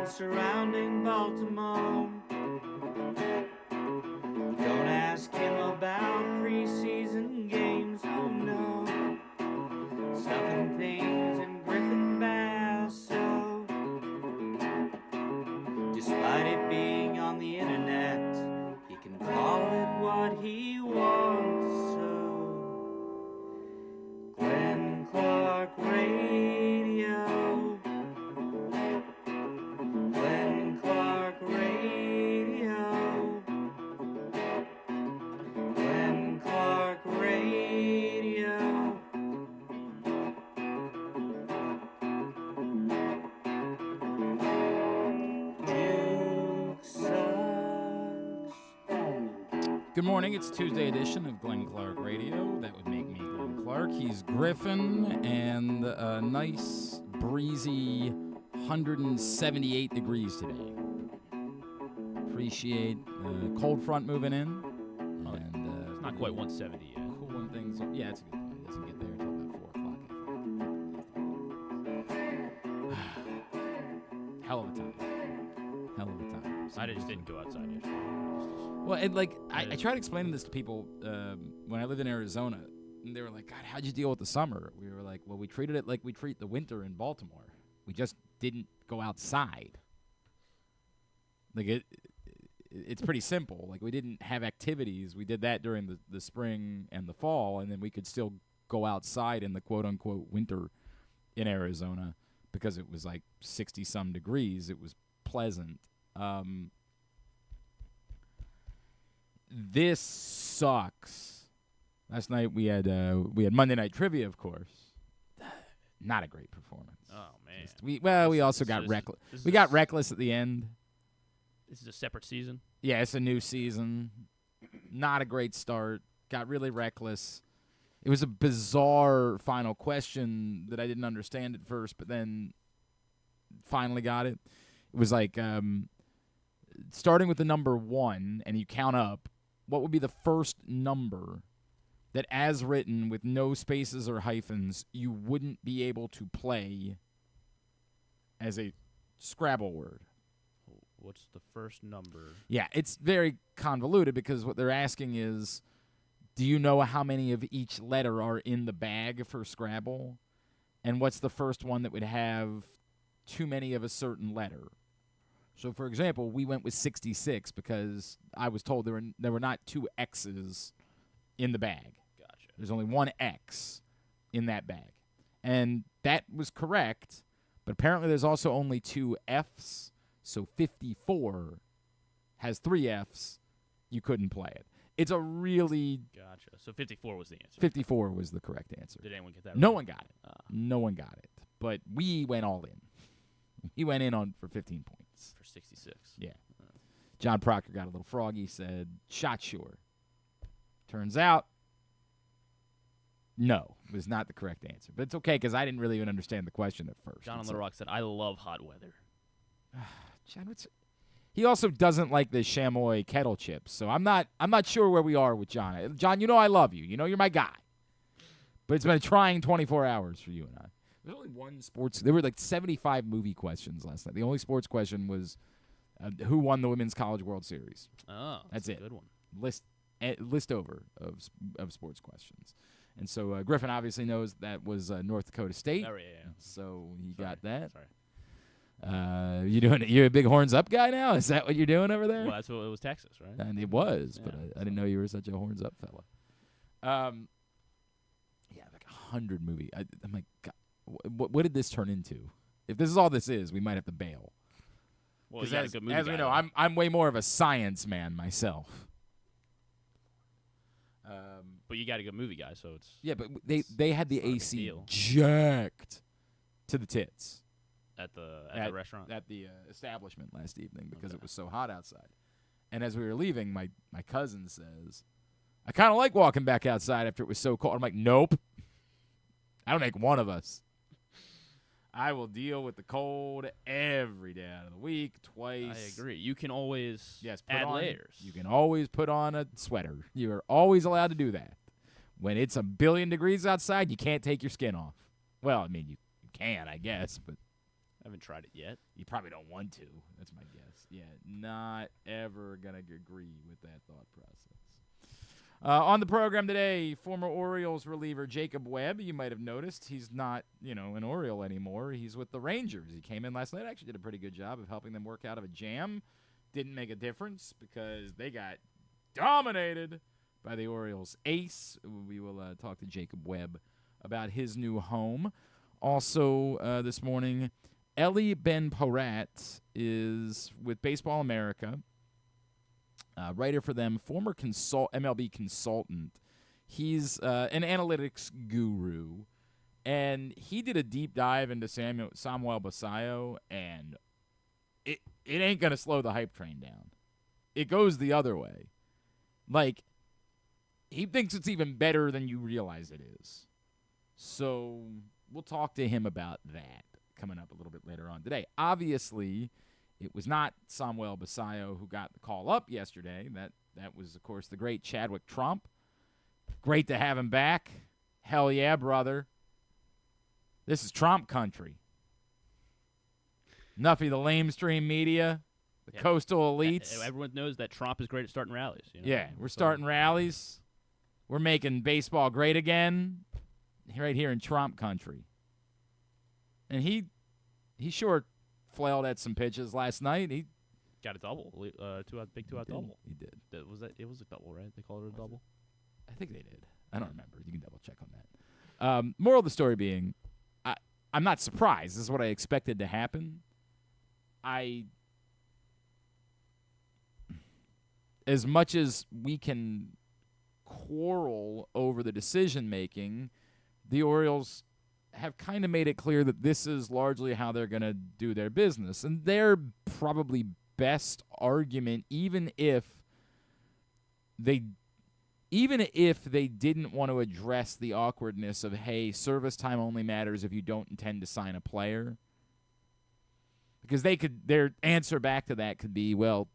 surrounding Baltimore. Don't ask him about preseason games, oh no. Stuffing things in Griffin Basso. Despite it being on the internet, he can call it what he wants, so Glenn Clark Radio. Glenn Clark Radio. Glenn Clark Radio. Duke sucks. Good morning. It's Tuesday edition of Glenn Clark Radio. That would make me Glenn Clark. He's Griffin, and a nice, breezy 178 degrees today. Appreciate cold front moving in. And It's not quite 170 yet. cooling things. Yeah, it's a good point. It doesn't get there until about 4 o'clock, I think. Hell of a time. Hell of a time. I just didn't go outside yesterday. Well, and I tried explaining this to people when I lived in Arizona, and they were like, God, how'd you deal with the summer? We were like, well, we treated it like we treat the winter in Baltimore. We just didn't go outside. Like, it's pretty simple. Like, we didn't have activities. We did that during the spring and the fall, and then we could still go outside in the quote-unquote winter in Arizona because it was like 60-some degrees. It was pleasant. This sucks. Last night we had Monday Night Trivia, of course. Not a great performance. Oh man. We also got reckless. We got reckless at the end. This is a separate season. Yeah, it's a new season. Not a great start. Got really reckless. It was a bizarre final question that I didn't understand at first, but then finally got it. It was like starting with the number 1, and you count up, what would be the first number that, as written with no spaces or hyphens, you wouldn't be able to play as a Scrabble word? What's the first number? Yeah, it's very convoluted because what they're asking is, do you know how many of each letter are in the bag for Scrabble? And what's the first one that would have too many of a certain letter? So, for example, we went with 66 because I was told there were not 2 X's in the bag. Gotcha. There's only 1 X in that bag. And that was correct, but apparently there's also only 2 F's. So 54 has 3 F's. You couldn't play it. It's a really... Gotcha. So 54 was the answer. 54 was the correct answer. Did anyone get that No right? one got it. No one got it. But we went all in. We went in for 15 points. For 66. Yeah. John Proctor got a little froggy, said, shot sure. Turns out, no, it was not the correct answer. But it's okay because I didn't really even understand the question at first. John on Little Rock said, I love hot weather. John, he also doesn't like the chamois kettle chips, so I'm not sure where we are with John. John, you know I love you. You know you're my guy. But it's been a trying 24 hours for you and I. There's only one sports. There were like 75 movie questions last night. The only sports question was who won the Women's College World Series. Oh, that's a it. Good one. List over of sports questions. And so Griffin obviously knows that was North Dakota State. Oh, yeah. So he got that. Sorry. You're a big horns up guy now? Is that what you're doing over there? Well, that's what it was, Texas, right? And it was, Yeah, but I didn't know you were such a horns up fella. Yeah, like 100 movie. I'm like, God, what did this turn into? If this is all this is, we might have to bail. Well, you got a good movie as we guy, know, though. I'm way more of a science man myself. But you got a good movie guy, so it's... Yeah, but they had the not a big AC deal. jacked to the tits. At the restaurant? At the establishment last evening because it was so hot outside. And as we were leaving, my cousin says, I kind of like walking back outside after it was so cold. I'm like, nope. I don't make one of us. I will deal with the cold every day out of the week, twice. I agree. You can always put add on, layers. You can always put on a sweater. You are always allowed to do that. When it's 1 billion degrees outside, you can't take your skin off. Well, I mean, you can, I guess, but I haven't tried it yet. You probably don't want to. That's my guess. Yeah, not ever going to agree with that thought process. On the program today, former Orioles reliever Jacob Webb. You might have noticed he's not, an Oriole anymore. He's with the Rangers. He came in last night, actually did a pretty good job of helping them work out of a jam. Didn't make a difference because they got dominated by the Orioles ace. We will talk to Jacob Webb about his new home. Also this morning, Ben-Pohrat is with Baseball America. Writer for them, former MLB consultant. He's an analytics guru, and he did a deep dive into Samuel Basallo, and it ain't going to slow the hype train down. It goes the other way. Like, he thinks it's even better than you realize it is. So we'll talk to him about that coming up a little bit later on today. Obviously, it was not Samuel Basallo who got the call up yesterday. That was, of course, the great Chadwick Trump. Great to have him back. Hell yeah, brother. This is Trump country. Enough of the lamestream media, the coastal elites. Everyone knows that Trump is great at starting rallies. Yeah, we're starting rallies. We're making baseball great again right here in Trump country. And he sure flailed at some pitches last night. He got a double, big two-out double. He did. It was a double, right? They called it a double. I think they did. I don't remember. You can double check on that. Moral of the story being, I'm not surprised. This is what I expected to happen. As much as we can quarrel over the decision making, the Orioles have kind of made it clear that this is largely how they're going to do their business. And their probably best argument, even if they didn't want to address the awkwardness of, hey, service time only matters if you don't intend to sign a player. Because their answer back to that could be, well,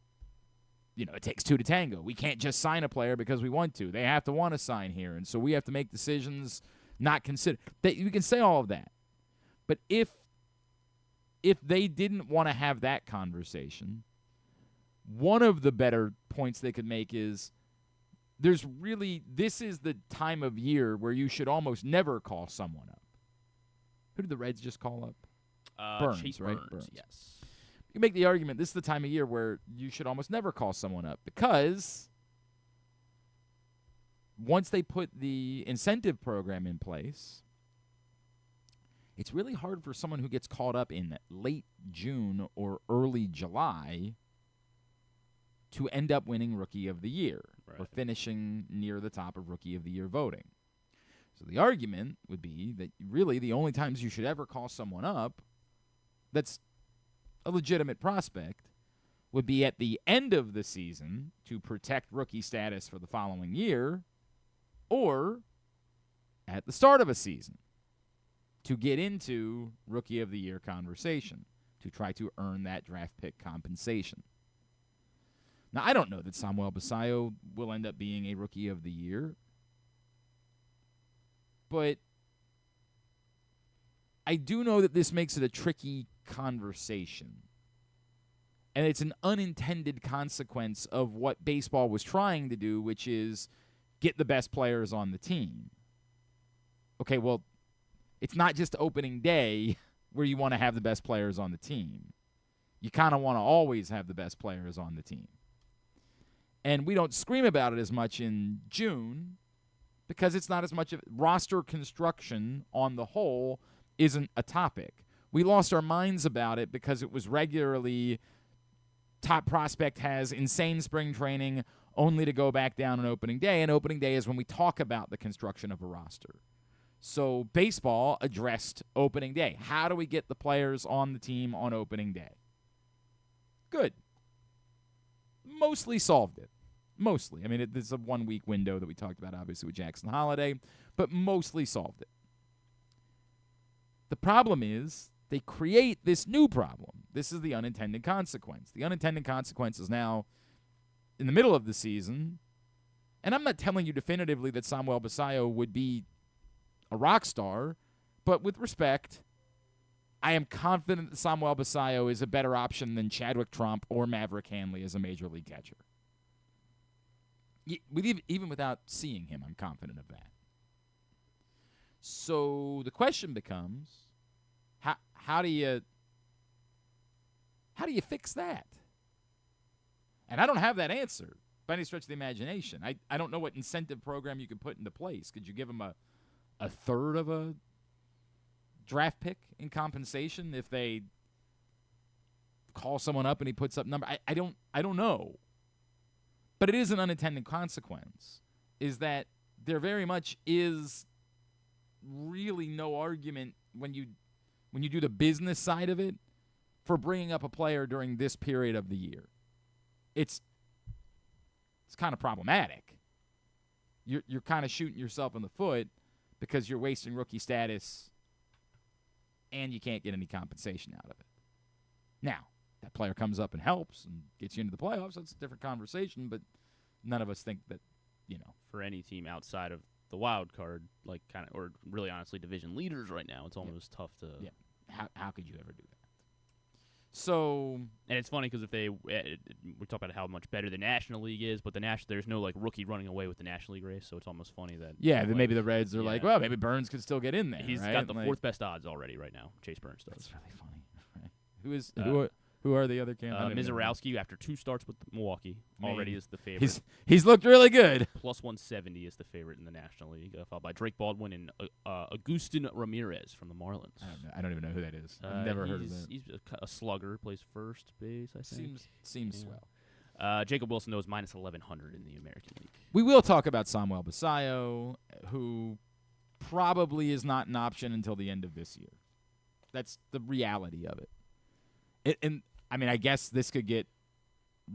it takes two to tango. We can't just sign a player because we want to. They have to want to sign here. And so we have to make decisions not consider. We can say all of that. But if they didn't want to have that conversation, one of the better points they could make is this is the time of year where you should almost never call someone up. Who did the Reds just call up? Burns, Chase right? Burns, yes. You can make the argument this is the time of year where you should almost never call someone up because once they put the incentive program in place, it's really hard for someone who gets called up in late June or early July to end up winning Rookie of the Year or finishing near the top of Rookie of the Year voting. So the argument would be that really the only times you should ever call someone up that's a legitimate prospect would be at the end of the season to protect rookie status for the following year, or at the start of a season to get into Rookie of the Year conversation, to try to earn that draft pick compensation. Now, I don't know that Samuel Basallo will end up being a Rookie of the Year, but I do know that this makes it a tricky conversation. And it's an unintended consequence of what baseball was trying to do, which is get the best players on the team. Okay, well, it's not just opening day where you want to have the best players on the team. You kind of want to always have the best players on the team. And we don't scream about it as much in June because it's not as much of roster construction on the whole isn't a topic. We lost our minds about it because it was regularly top prospect has insane spring training only to go back down on opening day, and opening day is when we talk about the construction of a roster. So baseball addressed opening day. How do we get the players on the team on opening day? Good. Mostly solved it. Mostly. I mean, it's a 1 week window that we talked about, obviously, with Jackson Holliday, but mostly solved it. The problem is they create this new problem. This is the unintended consequence. The unintended consequence is now in the middle of the season, and I'm not telling you definitively that Samuel Basallo would be a rock star, but with respect, I am confident that Samuel Basallo is a better option than Chadwick Tromp or Maverick Hanley as a major league catcher. Even without seeing him, I'm confident of that. So the question becomes, how do you fix that? And I don't have that answer by any stretch of the imagination. I don't know what incentive program you could put into place. Could you give them a third of a draft pick in compensation if they call someone up and he puts up number? I don't know. But it is an unintended consequence, is that there very much is really no argument when you do the business side of it for bringing up a player during this period of the year. It's kind of problematic. You're kind of shooting yourself in the foot because you're wasting rookie status and you can't get any compensation out of it. Now, that player comes up and helps and gets you into the playoffs, that's a different conversation, but none of us think that, For any team outside of the wild card, like kind of, or really honestly division leaders right now, it's almost tough to. Yeah. How could you ever do that? So, and it's funny because if we talk about how much better the National League is, but there's no like rookie running away with the National League race, so it's almost funny that then maybe the Reds are like, well, maybe Burns could still get in there. He's right? got the fourth best odds already right now. Chase Burns does. That's really funny. Who are the other candidates? Mizorowski, after 2 starts with Milwaukee, already is the favorite. He's looked really good. Plus 170 is the favorite in the National League, followed by Drake Baldwin and Agustin Ramirez from the Marlins. I don't even know who that is. I've never heard of that. He's a slugger, plays first base, I think. Seems swell. Jacob Wilson, though, is minus 1,100 in the American League. We will talk about Samuel Basallo, who probably is not an option until the end of this year. That's the reality of it. And I mean, I guess this could get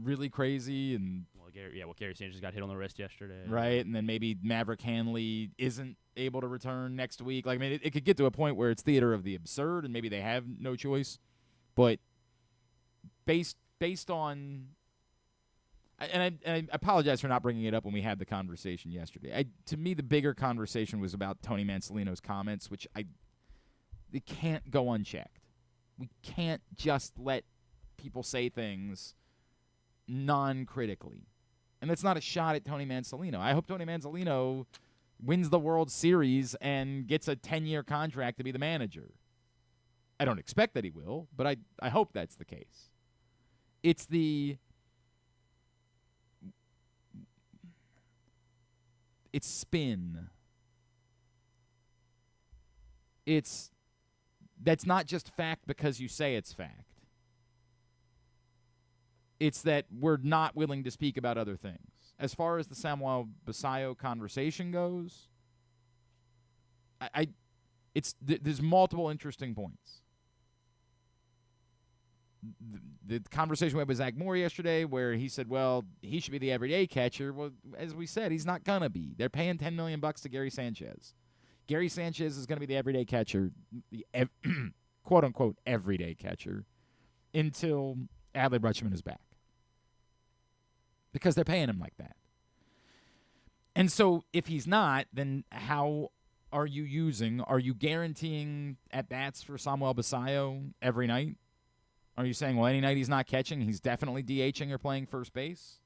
really crazy, and Gary Sanchez got hit on the wrist yesterday, right? And then maybe Maverick Hanley isn't able to return next week. Like, I mean, it could get to a point where it's theater of the absurd, and maybe they have no choice. But based on, and I apologize for not bringing it up when we had the conversation yesterday. To me, the bigger conversation was about Tony Mansolino's comments, which it can't go unchecked. We can't just let people say things non-critically. And that's not a shot at Tony Mansolino. I hope Tony Mansolino wins the World Series and gets a 10-year contract to be the manager. I don't expect that he will, but I hope that's the case. It's spin. That's not just fact because you say it's fact. It's that we're not willing to speak about other things. As far as the Samuel Basallo conversation goes, there's multiple interesting points. The conversation we had with Zach Moore yesterday where he said, well, he should be the everyday catcher. Well, as we said, he's not going to be. They're paying $10 million to Gary Sanchez. Gary Sanchez is going to be the everyday catcher, the quote-unquote everyday catcher, until Adley Rutschman is back. Because they're paying him like that. And so if he's not, then how are you guaranteeing at-bats for Samuel Basallo every night? Are you saying, well, any night he's not catching, he's definitely DHing or playing first base?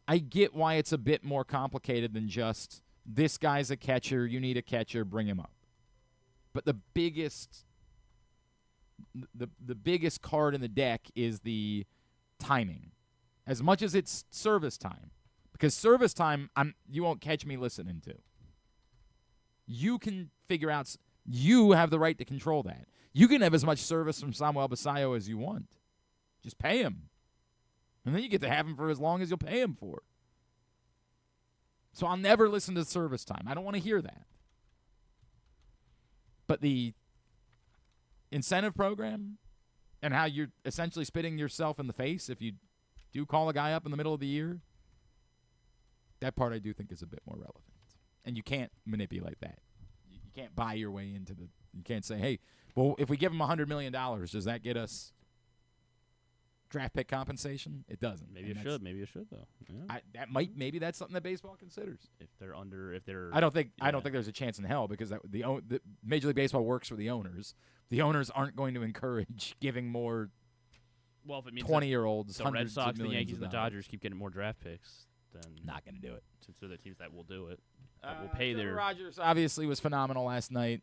I get why it's a bit more complicated than just, this guy's a catcher, you need a catcher, bring him up. But the biggest card in the deck is the timing. As much as it's service time. Because service time, you won't catch me listening to. You can figure out, you have the right to control that. You can have as much service from Samuel Basallo as you want. Just pay him. And then you get to have him for as long as you'll pay him for. So I'll never listen to service time. I don't want to hear that. But the incentive program and how you're essentially spitting yourself in the face if you do call a guy up in the middle of the year, that part I do think is a bit more relevant. And you can't manipulate that. You can't buy your way into you can't say, hey, well, if we give him $100 million, does that get us draft pick compensation? It doesn't. Maybe it should. Maybe it should though. Yeah. Maybe that's something that baseball considers. If they're. I don't think there's a chance in hell because the Major League Baseball works for the owners. The owners aren't going to encourage giving more. Well, if it means 20-year-olds, the Red Sox, the Yankees, and the dollars. Dodgers keep getting more draft picks, then Not going to do it. since they're the teams that will do it, that will pay Trevor their. Rogers obviously was phenomenal last night.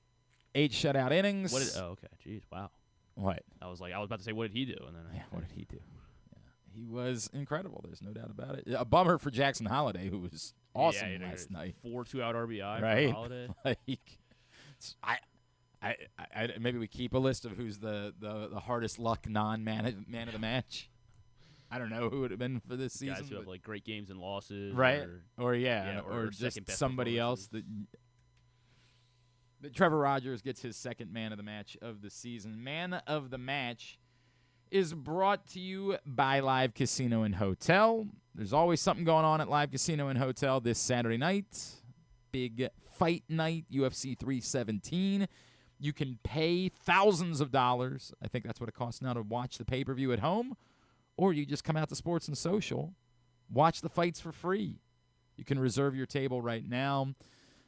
8 shutout innings. Okay, jeez, wow. What? I was about to say, what did he do? And then What did he do? Yeah, he was incredible. There's no doubt about it. A bummer for Jackson Holliday, who was awesome last night. 4 2-out RBI Right? for Holiday. I maybe we keep a list of who's the hardest luck man of the match. I don't know who would have been for this season. Guys who have like great games and losses, right? Or Or just second best somebody else performances. that Trevor Rogers gets his second man of the match of the season. Man of the match is brought to you by Live Casino and Hotel. There's always something going on at Live Casino and Hotel this Saturday night. Big fight night, UFC 317. You can pay thousands of dollars. I think that's what it costs now to watch the pay-per-view at home. Or you just come out to Sports and Social, watch the fights for free. You can reserve your table right now.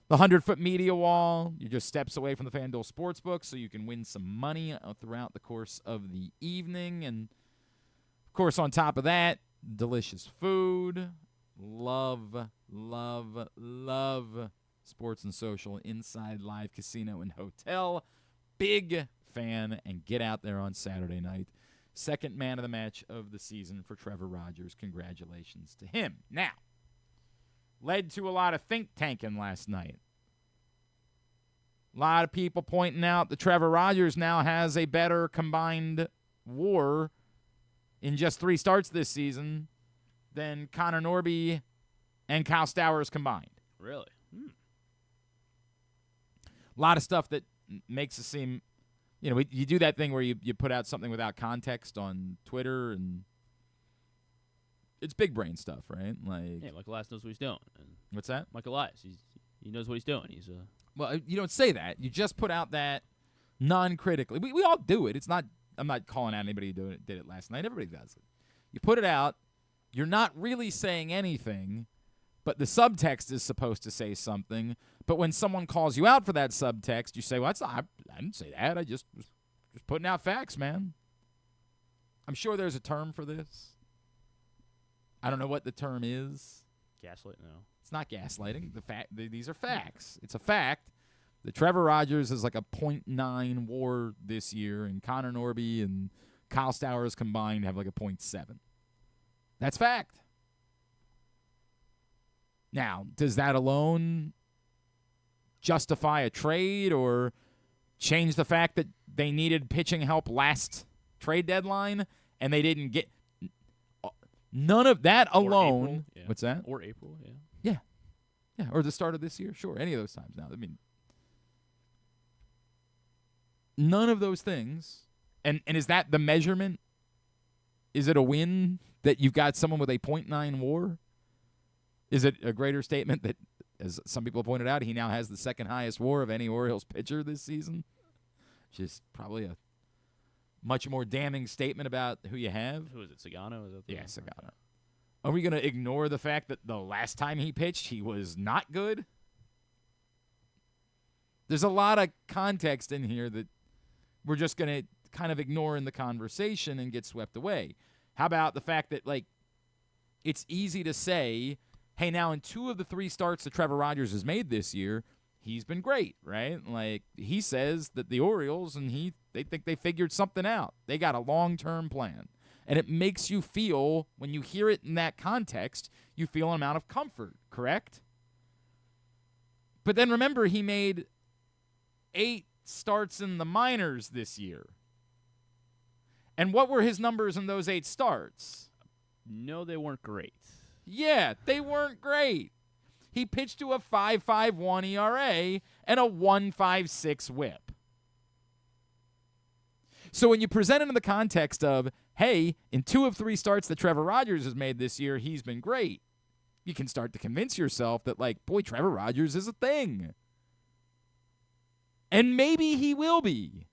The 100-foot media wall, you're just steps away from the FanDuel Sportsbook, so you can win some money throughout the course of the evening. And, of course, on top of that, delicious food. Love, love, love Sports and Social inside Live Casino and Hotel. Big fan, and get out there on Saturday night. Second man of the match of the season for Trevor Rogers. Congratulations to him. Now, led to a lot of think tanking last night. A lot of people pointing out that Trevor Rogers now has a better combined WAR in just 3 starts this season than Connor Norby and Kyle Stowers combined. Really? A lot of stuff that makes it seem, you do that thing where you put out something without context on Twitter, and it's big brain stuff, right? Like, Michael Elias knows what he's doing. And what's that? Michael Elias, he knows what he's doing. Well, you don't say that. You just put out that non-critically. We all do it. It's not. I'm not calling out anybody who did it last night. Everybody does it. You put it out. You're not really saying anything, but the subtext is supposed to say something. But when someone calls you out for that subtext, you say, "Well, I didn't say that. I just was putting out facts, man." I'm sure there's a term for this. I don't know what the term is. Gaslight? No. It's not gaslighting. These are facts. It's a fact that Trevor Rogers is like a .9 WAR this year, and Connor Norby and Kyle Stowers combined have like a .7. That's fact. Now, does that alone justify a trade or change the fact that they needed pitching help last trade deadline and they didn't get none of that alone? April, yeah. What's that? Or April, yeah. Yeah, or the start of this year. Sure, any of those times now. I mean, none of those things. And is that the measurement? Is it a win that you've got someone with a .9 WAR? Is it a greater statement that, as some people pointed out, he now has the second highest WAR of any Orioles pitcher this season? Which is probably a much more damning statement about who you have. Who is it, Sagano? Is that the Sagano. Okay. Are we going to ignore the fact that the last time he pitched, he was not good? There's a lot of context in here that we're just going to kind of ignore in the conversation and get swept away. How about the fact that, like, it's easy to say, hey, now in 2 of the 3 starts that Trevor Rogers has made this year, he's been great, right? Like, he says that the Orioles and they think they figured something out. They got a long-term plan. And it makes you feel, when you hear it in that context, you feel an amount of comfort, correct? But then remember, he made 8 starts in the minors this year. And what were his numbers in those 8 starts? No, they weren't great. Yeah, they weren't great. He pitched to a 5.51 ERA and a 1.56 WHIP. So when you present it in the context of, hey, in 2 of 3 starts that Trevor Rogers has made this year, he's been great, you can start to convince yourself that, like, boy, Trevor Rogers is a thing. And maybe he will be.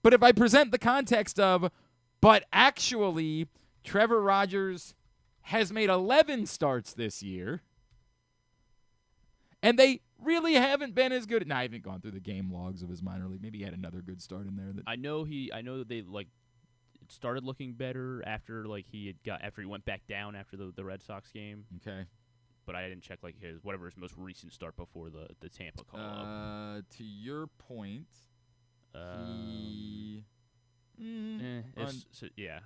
But if I present the context of, But actually, Trevor Rogers has made 11 starts this year, and they really haven't been as good. Now, I haven't gone through the game logs of his minor league. Maybe he had another good start in there. I know that they started looking better after he went back down after the Red Sox game. Okay. But I didn't check his most recent start before the Tampa call up. To your point, he yeah.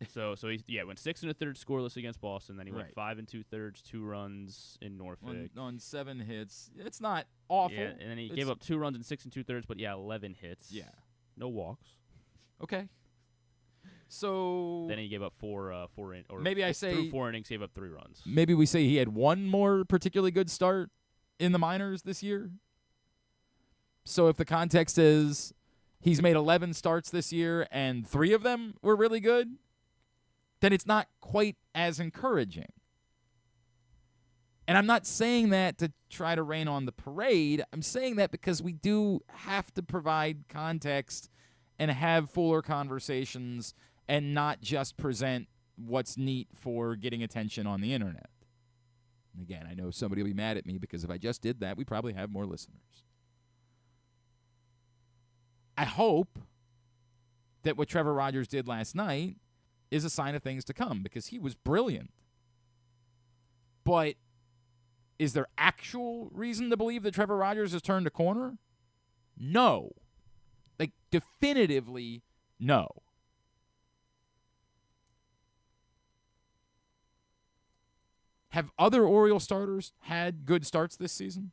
So he went 6 1/3 scoreless against Boston. Then he went 5 2/3, 2 runs in Norfolk on 7 hits. It's not awful. Yeah, and then he gave up 2 runs in 6 2/3, but 11 hits. Yeah, no walks. Okay. So then he gave up through 4 innings, gave up 3 runs. Maybe we say he had one more particularly good start in the minors this year. So if the context is he's made 11 starts this year and 3 of them were really good, then it's not quite as encouraging. And I'm not saying that to try to rain on the parade. I'm saying that because we do have to provide context and have fuller conversations and not just present what's neat for getting attention on the internet. And again, I know somebody will be mad at me because if I just did that, we probably have more listeners. I hope that what Trevor Rogers did last night is a sign of things to come because he was brilliant. But is there actual reason to believe that Trevor Rogers has turned a corner? No. Definitively no. Have other Oriole starters had good starts this season?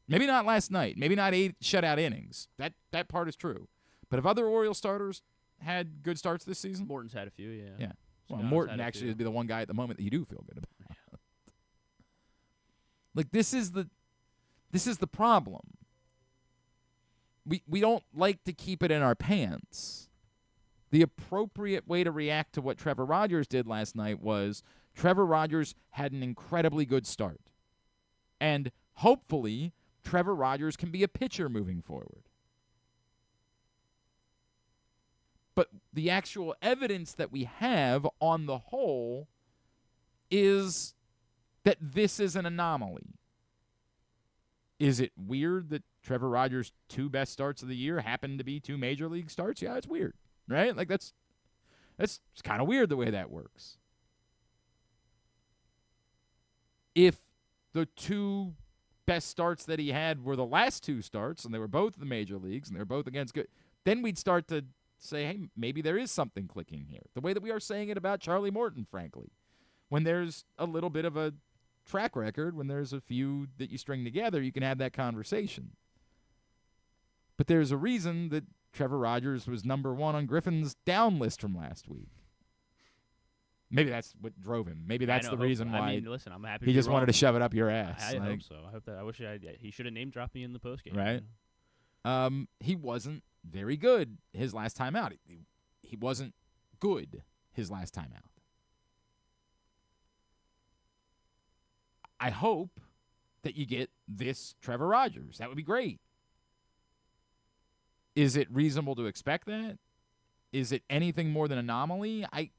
Maybe not last night. Maybe not 8 shutout innings. That part is true. But have other Oriole starters had good starts this season? Morton's had a few, yeah. Yeah. Well, Morton actually would be the one guy at the moment that you do feel good about. Yeah. This is the problem. We don't like to keep it in our pants. The appropriate way to react to what Trevor Rogers did last night was Trevor Rogers had an incredibly good start. And hopefully, Trevor Rogers can be a pitcher moving forward. But the actual evidence that we have on the whole is that this is an anomaly. Is it weird that Trevor Rogers' 2 best starts of the year happened to be 2 major league starts? Yeah, it's weird, right? That's kind of weird the way that works. If the 2 best starts that he had were the last 2 starts, and they were both in the major leagues, and they were both against good, then we'd start to say, hey, maybe there is something clicking here. The way that we are saying it about Charlie Morton, frankly. When there's a little bit of a track record, when there's a few that you string together, you can have that conversation. But there's a reason that Trevor Rogers was number 1 on Griffin's down list from last week. Maybe that's what drove him. Maybe that's the reason why. Listen, I'm happy he just wanted to shove it up your ass. I hope so. I hope that. I wish he should have name dropped me in the postgame. Right. He wasn't very good his last time out. He wasn't good his last time out. I hope that you get this Trevor Rogers. That would be great. Is it reasonable to expect that? Is it anything more than anomaly? I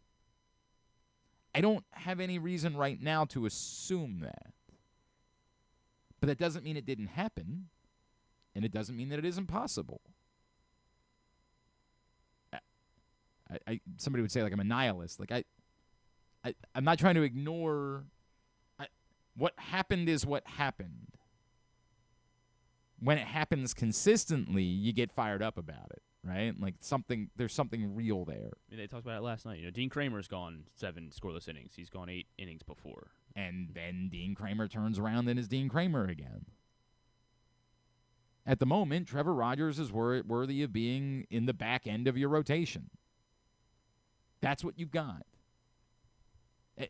don't have any reason right now to assume that. But that doesn't mean it didn't happen, and it doesn't mean that it isn't possible. Somebody would say I'm a nihilist. I'm not trying to ignore. What happened is what happened. When it happens consistently, you get fired up about it, right? There's something real there. They talked about it last night. Dean Kramer's gone 7 scoreless innings. He's gone 8 innings before. And then Dean Kramer turns around and is Dean Kramer again. At the moment, Trevor Rogers is worthy of being in the back end of your rotation. That's what you've got.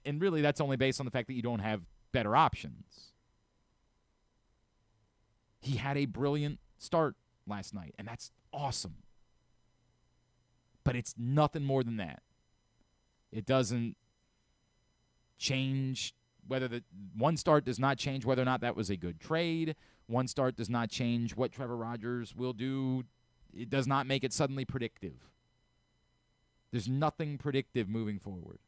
And really, that's only based on the fact that you don't have better options. He had a brilliant start last night, and that's awesome. But it's nothing more than that. It doesn't change whether the one start does not change whether or not that was a good trade. One start does not change what Trevor Rogers will do. It does not make it suddenly predictive. There's nothing predictive moving forward.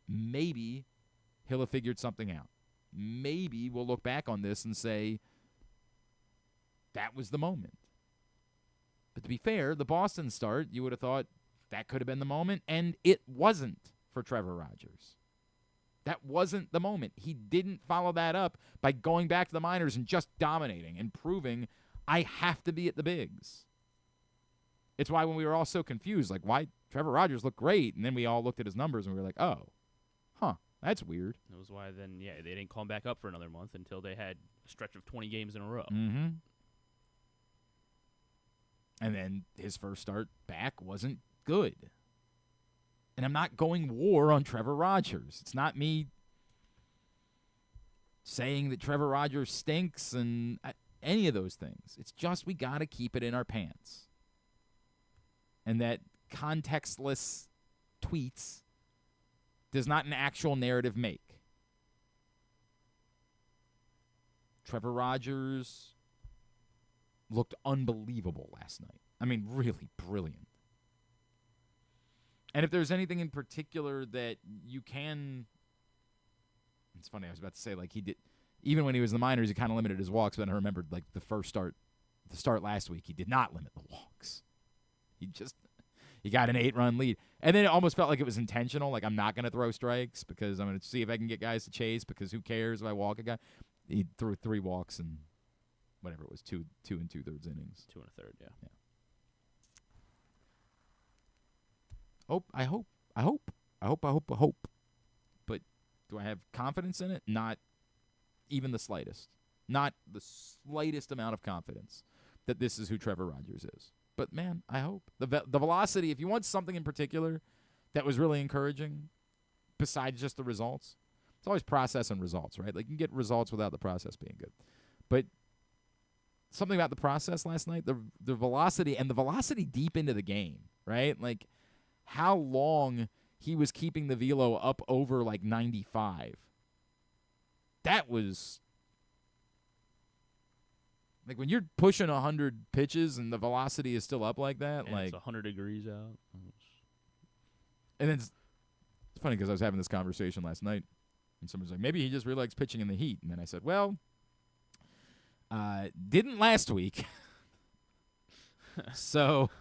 Maybe he'll have figured something out. Maybe we'll look back on this and say, that was the moment. But to be fair, the Boston start, you would have thought that could have been the moment, and it wasn't for Trevor Rogers. That wasn't the moment. He didn't follow that up by going back to the minors and just dominating and proving I have to be at the bigs. It's why when we were all so confused, like, why Trevor Rogers looked great, and then we all looked at his numbers and we were like, oh, that's weird. That was why then, they didn't call him back up for another month until they had a stretch of 20 games in a row. Mm-hmm. And then his first start back wasn't good. And I'm not going war on Trevor Rogers. It's not me saying that Trevor Rogers stinks and any of those things. It's just we got to keep it in our pants. And that contextless tweets does not an actual narrative make. Trevor Rogers looked unbelievable last night. I mean, really brilliant. And if there's anything in particular that you can... It's funny, I was about to say, like, he did... Even when he was in the minors, he kind of limited his walks, but I remembered, like, the start last week, he did not limit the walks. He got an 8-run lead. And then it almost felt like it was intentional, like, I'm not going to throw strikes because I'm going to see if I can get guys to chase because who cares if I walk a guy. He threw 3 walks and whatever it was, 2 2/3 innings. 2 1/3, yeah. I hope. But do I have confidence in it? Not even the slightest. Not the slightest amount of confidence that this is who Trevor Rogers is. But, man, I hope. The velocity, if you want something in particular that was really encouraging besides just the results, it's always process and results, right? Like, you can get results without the process being good. But something about the process last night, the velocity, and the velocity deep into the game, right? Like, how long he was keeping the velo up over, like, 95. That was... Like, when you're pushing 100 pitches and the velocity is still up like that, and like... it's 100 degrees out. And then it's funny because I was having this conversation last night, and someone's like, maybe he just really likes pitching in the heat. And then I said, well, didn't last week. So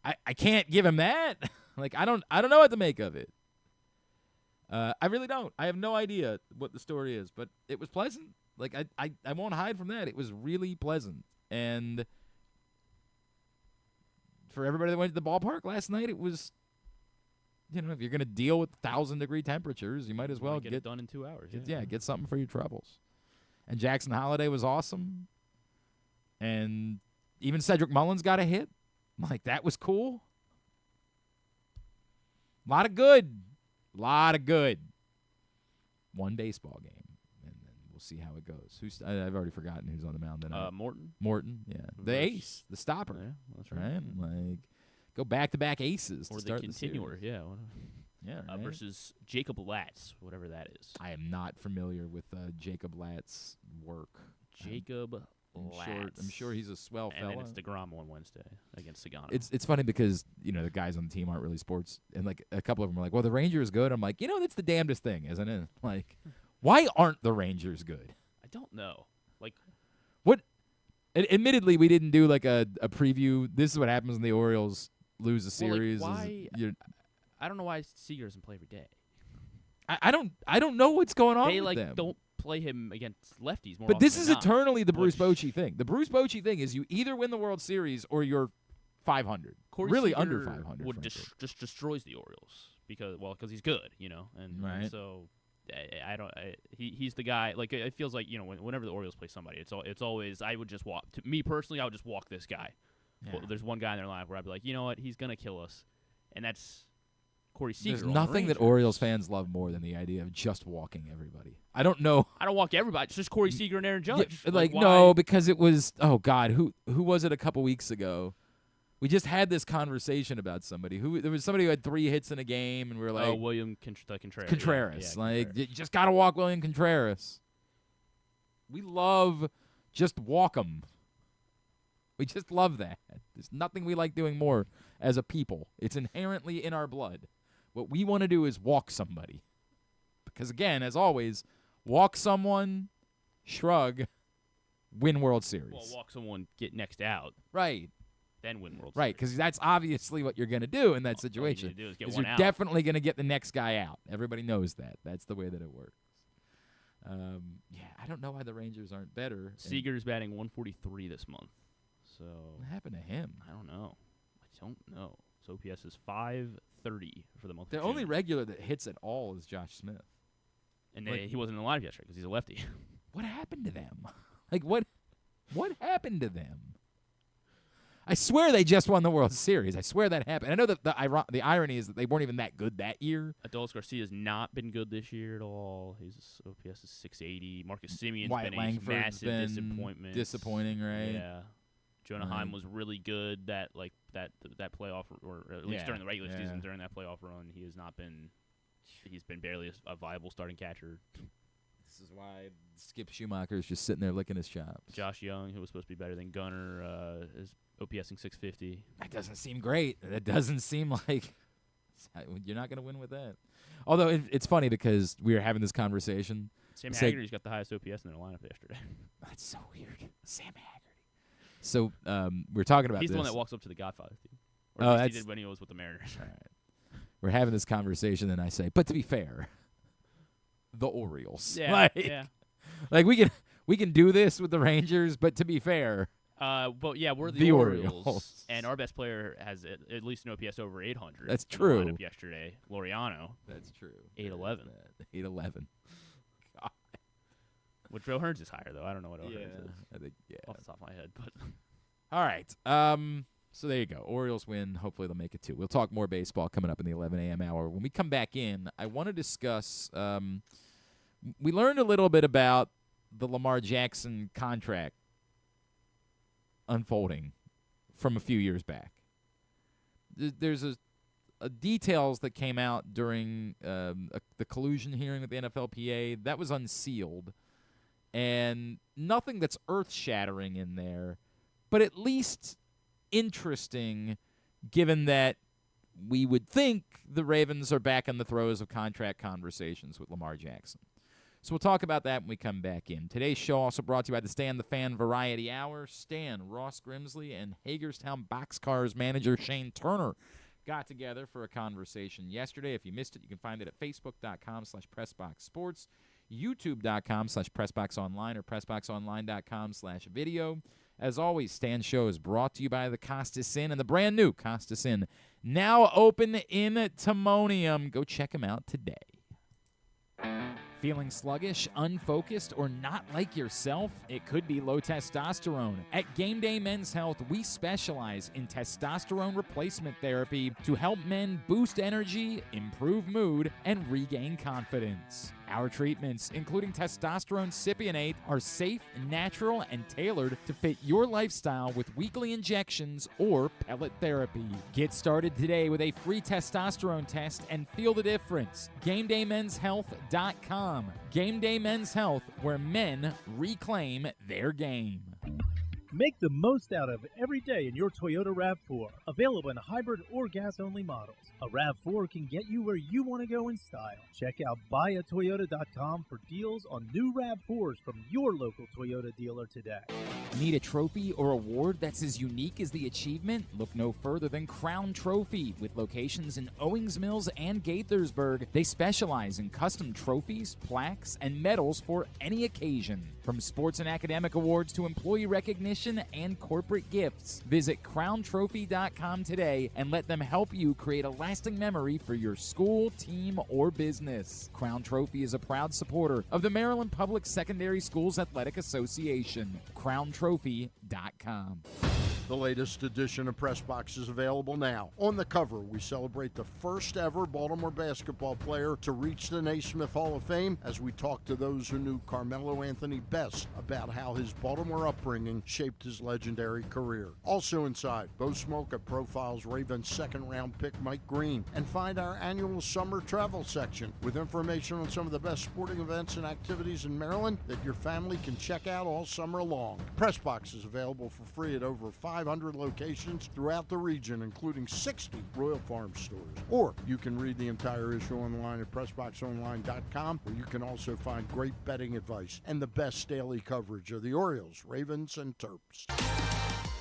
I can't give him that. Like, I don't know what to make of it. I really don't. I have no idea what the story is, but it was pleasant. Like, I won't hide from that. It was really pleasant. And for everybody that went to the ballpark last night, it was, if you're going to deal with 1,000-degree temperatures, you might as well get it done in 2 hours. Get something for your troubles. And Jackson Holliday was awesome. And even Cedric Mullins got a hit. Like, that was cool. A lot of good. One baseball game. We'll see how it goes. I've already forgotten who's on the mound tonight. Morton, yeah. The ace, the stopper. Yeah, that's right. Like, go back-to-back aces or to start the continuer, the series. Yeah. Right? Versus Jacob Latz, whatever that is. I am not familiar with Jacob Latt's work. Jacob Latz. I'm sure he's a swell fella. And then it's DeGrom on Wednesday against Sagano. It's funny because, the guys on the team aren't really sports. And, like, a couple of them are like, well, the Rangers good. I'm like, that's the damnedest thing, isn't it? Like... Why aren't the Rangers good? I don't know. Like, what? Admittedly, we didn't do like a preview. This is what happens when the Orioles lose a series. Why? I don't know why Seager doesn't play every day. I don't know what's going on. They with them. Don't play him against lefties more. But this is often than eternally the Bruce Bochy thing. The Bruce Bochy thing is you either win the World Series or you're 500. Corey really Seager under 500. Would just destroys the Orioles because he's good, and right. So. He's the guy. Like, it feels like whenever the Orioles play somebody, it's always I would just walk. To me personally, I would just walk this guy. Yeah. Well, there's one guy in their lineup where I'd be like, you know what, he's gonna kill us, and that's Corey Seager. There's nothing that Orioles fans love more than the idea of just walking everybody. I don't know. I don't walk everybody. It's just Corey Seager and Aaron Judge. Yeah, no, because it was who was it a couple weeks ago? We just had this conversation about somebody. There was somebody who had 3 hits in a game, and we were like, William Contreras. Contreras. Yeah, like, you just got to walk William Contreras. We love just walk 'em. We just love that. There's nothing we like doing more as a people. It's inherently in our blood. What we want to do is walk somebody. Because, again, as always, walk someone, shrug, win World Series. Well, walk someone, get next out. Right. Then win World Series. Right, because that's obviously what you're going to do in that situation. All you need to do is get 'Cause one you're out. definitely going to get the next guy out. Everybody knows that. That's the way that it works. I don't know why the Rangers aren't better. Seager's batting 143 this month. So What happened to him? I don't know. So OPS is 530 for the month. The of only June. regular that hits at all is Josh Smith. And like- he wasn't in the lineup yesterday because he's a lefty. What happened to them? Like, what happened to them? I swear they just won the World Series. I swear that happened. I know that the irony is that they weren't even that good that year. Adolis Garcia's not been good this year at all. His OPS is 680. Marcus Simeon's Wyatt been a Langford's massive been disappointment. disappointing, right? Yeah. Jonah Right. Heim was really good that playoff, or at least Yeah, during the regular yeah. season, during that playoff run. He has not been. He's been barely a viable starting catcher. This is why Skip Schumacher's just sitting there licking his chops. Josh Young, who was supposed to be better than Gunnar, is OPSing 650. That doesn't seem great. That doesn't seem like you're not going to win with that. Although it's funny because we were having this conversation. Sam Say- Haggerty's got the highest OPS in their lineup yesterday. That's so weird. Sam Haggerty. So we're talking about He's this. the one that walks up to the Godfather theme. Or Oh, at least that's- he did when he was with the Mariners. All right. We're having this conversation, and I say, but to be fair, the Orioles. Yeah, yeah. Like we can do this with the Rangers, but to be fair, But yeah, we're the, The Orioles, Orioles. and our best player has at least an OPS over 800. That's in the true. lineup yesterday, Laureano, that's true. 811. 811. Which Joe Hearns is higher though. I don't know what Joe Hearns is I think off the top of my head, but All right. So there you go. Orioles win. Hopefully they'll make it 2. We'll talk more baseball coming up in the 11 a.m. hour. When we come back in, I want to discuss we learned a little bit about the Lamar Jackson contract unfolding from a few years back. There's a details that came out during the collusion hearing with the NFLPA. That was unsealed. And nothing that's earth-shattering in there, but at least interesting, given that we would think the Ravens are back in the throes of contract conversations with Lamar Jackson. So we'll talk about that when we come back in. Today's show also brought to you by the Stan the Fan Variety Hour. Stan, Ross Grimsley, and Hagerstown Boxcars manager Shane Turner got together for a conversation yesterday. If you missed it, you can find it at facebook.com/PressBoxSports, youtube.com/PressBoxOnline, or PressBoxOnline.com/video. As always, Stan's show is brought to you by the Costas Inn and the brand new Costas Inn, now open in Timonium. Go check them out today. Feeling sluggish, unfocused, or not like yourself? It could be low testosterone. At Game Day Men's Health, we specialize in testosterone replacement therapy to help men boost energy, improve mood, and regain confidence. Our treatments, including testosterone cypionate, are safe, natural, and tailored to fit your lifestyle with weekly injections or pellet therapy. Get started today with a free testosterone test and feel the difference. GameDayMen'sHealth.com. Game Day Men's Health, where men reclaim their game. Make the most out of every day in your Toyota RAV4. Available in hybrid or gas-only models. A RAV4 can get you where you want to go in style. Check out buyatoyota.com for deals on new RAV4s from your local Toyota dealer today. Need a trophy or award that's as unique as the achievement? Look no further than Crown Trophy. With locations in Owings Mills and Gaithersburg, they specialize in custom trophies, plaques, and medals for any occasion. From sports and academic awards to employee recognition and corporate gifts, visit crowntrophy.com today and let them help you create a lasting memory for your school, team, or business. Crown Trophy is a proud supporter of the Maryland Public Secondary Schools Athletic Association. crowntrophy.com. The latest edition of Press Box is available now. On the cover, we celebrate the first ever Baltimore basketball player to reach the Naismith Hall of Fame as we talk to those who knew Carmelo Anthony best about how his Baltimore upbringing shaped his legendary career. Also inside, Bo Smoke profiles Ravens second-round pick Mike Green, and find our annual summer travel section with information on some of the best sporting events and activities in Maryland that your family can check out all summer long. Press Box is available for free at over 5 500 locations throughout the region, including 60 Royal Farm stores. Or you can read the entire issue online at PressBoxOnline.com, where you can also find great betting advice and the best daily coverage of the Orioles, Ravens, and Terps.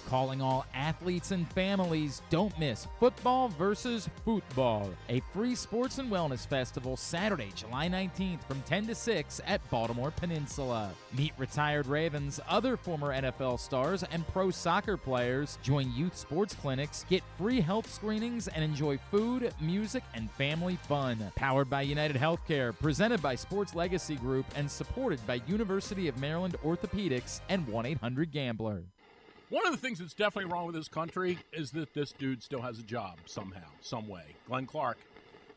Calling all athletes and families, don't miss Football versus Football, a free sports and wellness festival Saturday, July 19th from 10 to 6 at Baltimore Peninsula. Meet retired Ravens, other former NFL stars, and pro soccer players. Join youth sports clinics, get free health screenings, and enjoy food, music, and family fun. Powered by United Healthcare, presented by Sports Legacy Group, and supported by University of Maryland Orthopedics and 1-800-GAMBLER. One of the things that's definitely wrong with this country is that this dude still has a job somehow, some way. Glenn Clark.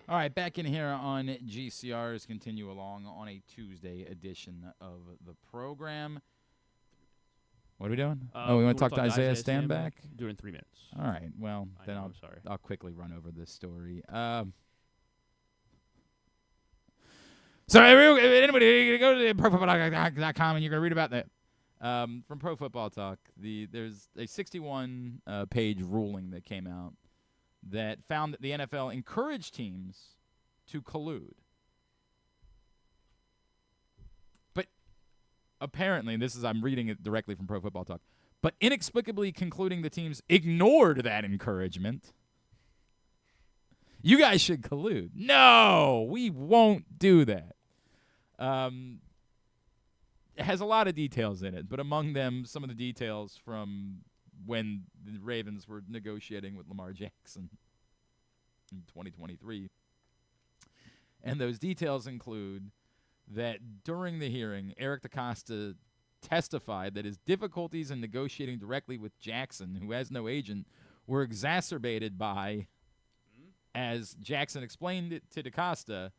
All right, back in here on GCRs, continue along on a Tuesday edition of the program. What are we doing? We want to talk to Isaiah Stanback? Do it in 3 minutes. All right, well, then I'm sorry. I'll quickly run over this story. So anybody go to profootball.com and you're going to read about that. From Pro Football Talk, there's a 61-page ruling that came out that found that the NFL encouraged teams to collude. But apparently, I'm reading it directly from Pro Football Talk, but inexplicably concluding the teams ignored that encouragement. You guys should collude. No, we won't do that. It has a lot of details in it, but among them, some of the details from when the Ravens were negotiating with Lamar Jackson in 2023. And those details include that during the hearing, Eric DeCosta testified that his difficulties in negotiating directly with Jackson, who has no agent, were exacerbated by, as Jackson explained it to DeCosta,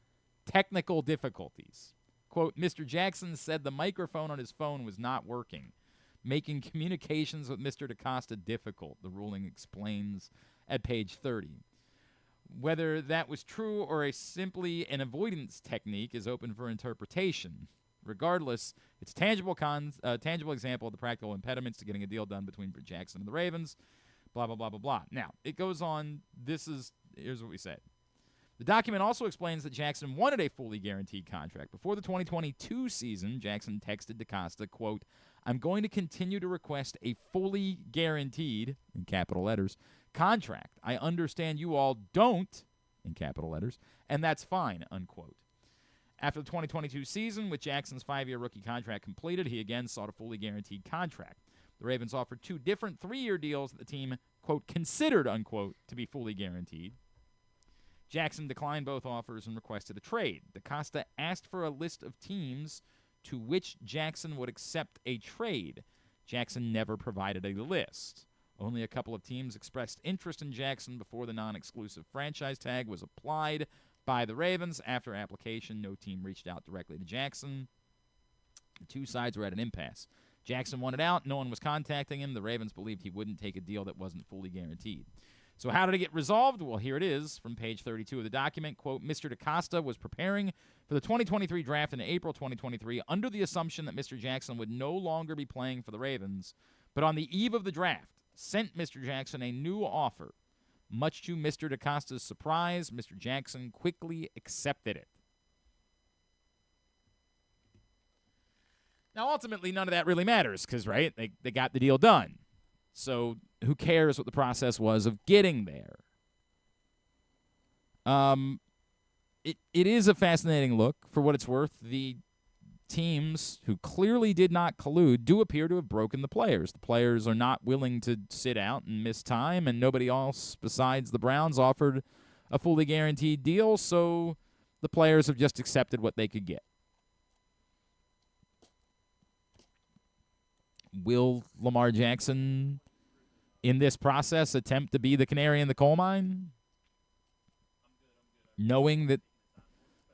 technical difficulties. Quote, Mr. Jackson said the microphone on his phone was not working, making communications with Mr. DeCosta difficult, the ruling explains at page 30. Whether that was true or simply an avoidance technique is open for interpretation. Regardless, it's a tangible example of the practical impediments to getting a deal done between Jackson and the Ravens, blah, blah, blah, blah, blah. Now, it goes on. Here's what we said. The document also explains that Jackson wanted a fully guaranteed contract. Before the 2022 season, Jackson texted DeCosta, quote, I'm going to continue to request a fully guaranteed, in capital letters, contract. I understand you all don't, in capital letters, and that's fine, unquote. After the 2022 season, with Jackson's 5-year rookie contract completed, he again sought a fully guaranteed contract. The Ravens offered 2 different 3-year deals that the team, quote, considered, unquote, to be fully guaranteed. Jackson declined both offers and requested a trade. DeCosta asked for a list of teams to which Jackson would accept a trade. Jackson never provided a list. Only a couple of teams expressed interest in Jackson before the non-exclusive franchise tag was applied by the Ravens. After application, no team reached out directly to Jackson. The two sides were at an impasse. Jackson wanted out. No one was contacting him. The Ravens believed he wouldn't take a deal that wasn't fully guaranteed. So how did it get resolved? Well, here it is from page 32 of the document. Quote, Mr. DeCosta was preparing for the 2023 draft in April 2023 under the assumption that Mr. Jackson would no longer be playing for the Ravens, but on the eve of the draft, sent Mr. Jackson a new offer. Much to Mr. DeCosta's surprise, Mr. Jackson quickly accepted it. Now, ultimately, none of that really matters because, right, they got the deal done. So who cares what the process was of getting there? It is a fascinating look. For what it's worth, the teams who clearly did not collude do appear to have broken the players. The players are not willing to sit out and miss time, and nobody else besides the Browns offered a fully guaranteed deal, so the players have just accepted what they could get. Will Lamar Jackson, in this process, attempt to be the canary in the coal mine? Knowing that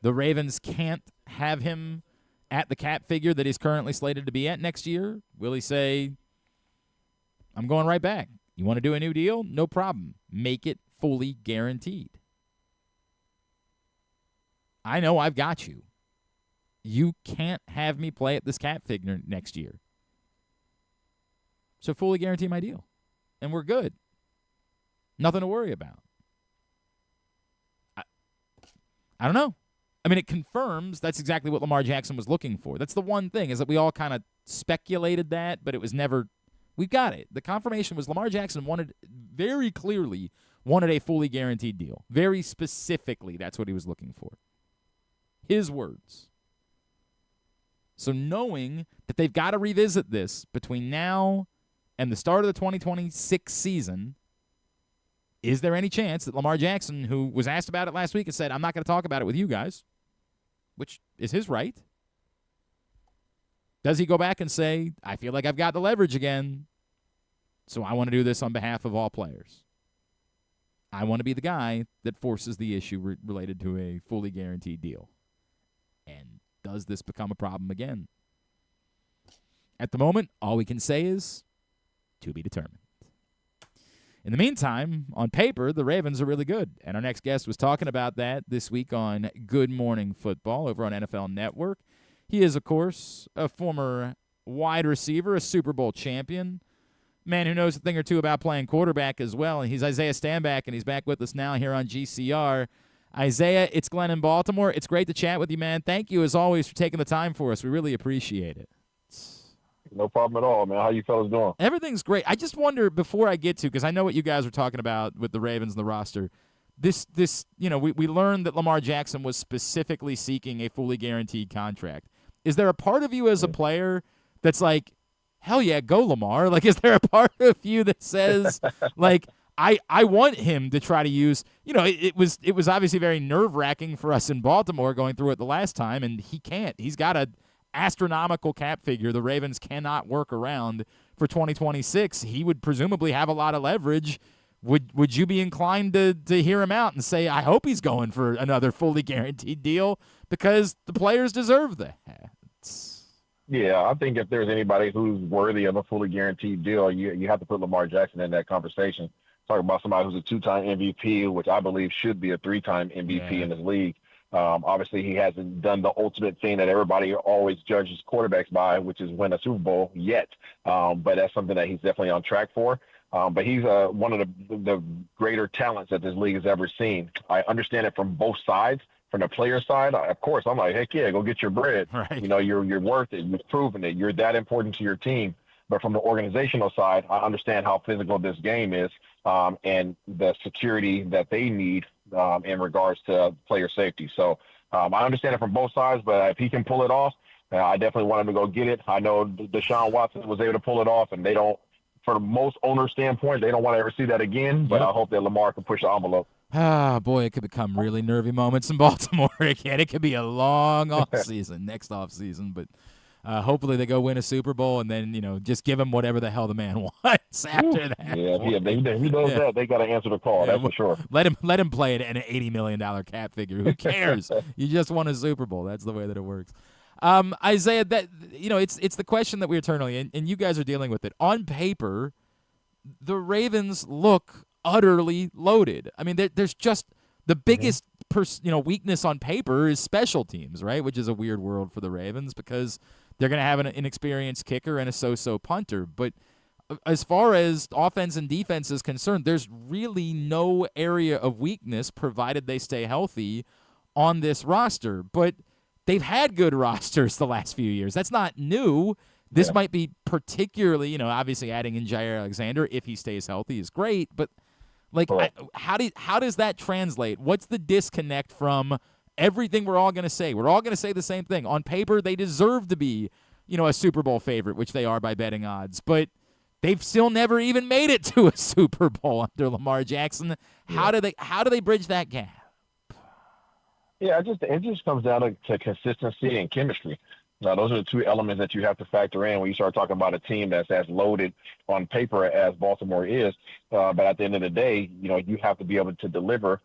the Ravens can't have him at the cap figure that he's currently slated to be at next year, will he say, I'm going right back. You want to do a new deal? No problem. Make it fully guaranteed. I know I've got you. You can't have me play at this cap figure next year. So fully guarantee my deal. and we're good. Nothing to worry about. I don't know. I mean, it confirms that's exactly what Lamar Jackson was looking for. That's the one thing, is that we all kind of speculated that, but it was never – we got it. The confirmation was Lamar Jackson very clearly wanted a fully guaranteed deal. Very specifically, that's what he was looking for. His words. So knowing that they've got to revisit this between now and the start of the 2026 season, is there any chance that Lamar Jackson, who was asked about it last week and said, I'm not going to talk about it with you guys, which is his right, does he go back and say, I feel like I've got the leverage again, so I want to do this on behalf of all players? I want to be the guy that forces the issue related to a fully guaranteed deal. And does this become a problem again? At the moment, all we can say is to be determined. In the meantime, on paper, the Ravens are really good. And our next guest was talking about that this week on Good Morning Football over on NFL Network. He is, of course, a former wide receiver, a Super Bowl champion, man who knows a thing or two about playing quarterback as well. And he's Isaiah Stanback, and he's back with us now here on GCR. Isaiah, it's Glenn in Baltimore. It's great to chat with you, man. Thank you, as always, for taking the time for us. We really appreciate it. No problem at all, man. How you fellas doing? Everything's great. I just wonder, before I get to, because I know what you guys were talking about with the Ravens and the roster, this we learned that Lamar Jackson was specifically seeking a fully guaranteed contract. Is there a part of you as a player that's like, hell yeah, go Lamar? Like, is there a part of you that says, like, I want him to try to use, it was obviously very nerve-wracking for us in Baltimore going through it the last time, and he can't. He's got a astronomical cap figure the Ravens cannot work around for 2026. He would presumably have a lot of leverage. Would you be inclined to hear him out and say, I hope he's going for another fully guaranteed deal, because the players deserve that? Yeah, I think if there's anybody who's worthy of a fully guaranteed deal, you have to put Lamar Jackson in that conversation. Talking about somebody who's a two-time MVP, which I believe should be a three-time MVP in this league. Obviously, he hasn't done the ultimate thing that everybody always judges quarterbacks by, which is win a Super Bowl yet. But that's something that he's definitely on track for. But he's one of the greater talents that this league has ever seen. I understand it from both sides. From the player side, of course, I'm like, heck yeah, go get your bread. Right. You're worth it. You've proven it. You're that important to your team. But from the organizational side, I understand how physical this game is and the security that they need in regards to player safety. So I understand it from both sides, but if he can pull it off, I definitely want him to go get it. I know Deshaun Watson was able to pull it off, and they don't, for the most owner standpoint, they don't want to ever see that again, but I hope that Lamar can push the envelope. Ah, boy, it could become really nervy moments in Baltimore again. It could be a long offseason, next offseason, but hopefully they go win a Super Bowl and then, just give him whatever the hell the man wants after that. Yeah, he does that. They got to answer the call, that's for sure. Let him play at an $80 million cap figure. Who cares? You just won a Super Bowl. That's the way that it works. Isaiah, that it's the question that we eternally, and you guys are dealing with it. On paper, the Ravens look utterly loaded. I mean, there's just the biggest weakness on paper is special teams, right? Which is a weird world for the Ravens because they're going to have an inexperienced kicker and a so-so punter. But as far as offense and defense is concerned, there's really no area of weakness provided they stay healthy on this roster. But they've had good rosters the last few years. That's not new. This might be particularly, obviously adding in Jaire Alexander if he stays healthy is great, but how does that translate? What's the disconnect from everything we're all going to say? We're all going to say the same thing. On paper, they deserve to be, a Super Bowl favorite, which they are by betting odds, but they've still never even made it to a Super Bowl under Lamar Jackson. How do they bridge that gap? Yeah, it just comes down to consistency and chemistry. Now, those are the two elements that you have to factor in when you start talking about a team that's as loaded on paper as Baltimore is. But at the end of the day, you have to be able to deliver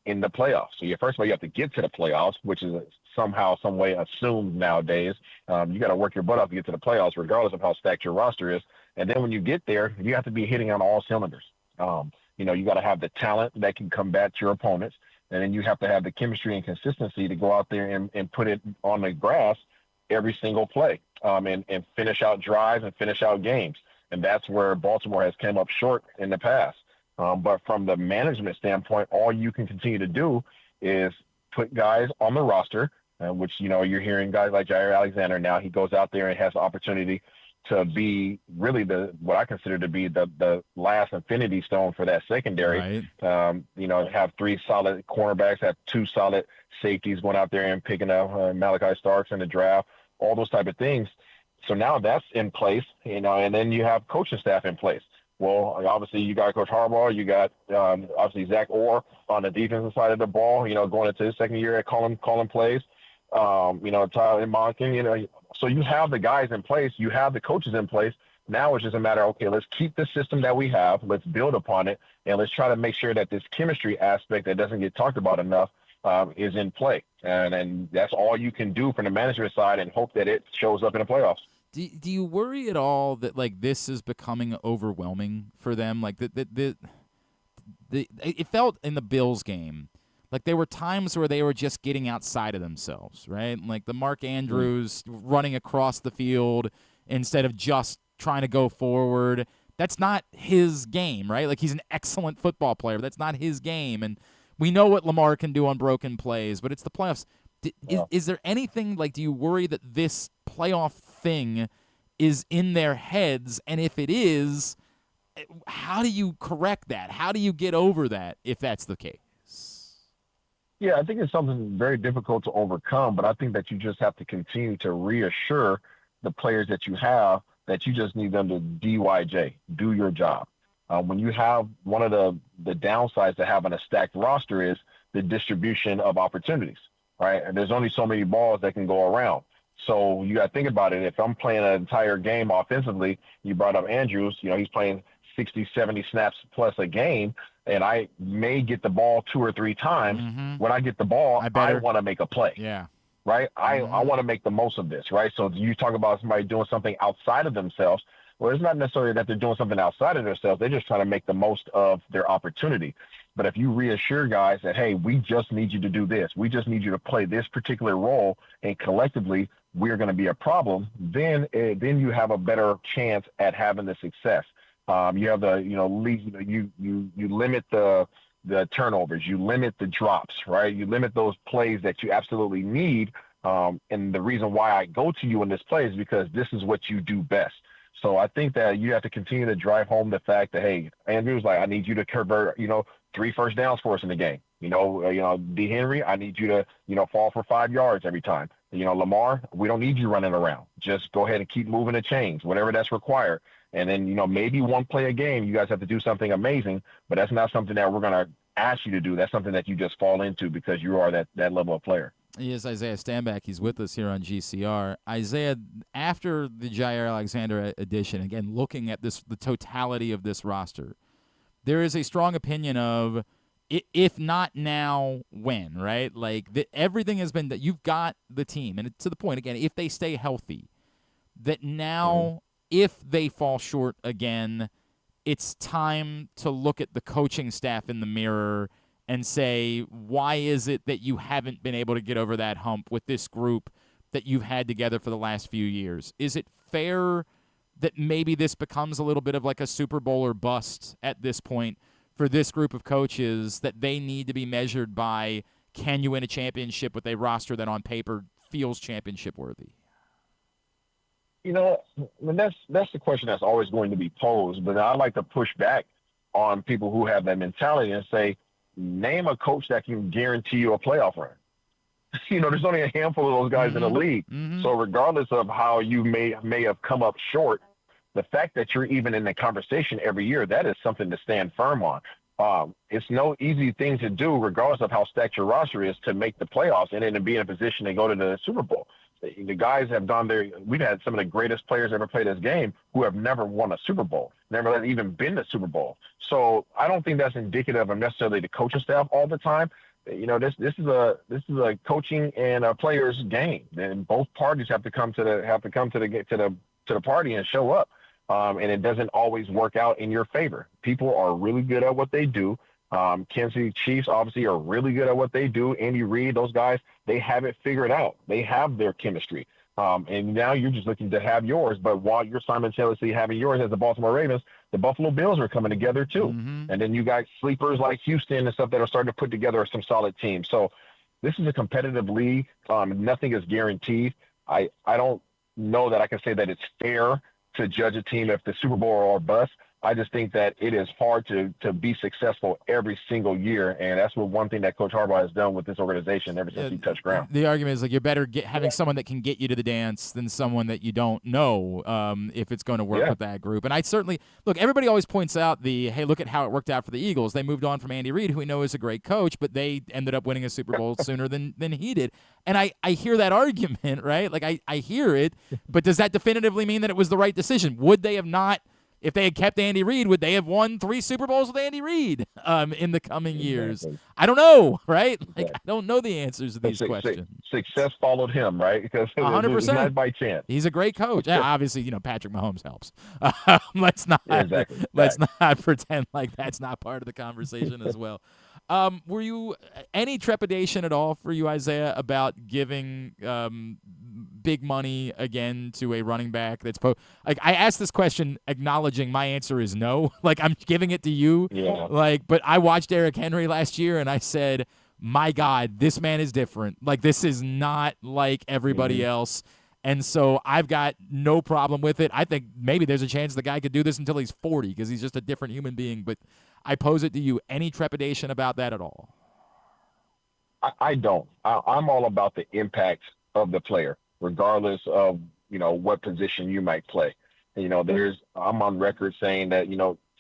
in the playoffs. So first of all, you have to get to the playoffs, which is somehow, some way assumed nowadays. You got to work your butt off to get to the playoffs, regardless of how stacked your roster is. And then when you get there, you have to be hitting on all cylinders. You got to have the talent that can combat your opponents. And then you have to have the chemistry and consistency to go out there and put it on the grass every single play and finish out drives and finish out games. And that's where Baltimore has come up short in the past. But from the management standpoint, all you can continue to do is put guys on the roster, which, you're hearing guys like Jaire Alexander now. He goes out there and has the opportunity to be really what I consider to be the last infinity stone for that secondary. Right. Have 3 solid cornerbacks, have 2 solid safeties going out there and picking up Malachi Starks in the draft, all those type of things. So now that's in place, and then you have coaching staff in place. Well, obviously you got Coach Harbaugh, you got obviously Zach Orr on the defensive side of the ball, going into his second year at calling plays. Tyler Monken, so you have the guys in place, you have the coaches in place. Now it's just a matter of, okay, let's keep the system that we have, let's build upon it, and let's try to make sure that this chemistry aspect that doesn't get talked about enough is in play. And that's all you can do from the management side and hope that it shows up in the playoffs. Do you worry at all that this is becoming overwhelming for them? It felt in the Bills game like there were times where they were just getting outside of themselves, right? Like the Mark Andrews running across the field instead of just trying to go forward. That's not his game, right? Like he's an excellent football player, but that's not his game. And we know what Lamar can do on broken plays, but it's the playoffs. Is there anything do you worry that this playoff thing is in their heads? And if it is, how do you correct that? How do you get over that if that's the case? Yeah, I think it's something very difficult to overcome, but I think that you just have to continue to reassure the players that you have that you just need them to DYJ, do your job. When you have one of the downsides to having a stacked roster is the distribution of opportunities, right? And there's only so many balls that can go around. So you got to think about it. If I'm playing an entire game offensively, you brought up Andrews, he's playing 60, 70 snaps plus a game, and I may get the ball 2 or 3 times. Mm-hmm. When I get the ball, I want to make a play. Yeah. Right? I want to make the most of this, right? So you talk about somebody doing something outside of themselves. Well, it's not necessarily that they're doing something outside of themselves. They're just trying to make the most of their opportunity. But if you reassure guys that, hey, we just need you to do this, we just need you to play this particular role, and collectively we're going to be a problem, then you have a better chance at having the success. You have you limit the turnovers, you limit the drops, right? You limit those plays that you absolutely need. And the reason why I go to you in this play is because this is what you do best. So I think that you have to continue to drive home the fact that, hey, Andrews, I need you to convert, 3 first downs for us in the game. D. Henry, I need you to, fall for 5 yards every time. Lamar, we don't need you running around. Just go ahead and keep moving the chains, whatever that's required. And then, maybe one play a game, you guys have to do something amazing, but that's not something that we're going to ask you to do. That's something that you just fall into because you are that level of player. He is Isaiah Stanback. He's with us here on GCR. Isaiah, after the Jaire Alexander addition, again, looking at the totality of this roster, there is a strong opinion of, if not now, when, right? Everything has been that you've got the team, and to the point, again, if they stay healthy, that now if they fall short again, it's time to look at the coaching staff in the mirror and say, why is it that you haven't been able to get over that hump with this group that you've had together for the last few years? Is it fair that maybe this becomes a little bit of like a Super Bowl or bust at this point for this group of coaches, that they need to be measured by, can you win a championship with a roster that on paper feels championship worthy? That's the question that's always going to be posed, but I like to push back on people who have that mentality and say, name a coach that can guarantee you a playoff run. There's only a handful of those guys in the league. Mm-hmm. So regardless of how you may have come up short, the fact that you're even in the conversation every year, that is something to stand firm on. It's no easy thing to do, regardless of how stacked your roster is, to make the playoffs and then to be in a position to go to the Super Bowl. The guys have done we've had some of the greatest players ever play this game who have never won a Super Bowl, never even been to Super Bowl. So I don't think that's indicative of necessarily the coaching staff all the time. This is a coaching and a player's game, and both parties have to come to the party and show up. And it doesn't always work out in your favor. People are really good at what they do. Kansas City Chiefs obviously are really good at what they do. Andy Reid, those guys, they have it figured out. They have their chemistry. And now you're just looking to have yours. But while you're simultaneously having yours as the Baltimore Ravens, the Buffalo Bills are coming together too. Mm-hmm. And then you got sleepers like Houston and stuff that are starting to put together some solid teams. So this is a competitive league. Nothing is guaranteed. I don't know that I can say that it's fair to judge a team if the Super Bowl or bust. I just think that it is hard to be successful every single year, and that's one thing that Coach Harbaugh has done with this organization ever since he touched ground. The argument is like you're better having someone that can get you to the dance than someone that you don't know if it's going to work with that group. And I certainly look. Everybody always points out hey, look at how it worked out for the Eagles. They moved on from Andy Reid, who we know is a great coach, but they ended up winning a Super Bowl sooner than he did. And I hear that argument, right? Like I hear it, but does that definitively mean that it was the right decision? Would they have not? If they had kept Andy Reid, would they have won 3 Super Bowls with Andy Reid in the coming years? I don't know, right? Like I don't know the answers to these questions. Success followed him, right? Because 100%. Not by chance. He's a great coach. Obviously, Patrick Mahomes helps. Let's not pretend like that's not part of the conversation as well. Were you any trepidation at all for you, Isaiah, about giving big money again to a running back that's like I asked this question acknowledging my answer is no. Like I'm giving it to you. Yeah. But I watched Derrick Henry last year and I said, my God, this man is different. Like this is not like everybody else. And so I've got no problem with it. I think maybe there's a chance the guy could do this until he's 40 because he's just a different human being. But I pose it to you. Any trepidation about that at all? I don't. I'm all about the impact of the player, regardless of, what position you might play. I'm on record saying that,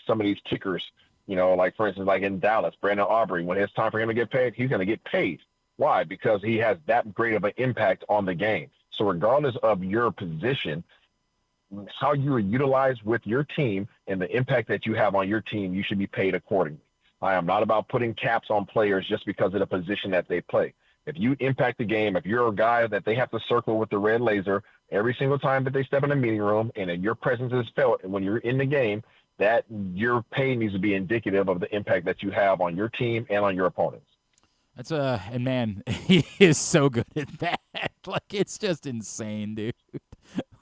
some of these kickers, like for instance, like in Dallas, Brandon Aubrey, when it's time for him to get paid, he's going to get paid. Why? Because he has that great of an impact on the game. So regardless of your position, how you are utilized with your team and the impact that you have on your team, you should be paid accordingly. I am not about putting caps on players just because of the position that they play. If you impact the game, if you're a guy that they have to circle with the red laser every single time that they step in a meeting room and your presence is felt when you're in the game, that your pay needs to be indicative of the impact that you have on your team and on your opponents. And man, he is so good at that. Like, it's just insane, dude.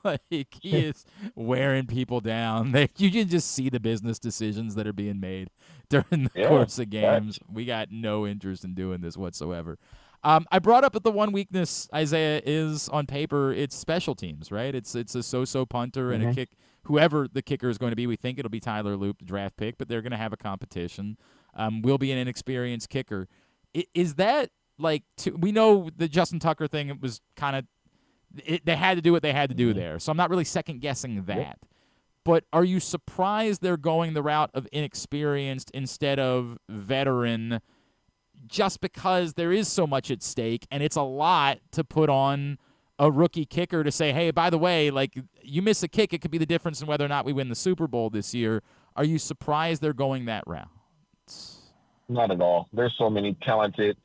Like, he is wearing people down. You can just see the business decisions that are being made during the course of games. We got no interest in doing this whatsoever. I brought up that the one weakness, Isaiah, is on paper, it's special teams, right? It's a so-so punter and a kick. Whoever the kicker is going to be, we think it'll be Tyler Loop, the draft pick, but they're going to have a competition. Will be an inexperienced kicker. Is that like we know the Justin Tucker thing? It was kind of they had to do what they had to do there. So I'm not really second guessing that. But are you surprised they're going the route of inexperienced instead of veteran? Just because there is so much at stake, and it's a lot to put on a rookie kicker to say, hey, by the way, like you miss a kick, it could be the difference in whether or not we win the Super Bowl this year. Are you surprised they're going that route? Not at all. There's so many talented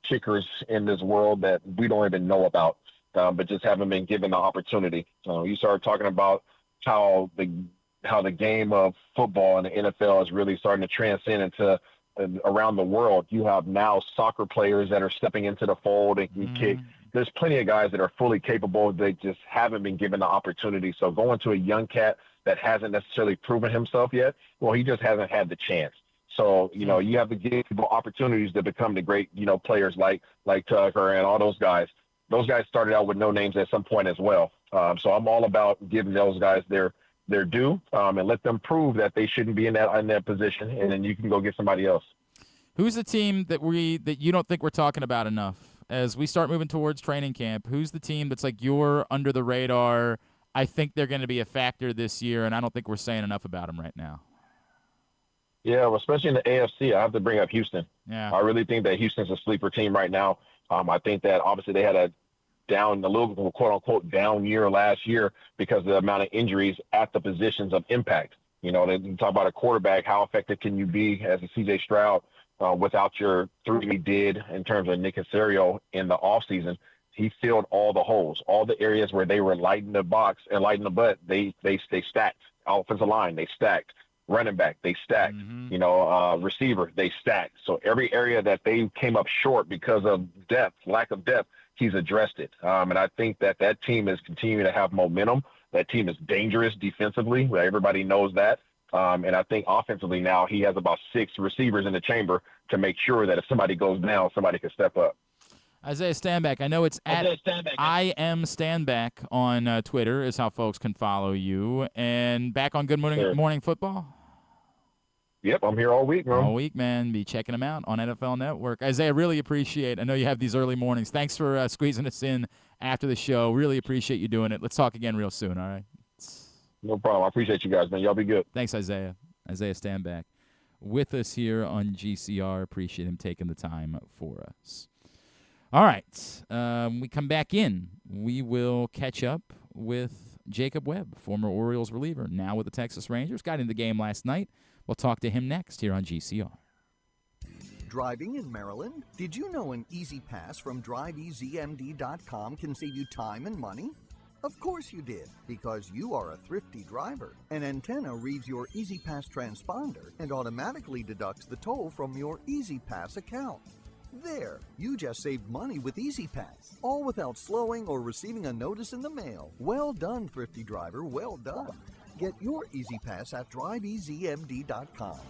kickers in this world that we don't even know about, but just haven't been given the opportunity. You start talking about how the game of football and the NFL is really starting to transcend into around the world. You have now soccer players that are stepping into the fold and can kick. There's plenty of guys that are fully capable. They just haven't been given the opportunity. So going to a young cat that hasn't necessarily proven himself yet, well, he just hasn't had the chance. So, you have to give people opportunities to become the great, players like Tucker and all those guys. Those guys started out with no names at some point as well. So I'm all about giving those guys their due and let them prove that they shouldn't be in that position, and then you can go get somebody else. Who's the team that you don't think we're talking about enough as we start moving towards training camp? Who's the team that's like you're under the radar? I think they're going to be a factor this year, and I don't think we're saying enough about them right now. Yeah, well, especially in the AFC, I have to bring up Houston. Yeah, I really think that Houston's a sleeper team right now. I think that obviously they had a little quote-unquote down year last year because of the amount of injuries at the positions of impact. They talk about a quarterback, how effective can you be as a C.J. Stroud without your three he did in terms of Nick Caserio in the offseason. He filled all the holes, all the areas where they were lighting the box and lighting the butt. They stacked. Offensive line, they stacked. Running back, they stacked. Receiver, they stacked. So every area that they came up short because of lack of depth, he's addressed it. And I think that team is continuing to have momentum. That team is dangerous defensively. Everybody knows that. And I think offensively now he has about 6 receivers in the chamber to make sure that if somebody goes down, somebody can step up. Isaiah Stanback, I know it's at I am Stanback on Twitter is how folks can follow you. And back on Good Morning Football? Yep, I'm here all week, man. All week, man. Be checking them out on NFL Network. Isaiah, really appreciate. I know you have these early mornings. Thanks for squeezing us in after the show. Really appreciate you doing it. Let's talk again real soon, all right? No problem. I appreciate you guys, man. Y'all be good. Thanks, Isaiah. Isaiah Stanback with us here on GCR. Appreciate him taking the time for us. All right. We come back in. We will catch up with Jacob Webb, former Orioles reliever, now with the Texas Rangers. Got in the game last night. We'll talk to him next here on GCR. Driving in Maryland? Did you know an Easy Pass from DriveEasyMD.com can save you time and money? Of course you did, because you are a thrifty driver. An antenna reads your Easy Pass transponder and automatically deducts the toll from your Easy Pass account. There, you just saved money with Easy Pass, all without slowing or receiving a notice in the mail. Well done, thrifty driver, well done. Get your Easy Pass at DriveEasyMD.com.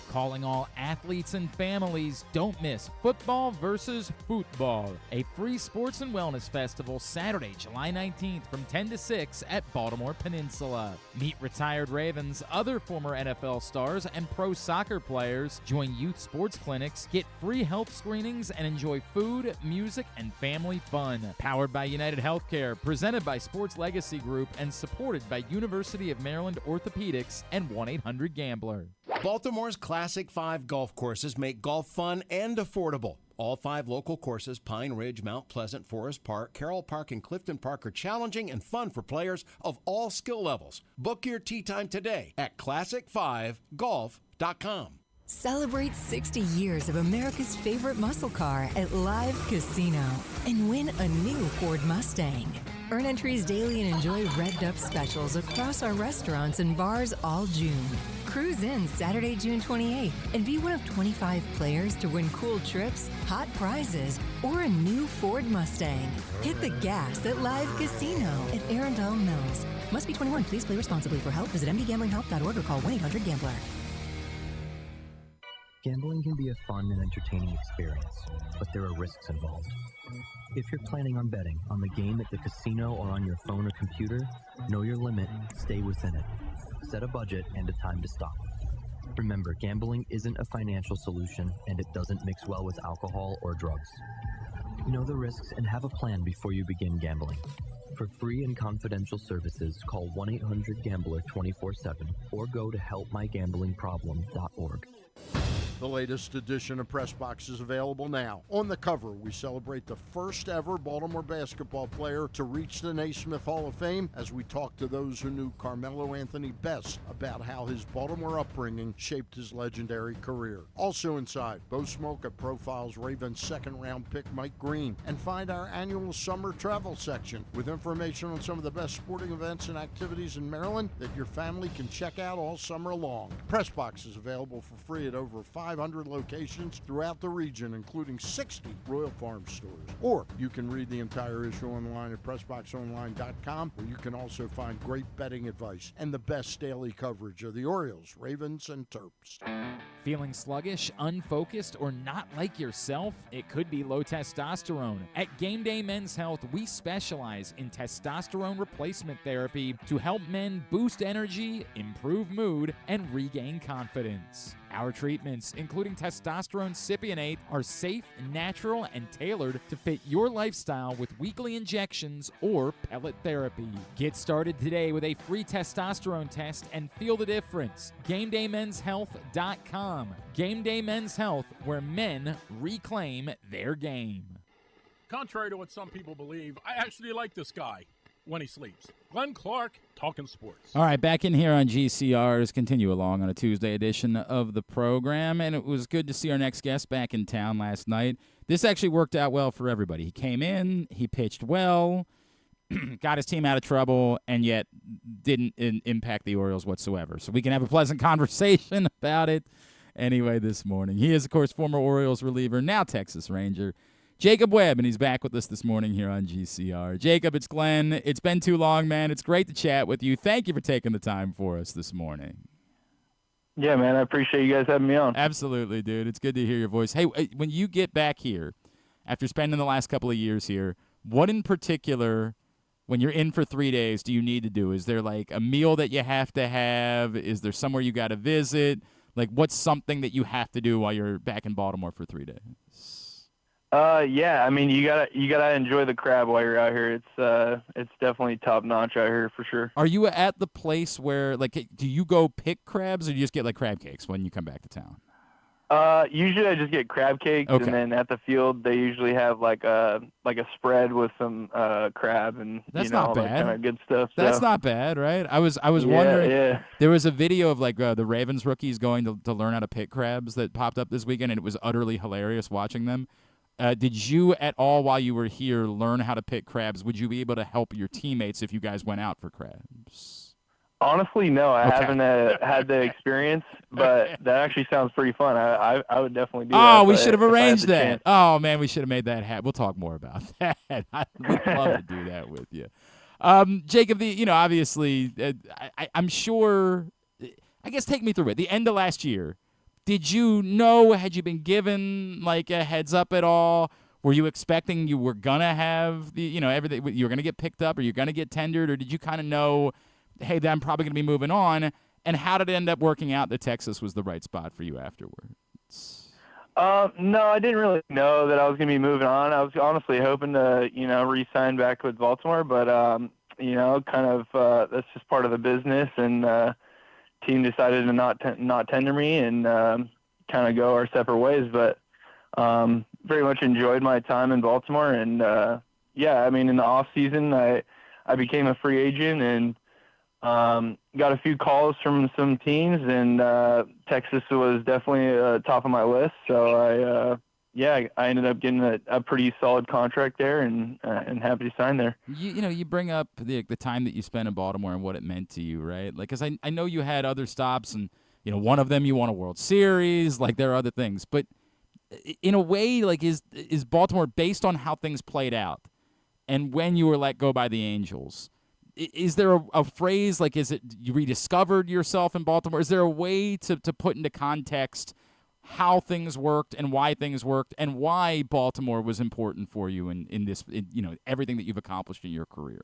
Calling all athletes and families, don't miss Football versus Football, a free sports and wellness festival Saturday, July 19th from 10 to 6 at Baltimore Peninsula. Meet retired Ravens, other former NFL stars, and pro soccer players. Join youth sports clinics, get free health screenings, and enjoy food, music, and family fun. Powered by United Healthcare, presented by Sports Legacy Group, and supported by University of Maryland Orthopedics and 1-800-GAMBLER. Baltimore's Classic 5 golf courses make golf fun and affordable. All 5 local courses, Pine Ridge, Mount Pleasant, Forest Park, Carroll Park, and Clifton Park, are challenging and fun for players of all skill levels. Book your tee time today at classic5golf.com. Celebrate 60 years of America's favorite muscle car at Live Casino and win a new Ford Mustang. Earn entries daily and enjoy revved-up specials across our restaurants and bars all June. Cruise in Saturday, June 28th, and be one of 25 players to win cool trips, hot prizes, or a new Ford Mustang. Hit the gas at Live Casino at Arundel Mills. Must be 21. Please play responsibly. For help, visit mdgamblinghelp.org or call 1-800-GAMBLER. Gambling can be a fun and entertaining experience, but there are risks involved. If you're planning on betting on the game at the casino or on your phone or computer, know your limit, stay within it. Set a budget and a time to stop. Remember, gambling isn't a financial solution, and it doesn't mix well with alcohol or drugs. Know the risks and have a plan before you begin gambling. For free and confidential services, call 1-800-GAMBLER 24/7 or go to helpmygamblingproblem.org. The latest edition of Press Box is available now. On the cover, we celebrate the first ever Baltimore basketball player to reach the Naismith Hall of Fame as we talk to those who knew Carmelo Anthony best about how his Baltimore upbringing shaped his legendary career. Also inside, Bo Smoke profiles Ravens second-round pick Mike Green, and find our annual summer travel section with information on some of the best sporting events and activities in Maryland that your family can check out all summer long. Press Box is available for free at over 500 locations throughout the region, including 60 Royal Farm stores. Or you can read the entire issue online at PressBoxOnline.com, where you can also find great betting advice and the best daily coverage of the Orioles, Ravens, and Terps. Feeling sluggish, unfocused, or not like yourself? It could be low testosterone. At Game Day Men's Health, we specialize in testosterone replacement therapy to help men boost energy, improve mood, and regain confidence. Our treatments, including testosterone cypionate, are safe, natural, and tailored to fit your lifestyle with weekly injections or pellet therapy. Get started today with a free testosterone test and feel the difference. GameDayMen'sHealth.com. Game Day Men's Health, where men reclaim their game. Contrary to what some people believe, I actually like this guy when he sleeps. Glenn Clark, talking sports. All right, back in here on GCR's Continue Along on a Tuesday edition of the program, and it was good to see our next guest back in town last night. This actually worked out well for everybody. He came in, he pitched well, got his team out of trouble, and yet didn't impact the Orioles whatsoever. So we can have a pleasant conversation about it. anyway this morning. He is, of course, former Orioles reliever, now Texas Ranger, Jacob Webb, and he's back with us this morning here on GCR. Jacob, it's Glenn. It's been too long, man. It's great to chat with you. Thank you for taking the time for us this morning. Yeah, man, I appreciate you guys having me on. Absolutely, dude. It's good to hear your voice. Hey, when you get back here, after spending the last couple of years here, what in particular, when you're in for 3 days, do you need to do? Is there like a meal that you have to have? Is there somewhere you got to visit? Like, what's something that you have to do while you're back in Baltimore for 3 days? Yeah, I mean, you gotta enjoy the crab while you're out here. It's definitely top notch out here for sure. Are you at the place where, like, do you go pick crabs, or do you just get like crab cakes when you come back to town? Usually I just get crab cakes, Okay. and then at the field they usually have like a spread with some crab and That's all not that bad. kind of good stuff. That's so. not bad, right? I was Yeah, wondering. yeah. There was a video of like the Ravens rookies going to learn how to pick crabs that popped up this weekend, and it was utterly hilarious watching them. Did you at all, while you were here, learn how to pick crabs? Would you be able to help your teammates if you guys went out for crabs? Honestly, no, I Okay. haven't had the experience, but that actually sounds pretty fun. I would definitely do that. Oh, we if I- should have if I had arranged the that. chance. Oh, man, we should have made that happen. We'll talk more about that. We'd love to do that with you. Jacob, obviously, I'm sure, I guess take me through it. The end of last year, did you know, had you been given like a heads up at all? Were you expecting you were going to have everything, you were going to get picked up or you're going to get tendered, or did you kind of know, hey, I'm probably going to be moving on? And how did it end up working out that Texas was the right spot for you afterwards? No, I didn't really know that I was going to be moving on. I was honestly hoping to, re-sign back with Baltimore, but, that's just part of the business, and team decided to not tender me and kind of go our separate ways. But very much enjoyed my time in Baltimore, and in the off season, I became a free agent and got a few calls from some teams, and Texas was definitely top of my list. So I ended up getting a pretty solid contract there, and happy to sign there. You bring up the time that you spent in Baltimore and what it meant to you, right? Like, because I know you had other stops, and one of them you won a World Series. Like, there are other things, but in a way, like, is Baltimore, based on how things played out, and when you were let go by the Angels, is there a phrase, like, is it you rediscovered yourself in Baltimore? Is there a way to put into context how things worked and why things worked and why Baltimore was important for you in this, everything that you've accomplished in your career?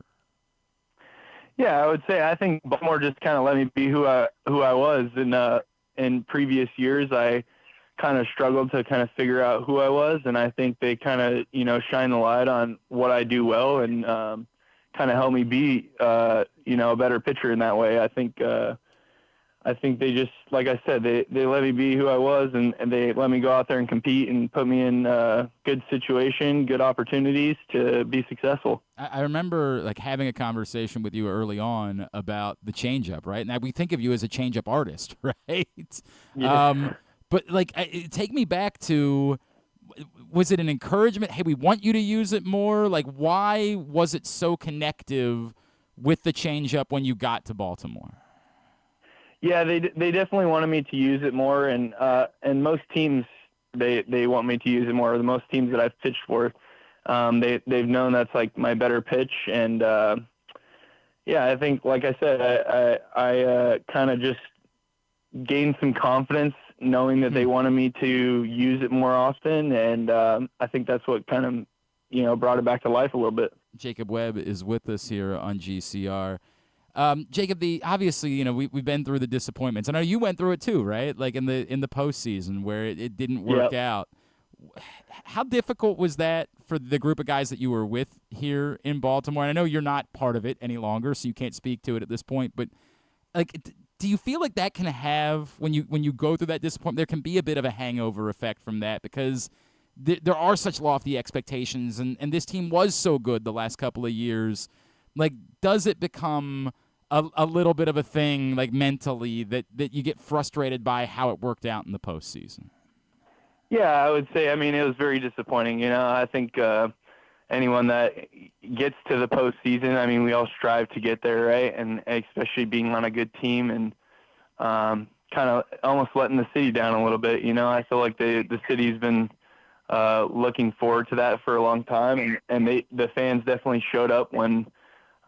Yeah, I would say I think Baltimore just kind of let me be who I was. In previous years, I kind of struggled to kind of figure out who I was, and I think they kind of shine the light on what I do well, and kind of help me be a better pitcher in that way. I think they just, like I said, they let me be who I was, and they let me go out there and compete and put me in a good situation, good opportunities to be successful. I remember like having a conversation with you early on about the changeup, right? Now we think of you as a changeup artist, right? Yeah. But like, take me back to, was it an encouragement? Hey, we want you to use it more. Like, why was it so connective with the changeup when you got to Baltimore? Yeah, they definitely wanted me to use it more, and most teams they want me to use it more. The most teams that I've pitched for, they've known that's like my better pitch, and I think, like I said, I kind of just gained some confidence knowing that they wanted me to use it more often, and I think that's what kind of brought it back to life a little bit. Jacob Webb is with us here on GCR. Jacob, obviously, we've been through the disappointments. I know you went through it too, right? Like in the postseason where it didn't work out. How difficult was that for the group of guys that you were with here in Baltimore? And I know you're not part of it any longer, so you can't speak to it at this point. But like, do you feel like that can have, when you go through that disappointment, there can be a bit of a hangover effect from that, because there are such lofty expectations, and this team was so good the last couple of years. Like, does it become a little bit of a thing, like mentally, that you get frustrated by how it worked out in the postseason? Yeah, I would say, it was very disappointing. I think anyone that gets to the postseason, we all strive to get there, right? And especially being on a good team. And kind of almost letting the city down a little bit. I feel like the city's been looking forward to that for a long time, and the fans definitely showed up when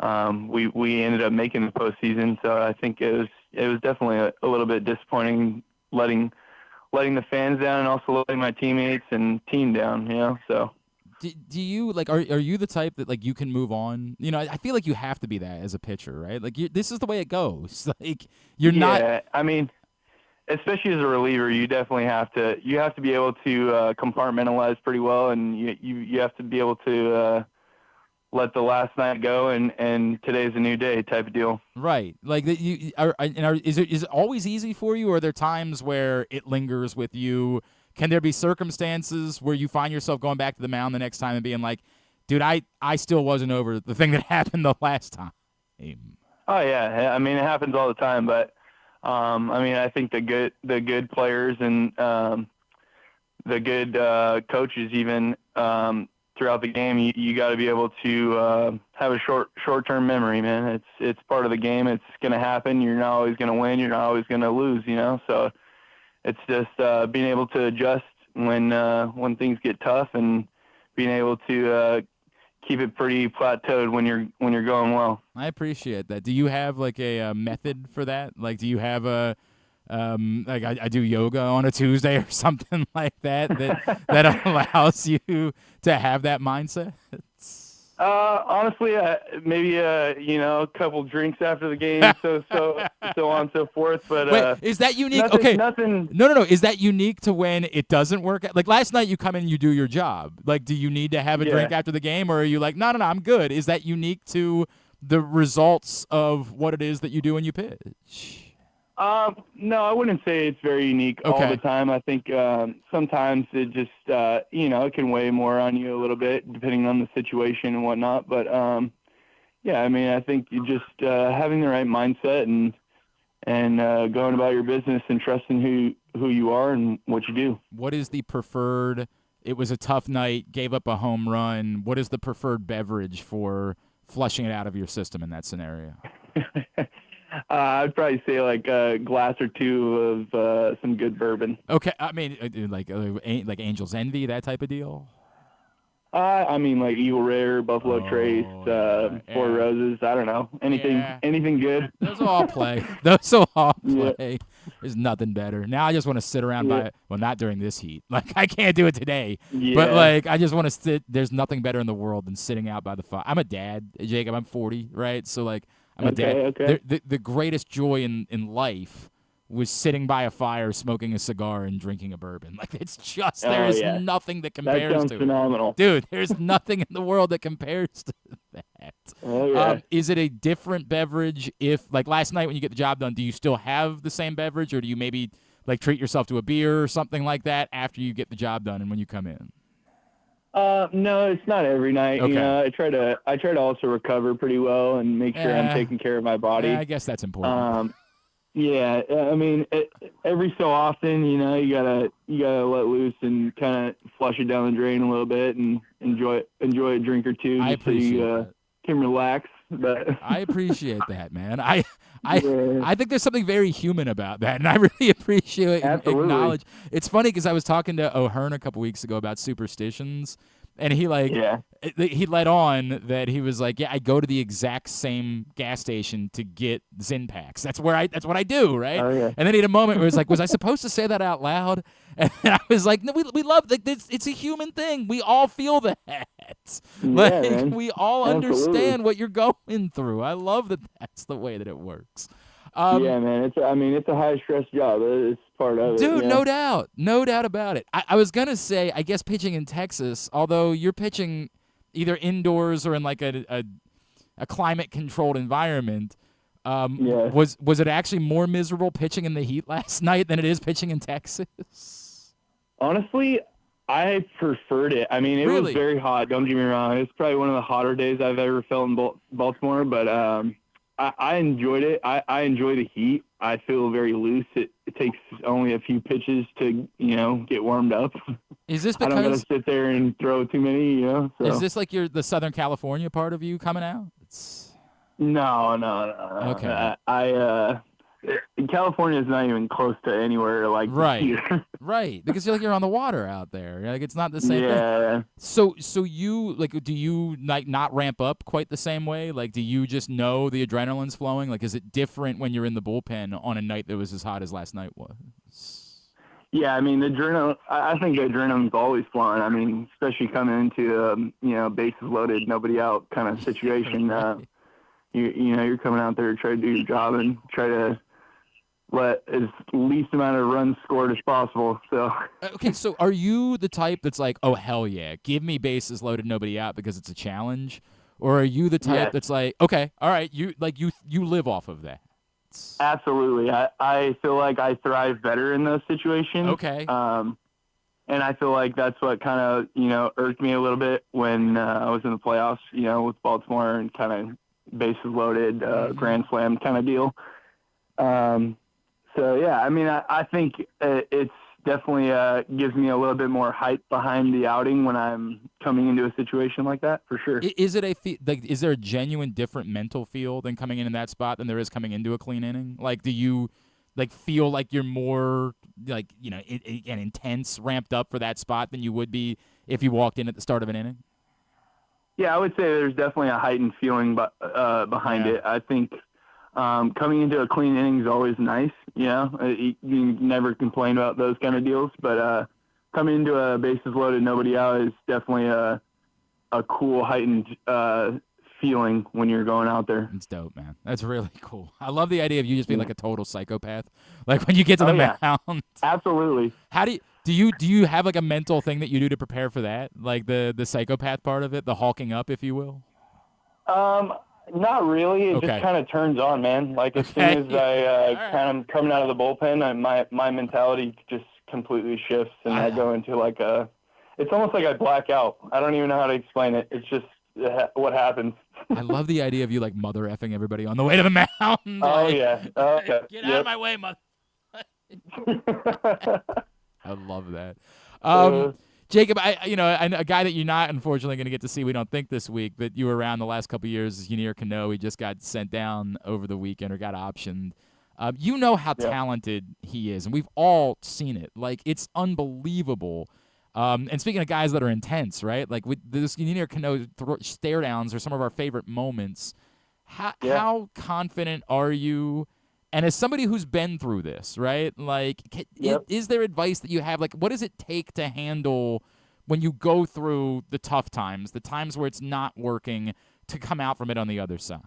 we ended up making the postseason. So I think it was definitely a little bit disappointing letting the fans down and also letting my teammates and team down. So. Do you are you the type that you can move on? I feel like you have to be that as a pitcher, right? This is the way it goes. You're not. Yeah, I mean, especially as a reliever, you definitely have to. You have to be able to compartmentalize pretty well, and you have to be able to let the last night go and today's a new day type of deal. Right. Is it always easy for you, or are there times where it lingers with you? Can there be circumstances where you find yourself going back to the mound the next time and being like, dude, I still wasn't over the thing that happened the last time? Oh yeah. I mean, it happens all the time, but I think the good players and the good coaches even throughout the game, you got to be able to have a short-term memory, man. It's part of the game. It's going to happen. You're not always going to win. You're not always going to lose, So it's just being able to adjust when things get tough and being able to keep it pretty plateaued when you're going well. I appreciate that. Do you have a method for that? Do you have a I do yoga on a Tuesday or something like that that allows you to have that mindset? Honestly, maybe a couple drinks after the game, so on and so forth. But wait, is that unique? Nothing. No. Is that unique to when it doesn't work? Last night, you come in and you do your job. Do you need to have a drink after the game, or are you no, I'm good? Is that unique to the results of what it is that you do when you pitch? No, I wouldn't say it's very unique all the time. I think sometimes it just, it can weigh more on you a little bit depending on the situation and whatnot. But, I think you just having the right mindset and going about your business and trusting who you are and what you do. What is the preferred – it was a tough night, gave up a home run. What is the preferred beverage for flushing it out of your system in that scenario? I'd probably say a glass or two of some good bourbon. Okay, I mean, like Angel's Envy, that type of deal? Eagle Rare, Buffalo Trace, Four Roses. I don't know. Anything good. Those all play. Yeah. There's nothing better. Now I just want to sit around not during this heat. I can't do it today. Yeah. But I just want to sit. There's nothing better in the world than sitting out by the fire. I'm a dad, Jacob. I'm 40, right? So I'm a dad. Okay. The greatest joy in life was sitting by a fire, smoking a cigar, and drinking a bourbon. It's just there's nothing that compares that sounds to phenomenal. it. Dude, there's nothing in the world that compares to that. Oh, yeah. Is it a different beverage if, last night when you get the job done, do you still have the same beverage, or do you maybe, treat yourself to a beer or something like that after you get the job done and when you come in? No, it's not every night. Okay. I try to also recover pretty well and make sure I'm taking care of my body. I guess that's important. Every so often, you gotta let loose and kind of flush it down the drain a little bit and enjoy a drink or two. I appreciate that. Can relax. But I appreciate that, man. I think there's something very human about that, and I really appreciate and acknowledge. It's funny because I was talking to O'Hearn a couple weeks ago about superstitions, and he let on that he was like, I go to the exact same gas station to get Zyn packs. That's what I do, right? Oh, yeah. And then he had a moment where he was like, was I supposed to say that out loud? And I was like, no, we love it's a human thing. We all feel that. Man. We all understand what you're going through. I love that that's the way that it works. Man, it's a high stress job. It's part of it. Dude, no doubt about it. I was gonna say, I guess pitching in Texas, although you're pitching either indoors or in a climate controlled environment. Was it actually more miserable pitching in the heat last night than it is pitching in Texas? Honestly, I preferred it. It was very hot. Don't get me wrong. It's probably one of the hotter days I've ever felt in Baltimore, but I enjoyed it. I enjoy the heat. I feel very loose. It takes only a few pitches to, get warmed up. Is this because I don't got to sit there and throw too many, So. Is this the Southern California part of you coming out? No. Okay. California is not even close to anywhere like Right. here. Right, because you're on the water out there. Like it's not the same thing. Yeah. So you do you like not ramp up quite the same way? Like, do you just know the adrenaline's flowing? Like, is it different when you're in the bullpen on a night that was as hot as last night was? Yeah, I mean, the adrenaline. I think the adrenaline's always flowing. I mean, especially coming into bases loaded, nobody out kind of situation. Right. You're coming out there to try to do your job and try to let as least amount of runs scored as possible. So Okay, so are you the type that's like, oh hell yeah, give me bases loaded, nobody out because it's a challenge, or are you the type that's like, okay, all right, you live off of that? Absolutely, I feel like I thrive better in those situations. Okay. And I feel like that's what kind of irked me a little bit when I was in the playoffs, with Baltimore and kind of bases loaded, grand slam kind of deal. So, yeah, I mean, I think it's definitely gives me a little bit more hype behind the outing when I'm coming into a situation like that, for sure. Is it is there a genuine different mental feel than coming in that spot than there is coming into a clean inning? Like, do you feel like you're more intense, ramped up for that spot than you would be if you walked in at the start of an inning? Yeah, I would say there's definitely a heightened feeling behind it. I think coming into a clean inning is always nice. You never complain about those kind of deals, but coming into a bases loaded, nobody out is definitely a cool, heightened feeling when you're going out there. It's dope, man. That's really cool. I love the idea of you just being like a total psychopath. Like when you get to the mound. Absolutely. How do you have like a mental thing that you do to prepare for that? Like the psychopath part of it, the hulking up, if you will? Not really. It Okay. just kind of turns on, man. Like as soon as I kind of coming out of the bullpen, my mentality just completely shifts, and I go into it's almost like I black out. I don't even know how to explain it. It's just what happens. I love the idea of you like mother effing everybody on the way to the mound. Oh yeah. Okay. Get out of my way, mother. I love that. Jacob, a guy that you're not unfortunately going to get to see, we don't think this week, but you were around the last couple of years, is Jaire Cano. He just got sent down over the weekend or got optioned. You know how talented he is, and we've all seen it. Like, it's unbelievable. And speaking of guys that are intense, right? Like, with this Jaire Cano stare downs are some of our favorite moments. How confident are you? And as somebody who's been through this, right, like, is there advice that you have? Like, what does it take to handle when you go through the tough times, the times where it's not working, to come out from it on the other side?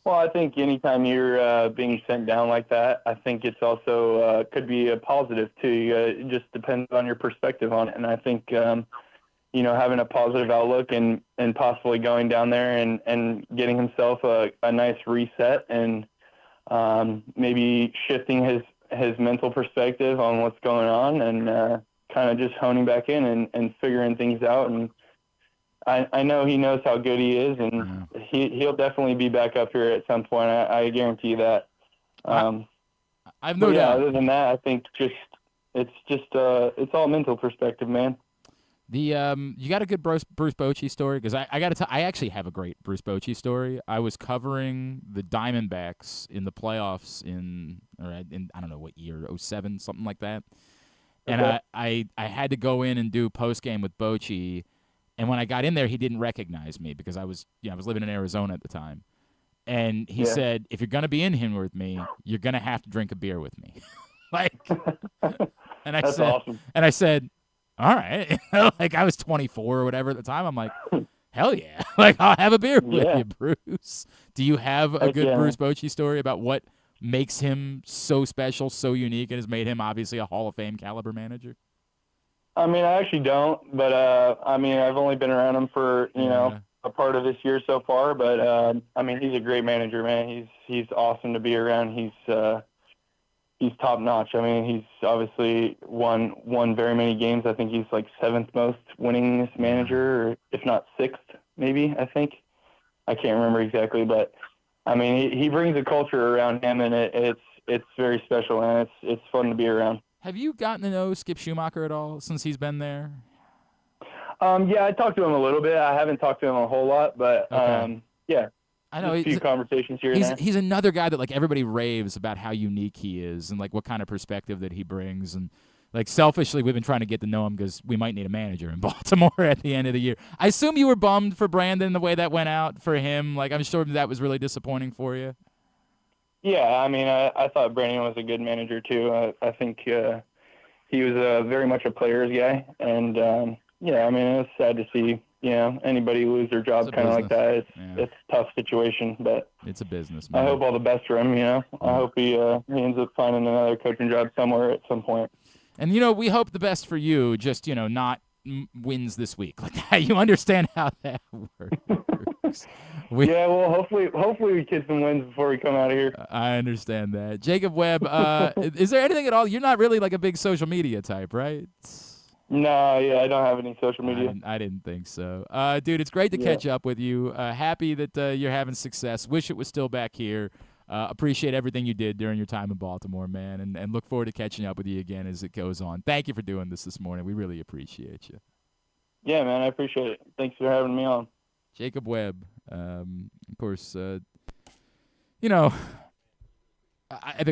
Well, I think anytime you're being sent down like that, I think it's also could be a positive, too. It just depends on your perspective on it. And I think, having a positive outlook and possibly going down there and getting himself a nice reset and maybe shifting his mental perspective on what's going on and kind of just honing back in and figuring things out. And I know he knows how good he is, and he'll definitely be back up here at some point. I guarantee you that. I've no doubt. Other than that, I think it's all mental perspective, man. You got a good Bruce Bochy story? Because I got to tell, I actually have a great Bruce Bochy story. I was covering the Diamondbacks in the playoffs in I don't know what year, 2007, something like that. And Okay. I had to go in and do post game with Bochy, and when I got in there, he didn't recognize me because I was living in Arizona at the time. And he said, "If you're gonna be in here with me, you're gonna have to drink a beer with me." And I That's said, awesome. and I said, all right. Like, I was 24 or whatever at the time. I'm like, hell yeah. Like, I'll have a beer with you, Bruce. Do you have a good Bruce Bochy story about what makes him so special, so unique, and has made him obviously a Hall of Fame caliber manager? I mean, I actually don't, but I've only been around him for, a part of this year so far, but he's a great manager, man. He's awesome to be around. He's top notch. I mean, he's obviously won very many games. I think he's like 7th most winningest manager, or if not 6th, maybe, I think. I can't remember exactly, but I mean, he brings a culture around him, and it's very special, and it's fun to be around. Have you gotten to know Skip Schumacher at all since he's been there? Yeah, I talked to him a little bit. I haven't talked to him a whole lot, but Okay. yeah. I know a few conversations here and there. He's another guy that like everybody raves about how unique he is and like what kind of perspective that he brings. And like selfishly, we've been trying to get to know him because we might need a manager in Baltimore at the end of the year. I assume you were bummed for Brandon the way that went out for him. Like I'm sure that was really disappointing for you. Yeah, I mean, I thought Brandon was a good manager too. I think he was very much a player's guy, and yeah, I mean, it was sad to see anybody lose their job kind of like that. It's a tough situation, but it's a business, man. I hope all the best for him. I hope he ends up finding another coaching job somewhere at some point. And we hope the best for you. Just not wins this week. Like you understand how that works. Yeah, well, hopefully we get some wins before we come out of here. I understand that. Jacob Webb, is there anything at all? You're not really like a big social media type, right? No, yeah, I don't have any social media. I didn't think so. Dude, it's great to catch up with you. Happy that you're having success. Wish it was still back here. Appreciate everything you did during your time in Baltimore, man, and look forward to catching up with you again as it goes on. Thank you for doing this morning. We really appreciate you. Yeah, man, I appreciate it. Thanks for having me on. Jacob Webb, of course, I think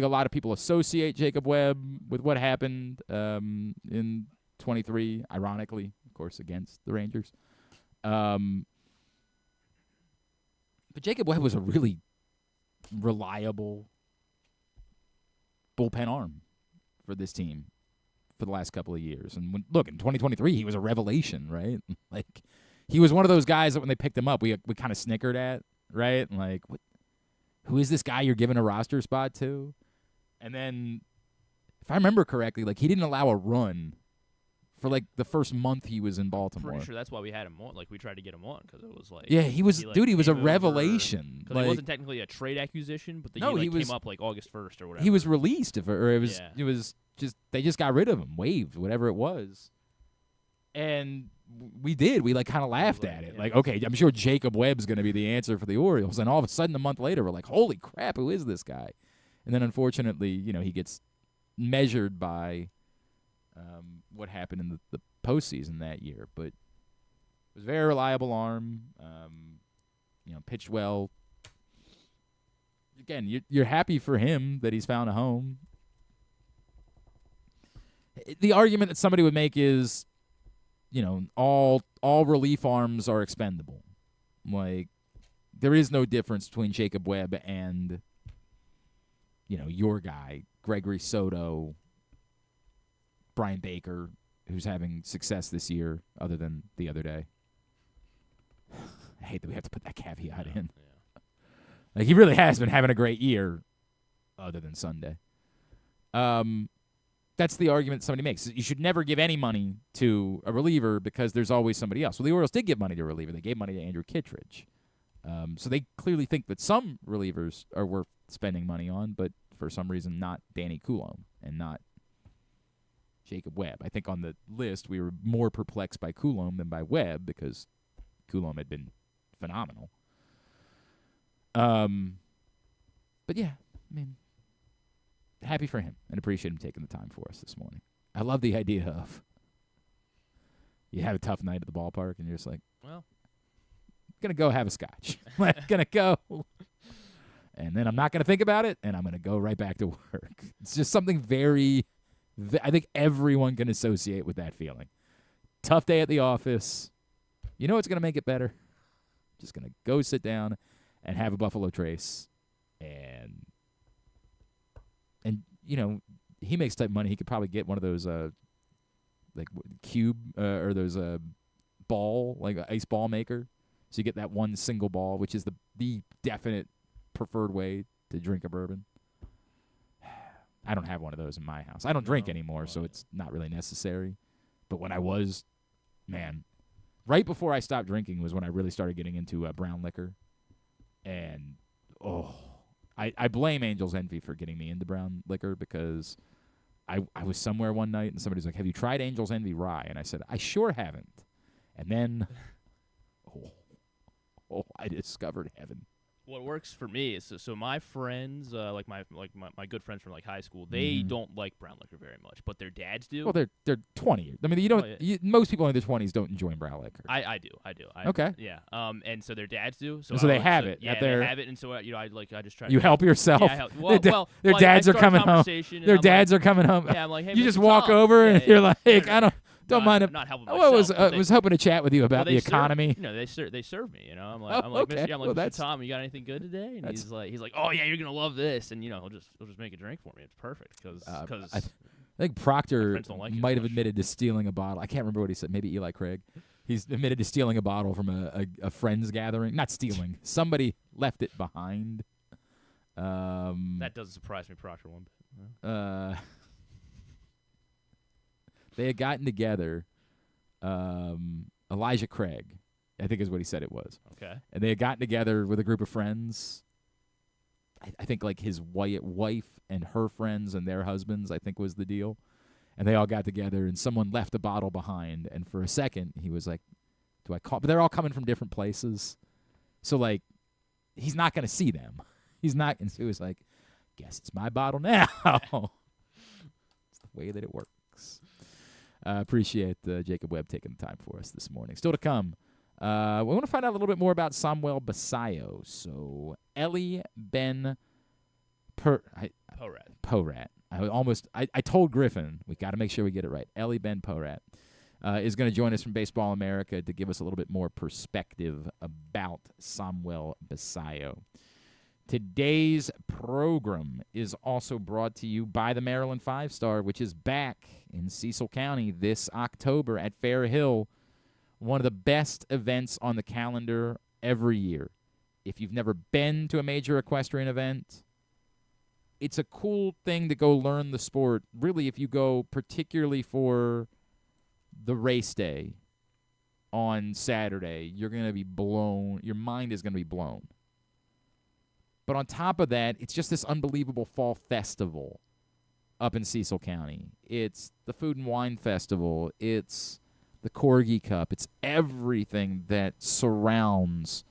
a lot of people associate Jacob Webb with what happened in 23, ironically, of course, against the Rangers. But Jacob Webb was a really reliable bullpen arm for this team for the last couple of years. And in 2023, he was a revelation, right? Like, he was one of those guys that when they picked him up, we kind of snickered at, right? And like, who is this guy you're giving a roster spot to? And then, if I remember correctly, like he didn't allow a run for like the first month he was in Baltimore. Pretty sure that's why we had him on. Like we tried to get him on because it was like he was a revelation. Because it wasn't technically a trade acquisition, but he came up like August 1st or whatever. He was released, it was just they just got rid of him, waived, whatever it was. And we like kind of laughed at it. Like, okay, I'm sure Jacob Webb's going to be the answer for the Orioles. And all of a sudden, a month later, we're like, holy crap, who is this guy? And then, unfortunately, he gets measured by what happened in the postseason that year. But it was a very reliable arm, pitched well. Again, you're happy for him that he's found a home. The argument that somebody would make is, all relief arms are expendable. Like, there is no difference between Jacob Webb and, your guy, Gregory Soto, Brian Baker, who's having success this year other than the other day. I hate that we have to put that caveat in. Yeah. Like, he really has been having a great year other than Sunday. That's the argument somebody makes. You should never give any money to a reliever because there's always somebody else. Well, the Orioles did give money to a reliever. They gave money to Andrew Kittredge. So they clearly think that some relievers are worth spending money on, but for some reason not Danny Coulombe and not Jacob Webb. I think on the list we were more perplexed by Coulombe than by Webb because Coulombe had been phenomenal. But yeah, I mean, happy for him and appreciate him taking the time for us this morning. I love the idea of you have a tough night at the ballpark and you're just like, well, I'm going to go have a scotch. I'm going to go. And then I'm not going to think about it and I'm going to go right back to work. It's just something I think everyone can associate with that feeling. Tough day at the office. You know what's going to make it better? Just going to go sit down and have a Buffalo Trace and he makes type money. He could probably get one of those cube or those ball, like an ice ball maker. So you get that one single ball, which is the definite preferred way to drink a bourbon. I don't have one of those in my house. I don't drink anymore, so it's not really necessary. But when I was, man, right before I stopped drinking was when I really started getting into brown liquor. And, I blame Angel's Envy for getting me into brown liquor because I was somewhere one night and somebody's like, have you tried Angel's Envy rye? And I said, I sure haven't. And then, I discovered heaven. What works for me is so my friends, like my good friends from like high school, they don't like brown liquor very much, but their dads do. Well, they're 20. I mean, you don't. Most people in their 20s don't enjoy brown liquor. I do. Okay. Yeah. And so their dads do. So they have it. Yeah, they have it, and so I just try. You help yourself. Yeah, I help. Well, their dads are coming home. Their dads are coming home. Yeah, I'm like, hey, you just Mr. walk Tom. over and you're like, Don't mind if not helping I myself. was hoping to chat with you about the economy. They serve me. I'm like, okay. Mr. Tom, you got anything good today? And he's like, oh yeah, you're gonna love this, and he'll just make a drink for me. It's perfect because I think Proctor might have admitted to stealing a bottle. I can't remember what he said. Maybe Eli Craig. He's admitted to stealing a bottle from a friend's gathering. Not stealing. Somebody left it behind. That doesn't surprise me, Proctor, one bit. They had gotten together. Elijah Craig, I think is what he said it was. Okay. And they had gotten together with a group of friends. I think like his wife and her friends and their husbands, I think was the deal. And they all got together, and someone left a bottle behind. And for a second, he was like, do I call? But they're all coming from different places. So, like, he's not going to see them. He's not. And so he was like, guess it's my bottle now. It's the way that it works. Appreciate Jacob Webb taking the time for us this morning. Still to come, we want to find out a little bit more about Samuel Basallo. So, Eli Ben-Pohrat. I told Griffin, we got to make sure we get it right. Eli Ben-Pohrat is going to join us from Baseball America to give us a little bit more perspective about Samuel Basallo. Today's program is also brought to you by the Maryland 5-Star, which is back in Cecil County this October at Fair Hill, one of the best events on the calendar every year. If you've never been to a major equestrian event, it's a cool thing to go learn the sport. Really, if you go particularly for the race day on Saturday, you're going to be blown. Your mind is going to be blown. But on top of that, it's just this unbelievable fall festival up in Cecil County. It's the Food and Wine Festival. It's the Corgi Cup. It's everything that surrounds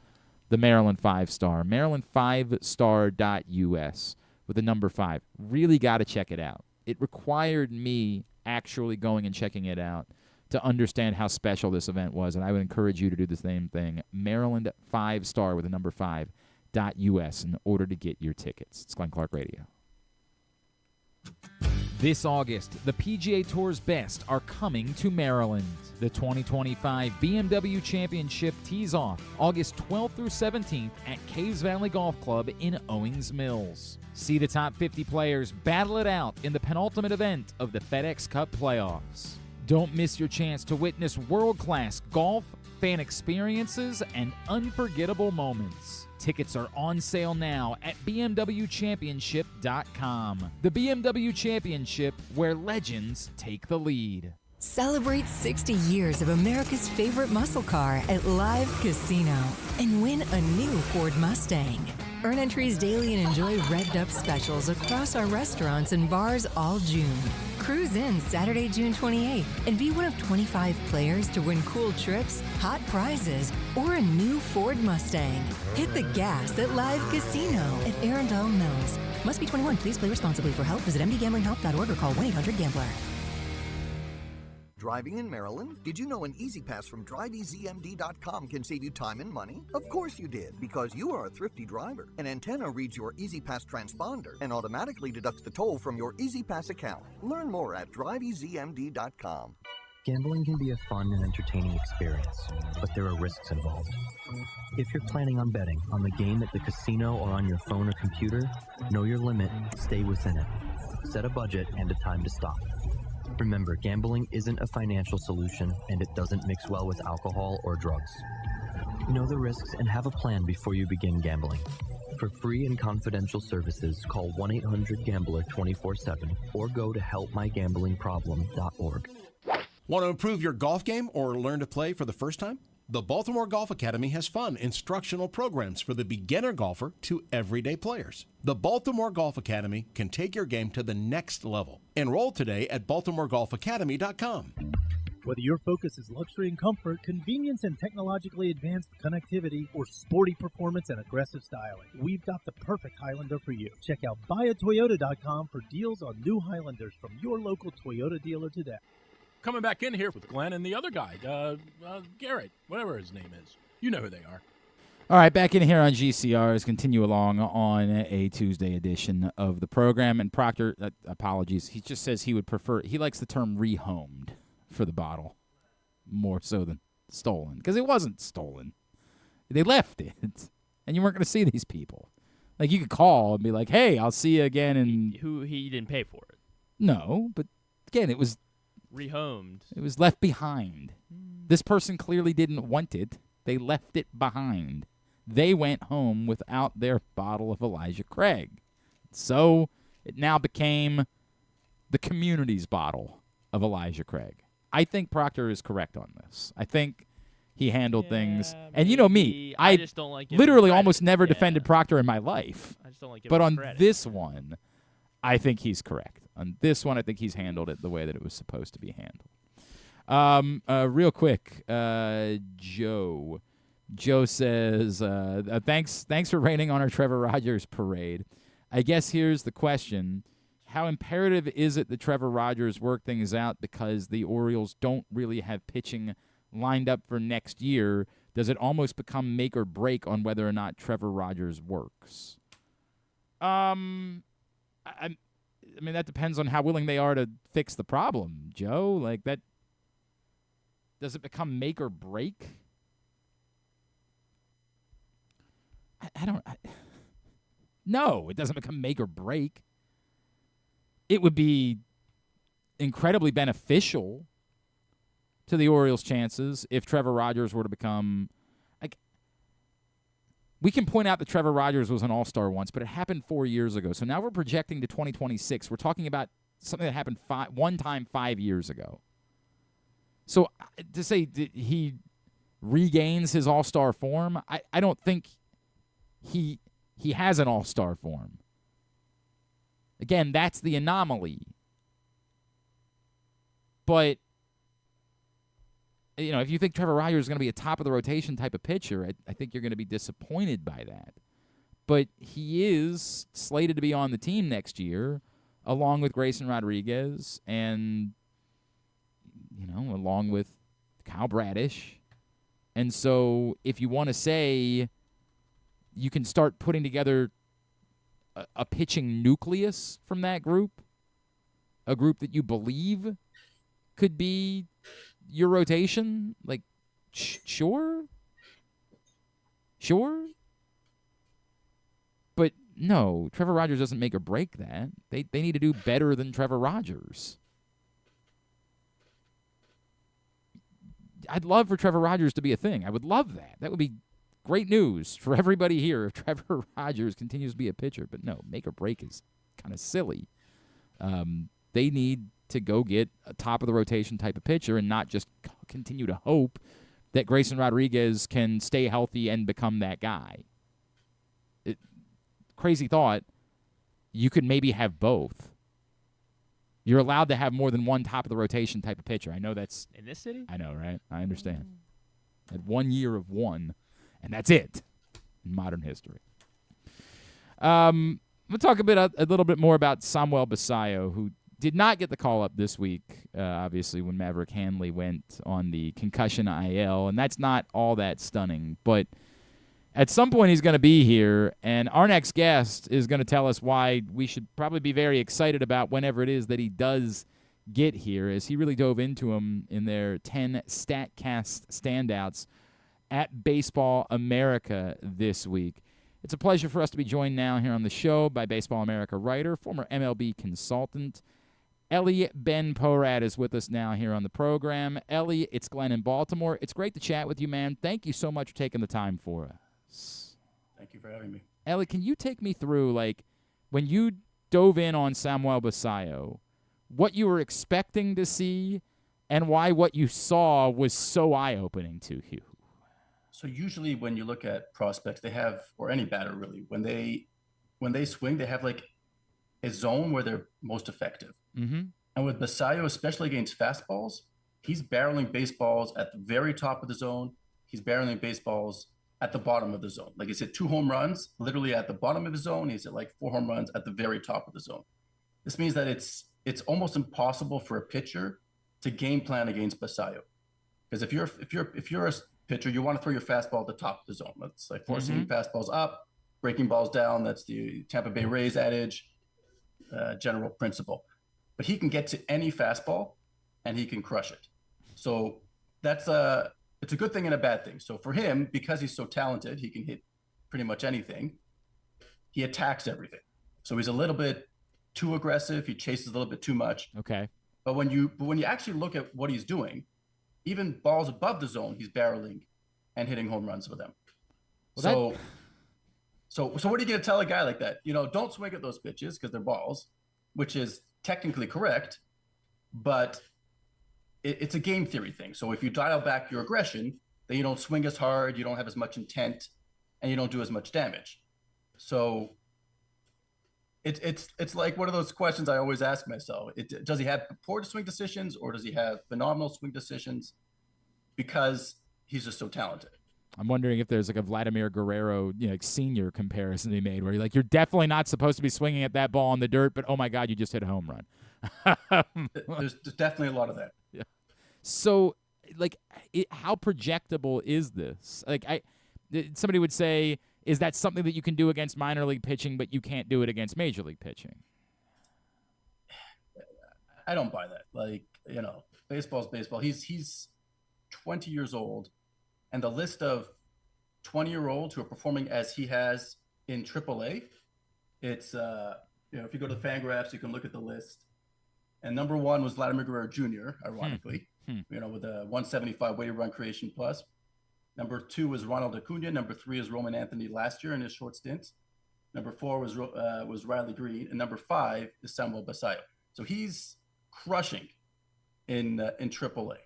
the Maryland 5-Star. Maryland5star.us with the number 5. Really got to check it out. It required me actually going and checking it out to understand how special this event was, and I would encourage you to do the same thing. Maryland5star with the number 5.us in order to get your tickets. It's Glenn Clark Radio. This August, the PGA Tour's best are coming to Maryland. The 2025 BMW Championship tees off August 12th through 17th at Caves Valley Golf Club in Owings Mills. See the top 50 players battle it out in the penultimate event of the FedEx Cup playoffs. Don't miss your chance to witness world-class golf, fan experiences, and unforgettable moments. Tickets are on sale now at bmwchampionship.com. The BMW Championship, where legends take the lead. Celebrate 60 years of America's favorite muscle car at Live Casino and win a new Ford Mustang. Earn entries daily and enjoy revved-up specials across our restaurants and bars all June. Cruise in Saturday, June 28th, and be one of 25 players to win cool trips, hot prizes, or a new Ford Mustang. Hit the gas at Live Casino at Arundel Mills. Must be 21. Please play responsibly. For help, visit mdgamblinghelp.org or call 1-800-GAMBLER. Driving in Maryland? Did you know an Easy Pass from driveeasymd.com can save you time and money? Of course you did, because you are a thrifty driver. An antenna reads your Easy Pass transponder and automatically deducts the toll from your Easy Pass account. Learn more at driveeasymd.com. Gambling can be a fun and entertaining experience, but there are risks involved. If you're planning on betting on the game at the casino or on your phone or computer, know your limit, stay within it. Set a budget and a time to stop. Remember, gambling isn't a financial solution, and it doesn't mix well with alcohol or drugs. Know the risks and have a plan before you begin gambling. For free and confidential services, call 1-800-GAMBLER 24/7 or go to helpmygamblingproblem.org. Want to improve your golf game or learn to play for the first time? The Baltimore Golf Academy has fun, instructional programs for the beginner golfer to everyday players. The Baltimore Golf Academy can take your game to the next level. Enroll today at BaltimoreGolfAcademy.com. Whether your focus is luxury and comfort, convenience and technologically advanced connectivity, or sporty performance and aggressive styling, we've got the perfect Highlander for you. Check out buyatoyota.com for deals on new Highlanders from your local Toyota dealer today. Coming back in here with Glenn and the other guy, Garrett, whatever his name is. You know who they are. All right, back in here on GCRs, continue along on a Tuesday edition of the program. And Proctor, apologies, he just says he likes the term rehomed for the bottle more so than stolen, because it wasn't stolen. They left it, and you weren't going to see these people. Like, you could call and be like, hey, I'll see you again. And He didn't pay for it. No, but again, it was rehomed. It was left behind. This person clearly didn't want it. They left it behind. They went home without their bottle of Elijah Craig. So it now became the community's bottle of Elijah Craig. I think Proctor is correct on this. I think he handled things. And you know me, I just don't like literally almost never defended Proctor in my life. I just don't like giving But him on credit. this one, I think he's correct. On this one, I think he's handled it the way that it was supposed to be handled. Real quick, Joe. Joe says, thanks for raining on our Trevor Rogers parade. I guess here's the question. How imperative is it that Trevor Rogers work things out because the Orioles don't really have pitching lined up for next year? Does it almost become make or break on whether or not Trevor Rogers works? I mean, that depends on how willing they are to fix the problem, Joe. Like, that, does it become make or break? No, it doesn't become make or break. It would be incredibly beneficial to the Orioles' chances if Trevor Rogers were to become, like, we can point out that Trevor Rogers was an all-star once, but it happened 4 years ago. So now we're projecting to 2026. We're talking about something that happened one time 5 years ago. So to say that he regains his all-star form, I don't think he has an all-star form. Again, that's the anomaly. But, you know, if you think Trevor Rogers is going to be a top-of-the-rotation type of pitcher, I think you're going to be disappointed by that. But he is slated to be on the team next year, along with Grayson Rodriguez and, you know, along with Kyle Bradish. And so if you want to say you can start putting together a pitching nucleus from that group, a group that you believe could be your rotation, like, sure. But no, Trevor Rogers doesn't make or break that. They need to do better than Trevor Rogers. I'd love for Trevor Rogers to be a thing. I would love that. That would be great news for everybody here if Trevor Rogers continues to be a pitcher. But no, make or break is kind of silly. They need to go get a top-of-the-rotation type of pitcher and not just continue to hope that Grayson Rodriguez can stay healthy and become that guy. Crazy thought, you could maybe have both. You're allowed to have more than one top-of-the-rotation type of pitcher. I know that's... In this city? I know, right? I understand. Had 1 year of one, and that's it in modern history. We'll talk a little bit more about Samuel Basallo, who did not get the call-up this week, obviously, when Maverick Hanley went on the concussion IL, and that's not all that stunning. But at some point he's going to be here, and our next guest is going to tell us why we should probably be very excited about whenever it is that he does get here, as he really dove into him in their 10 StatCast standouts at Baseball America this week. It's a pleasure for us to be joined now here on the show by Baseball America writer, former MLB consultant, Ellie Ben-Pohrat is with us now here on the program. Ellie, it's Glenn in Baltimore. It's great to chat with you, man. Thank you so much for taking the time for us. Thank you for having me. Ellie, can you take me through, like, when you dove in on Samuel Basallo, what you were expecting to see and why what you saw was so eye-opening to you? So usually when you look at prospects, they have, or any batter really, when they swing, they have like a zone where they're most effective. Mm-hmm. And with Basallo, especially against fastballs, he's barreling baseballs at the very top of the zone. He's barreling baseballs at the bottom of the zone. Like he's hit 2 home runs literally at the bottom of the zone. He's hit like 4 home runs at the very top of the zone. This means that it's almost impossible for a pitcher to game plan against Basallo. Because if you're a pitcher, you want to throw your fastball at the top of the zone. That's like forcing fastballs up, breaking balls down. That's the Tampa Bay Rays adage, general principle. But he can get to any fastball and he can crush it. So it's a good thing and a bad thing. So for him, because he's so talented, he can hit pretty much anything. He attacks everything. So he's a little bit too aggressive. He chases a little bit too much. Okay. But when you actually look at what he's doing, even balls above the zone, he's barreling and hitting home runs with them. So what are you going to tell a guy like that? Don't swing at those pitches because they're balls, which is technically correct, but it's a game theory thing. So if you dial back your aggression, then you don't swing as hard, you don't have as much intent, and you don't do as much damage. So it's like one of those questions I always ask myself. Does he have poor swing decisions or does he have phenomenal swing decisions because he's just so talented? I'm wondering if there's like a Vladimir Guerrero, senior comparison he made where you're definitely not supposed to be swinging at that ball in the dirt, but oh my God, you just hit a home run. There's definitely a lot of that. Yeah. So, how projectable is this? Somebody would say, is that something that you can do against minor league pitching, but you can't do it against major league pitching? I don't buy that. Baseball's baseball. He's 20 years old, and the list of 20-year-olds who are performing as he has in AAA, it's if you go to Fangraphs, you can look at the list. And number 1 was Vladimir Guerrero Jr., ironically, with a 175 weighted run creation plus. Number 2 was Ronald Acuna. Number 3 is Roman Anthony last year in his short stint. Number 4 was Riley Green, and number 5 is Samuel Basallo. So he's crushing in AAA.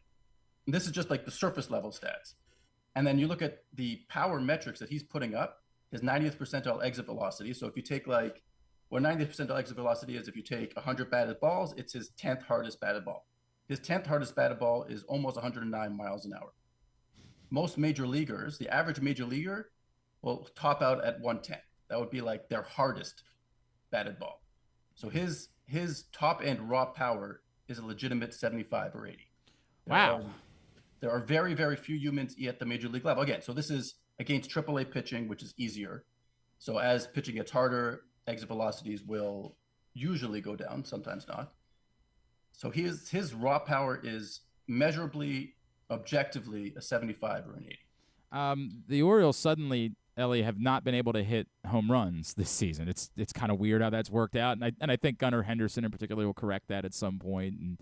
And this is just like the surface level stats. And then you look at the power metrics that he's putting up, his 90th percentile exit velocity. So if you take 90th percentile exit velocity is if you take 100 batted balls, it's his 10th hardest batted ball. His 10th hardest batted ball is almost 109 miles an hour. Most major leaguers, the average major leaguer will top out at 110. That would be like their hardest batted ball. So his top end raw power is a legitimate 75 or 80. Wow. There are very, very few humans at the major league level. Again, so this is against AAA pitching, which is easier. So as pitching gets harder, exit velocities will usually go down, sometimes not. So his raw power is measurably, objectively a 75 or an 80. The Orioles suddenly, Ellie, have not been able to hit home runs this season. It's kind of weird how that's worked out, and I think Gunnar Henderson in particular will correct that at some point. And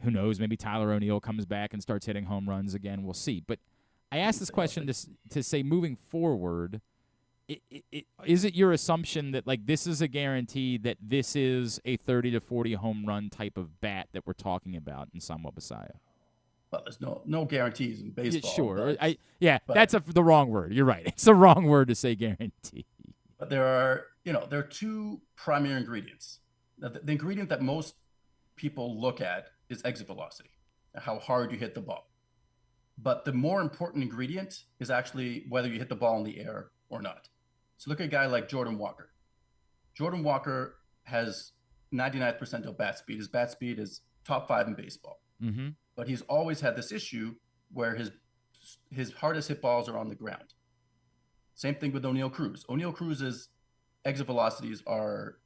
who knows, maybe Tyler O'Neill comes back and starts hitting home runs again. We'll see. But I asked this question to say, moving forward, is it your assumption that this is a guarantee that this is a 30 to 40 home run type of bat that we're talking about in Samuel Basallo? Well, there's no guarantees in baseball. Sure. That's the wrong word. You're right. It's the wrong word to say guarantee. But there are 2 primary ingredients. The ingredient that most people look at is exit velocity, how hard you hit the ball. But the more important ingredient is actually whether you hit the ball in the air or not. So look at a guy like Jordan Walker. Jordan Walker has 99th percentile bat speed. His bat speed is top 5 in baseball. Mm-hmm. But he's always had this issue where his hardest hit balls are on the ground. Same thing with O'Neill Cruz. O'Neill Cruz's exit velocities are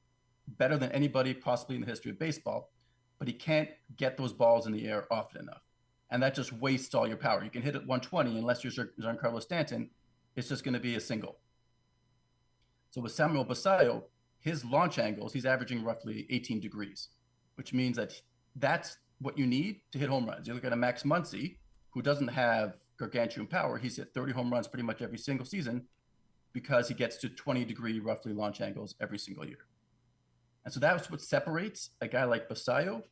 better than anybody possibly in the history of baseball, but he can't get those balls in the air often enough. And that just wastes all your power. You can hit at 120 unless you're Giancarlo Stanton. It's just going to be a single. So with Samuel Basallo, his launch angles, he's averaging roughly 18 degrees, which means that that's what you need to hit home runs. You look at a Max Muncy, who doesn't have gargantuan power. He's hit 30 home runs pretty much every single season because he gets to 20-degree roughly launch angles every single year. And so that's what separates a guy like Basallo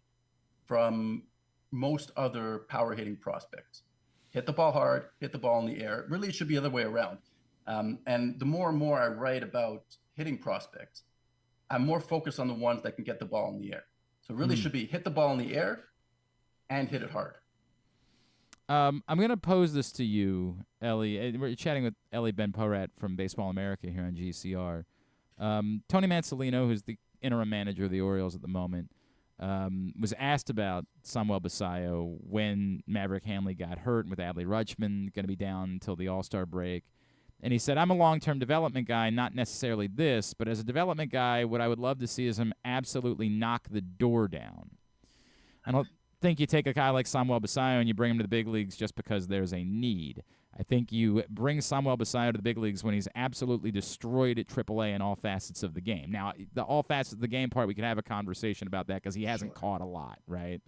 from most other power hitting prospects. Hit the ball hard, hit the ball in the air. Really, it should be the other way around. And the more and more I write about hitting prospects, I'm more focused on the ones that can get the ball in the air. So it really should be hit the ball in the air and hit it hard. I'm going to pose this to you, Ellie. We're chatting with Ellie Ben-Pohrat from Baseball America here on GCR. Tony Mansolino, who's the interim manager of the Orioles at the moment, was asked about Samuel Basallo when Maverick Hanley got hurt, with Adley Rutschman going to be down until the All-Star break. And he said, I'm a long-term development guy, not necessarily this, but as a development guy, what I would love to see is him absolutely knock the door down. I don't think you take a guy like Samuel Basallo and you bring him to the big leagues just because there's a need. I think you bring Samuel Basallo to the big leagues when he's absolutely destroyed at AAA in all facets of the game. Now, the all facets of the game part, we can have a conversation about that because he hasn't caught a lot, right?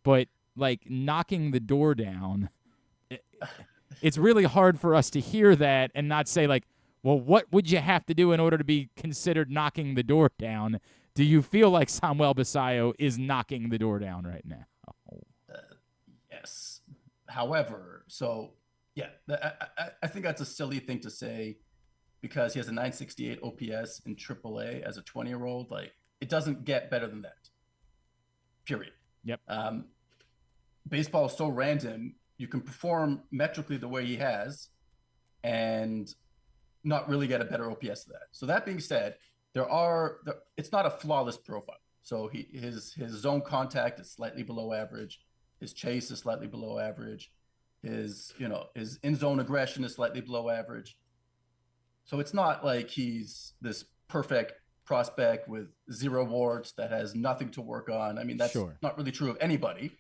But, like, knocking the door down, it's really hard for us to hear that and not say, like, well, what would you have to do in order to be considered knocking the door down? Do you feel like Samuel Basallo is knocking the door down right now? Yes. However, yeah, I think that's a silly thing to say because he has a 968 OPS in AAA as a 20-year-old. Like, it doesn't get better than that. Period. Yep. Baseball is so random. You can perform metrically the way he has and not really get a better OPS than that. So that being said, it's not a flawless profile. So his zone contact is slightly below average. His chase is slightly below average. His in-zone aggression is slightly below average. So it's not like he's this perfect prospect with 0 warts that has nothing to work on. I mean, that's not really true of anybody.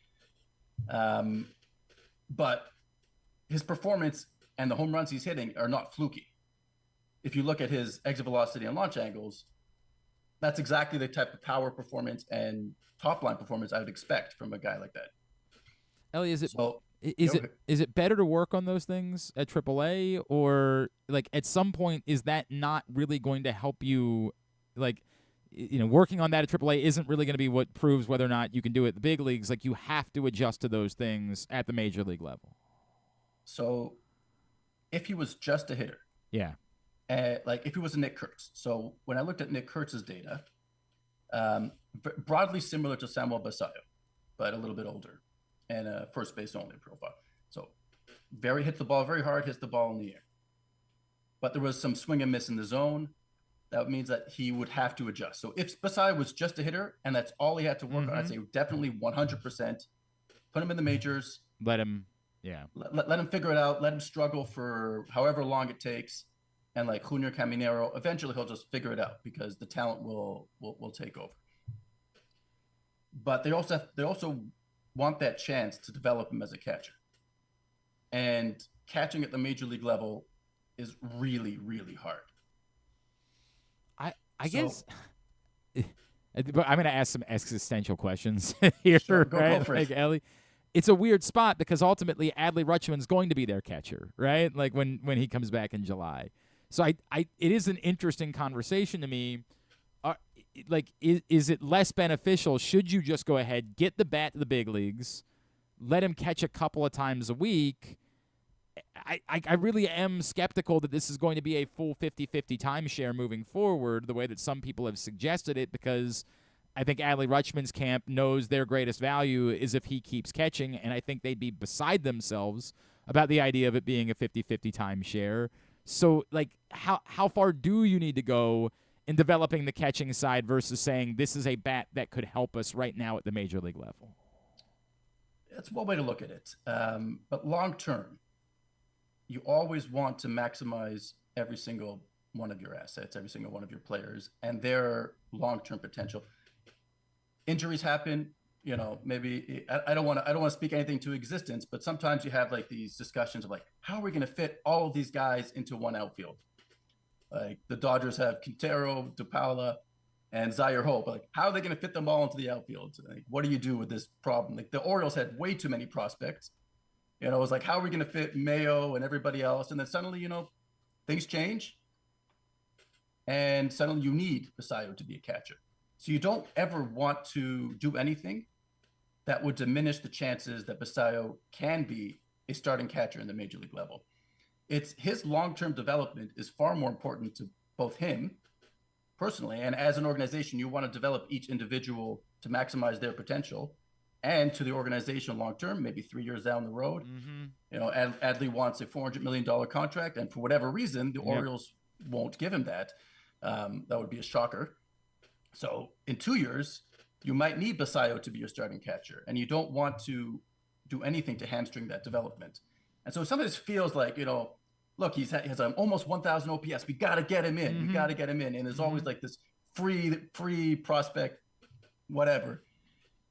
But his performance and the home runs he's hitting are not fluky. If you look at his exit velocity and launch angles, that's exactly the type of power performance and top line performance I would expect from a guy like that. Ellie, is it better to work on those things at AAA, or like at some point is that not really going to help you? Like, working on that at AAA isn't really going to be what proves whether or not you can do it at the big leagues. Like, you have to adjust to those things at the major league level. So, if he was just a hitter, yeah. Like if he was a Nick Kurtz. So when I looked at Nick Kurtz's data, broadly similar to Samuel Basallo, but a little bit older and a first base only profile. So hits the ball very hard, hits the ball in the air. But there was some swing and miss in the zone. That means that he would have to adjust. So if Basallo was just a hitter and that's all he had to work on, I'd say definitely 100%. Put him in the majors. Let him, yeah. Let him figure it out. Let him struggle for however long it takes. And like Junior Caminero, eventually he'll just figure it out because the talent will take over. But they also want that chance to develop him as a catcher. And catching at the major league level is really, really hard. I guess but I'm going to ask some existential questions here, sure, right? Go for like it. Ellie, it's a weird spot because ultimately Adley Rutschman's going to be their catcher, right? Like when he comes back in July. So it is an interesting conversation to me. Is it less beneficial? Should you just go ahead, get the bat to the big leagues, let him catch a couple of times a week? I really am skeptical that this is going to be a full 50-50 timeshare moving forward, the way that some people have suggested it, because I think Adley Rutschman's camp knows their greatest value is if he keeps catching, and I think they'd be beside themselves about the idea of it being a 50-50 timeshare. So, like, how far do you need to go in developing the catching side versus saying this is a bat that could help us right now at the major league level? That's one way to look at it. But long term, you always want to maximize every single one of your assets, every single one of your players, and their long-term potential. Injuries happen. Maybe I don't want to speak anything to existence, but sometimes you have like these discussions of like, how are we going to fit all of these guys into one outfield? Like the Dodgers have Quintero, DePaula, and Zaire Ho, but like, how are they going to fit them all into the outfield? Like, what do you do with this problem? Like the Orioles had way too many prospects. It was like, how are we going to fit Mayo and everybody else? And then suddenly, things change, and suddenly you need Basallo to be a catcher. So you don't ever want to do anything that would diminish the chances that Basallo can be a starting catcher in the major league level. It's his long-term development is far more important to both him personally, and as an organization, you want to develop each individual to maximize their potential. and to the organization long term, maybe 3 years down the road. You know, Adley wants a $400 million contract, and for whatever reason, the Orioles won't give him that. That would be a shocker. So in 2 years, you might need Basallo to be your starting catcher, and you don't want to do anything to hamstring that development. And so some of this feels like, you know, look, he has an almost 1,000 OPS. We got to get him in. We got to get him in. And there's always like this free prospect, whatever.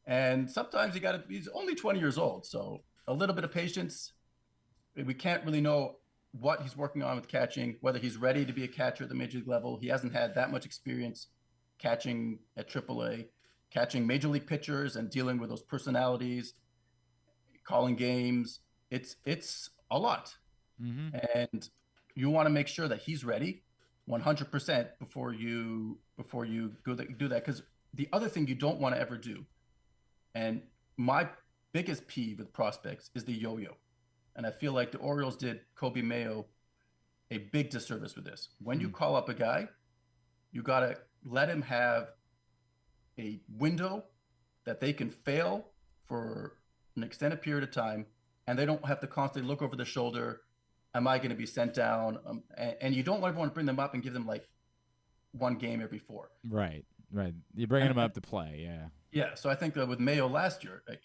And sometimes he's only 20 years old. So a little bit of patience. We can't really know what he's working on with catching, whether he's ready to be a catcher at the major league level. He hasn't had that much experience catching at AAA, catching major league pitchers and dealing with those personalities, calling games. It's a lot. And you want to make sure that he's ready 100% before you do that. Because the other thing you don't want to ever do, and my biggest peeve with prospects, is the yo-yo. And I feel like the Orioles did Kobe Mayo a big disservice with this. When you call up a guy, you got to let him have a window that they can fail for an extended period of time, and they don't have to constantly look over their shoulder. Am I going to be sent down? And you don't want to bring them up and give them like one game every 4. Right. You're bringing them up to play, yeah. Yeah, so I think that with Mayo last year, like,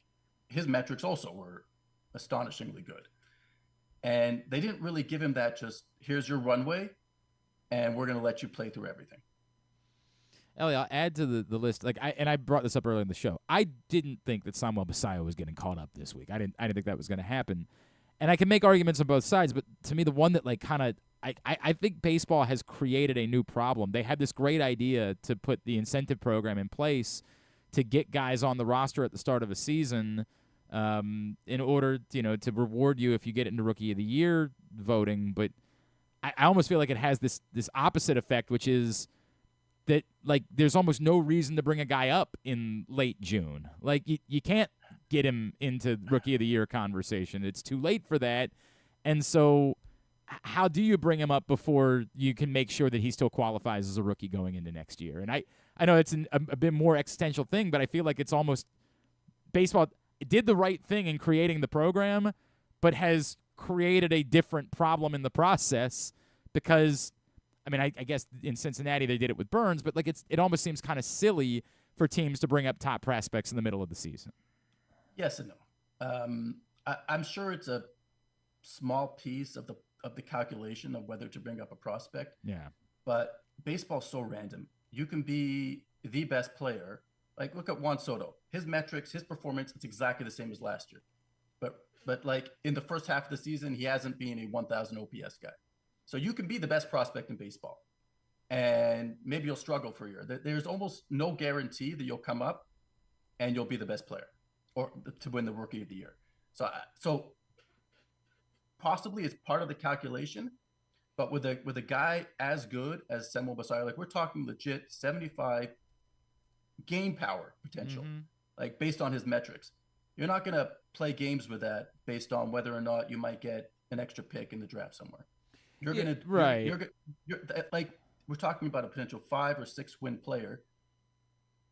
his metrics also were astonishingly good. And they didn't really give him that just, here's your runway, and we're going to let you play through everything. Ellie, I'll add to the list. Like I brought this up earlier in the show. I didn't think that Samuel Basallo was getting caught up this week. I didn't think that was going to happen. And I can make arguments on both sides, but to me, the one that like kind of I think baseball has created a new problem. They had this great idea to put the incentive program in place to get guys on the roster at the start of a season in order, to reward you if you get into Rookie of the Year voting. But I almost feel like it has this opposite effect, which is that like there's almost no reason to bring a guy up in late June. Like you can't get him into Rookie of the Year conversation. It's too late for that. And so how do you bring him up before you can make sure that he still qualifies as a rookie going into next year? And I know it's a bit more existential thing, but I feel like it's almost baseball did the right thing in creating the program, but has created a different problem in the process because, I mean, I guess in Cincinnati they did it with Burns, but like it almost seems kind of silly for teams to bring up top prospects in the middle of the season. Yes and no. I'm sure it's a small piece of the calculation of whether to bring up a prospect. Yeah. But baseball's so random. You can be the best player. Like, look at Juan Soto. His metrics, his performance, it's exactly the same as last year. But like in the first half of the season, he hasn't been a 1,000 OPS guy. So you can be the best prospect in baseball, and maybe you'll struggle for a year. There's almost no guarantee that you'll come up and you'll be the best player or to win the Rookie of the Year. So possibly it's part of the calculation, but with a guy as good as Samuel Basallo, like we're talking legit 75 game power potential, like based on his metrics. You're not going to play games with that based on whether or not you might get an extra pick in the draft somewhere. You're going to you're like we're talking about a potential 5 or 6 win player.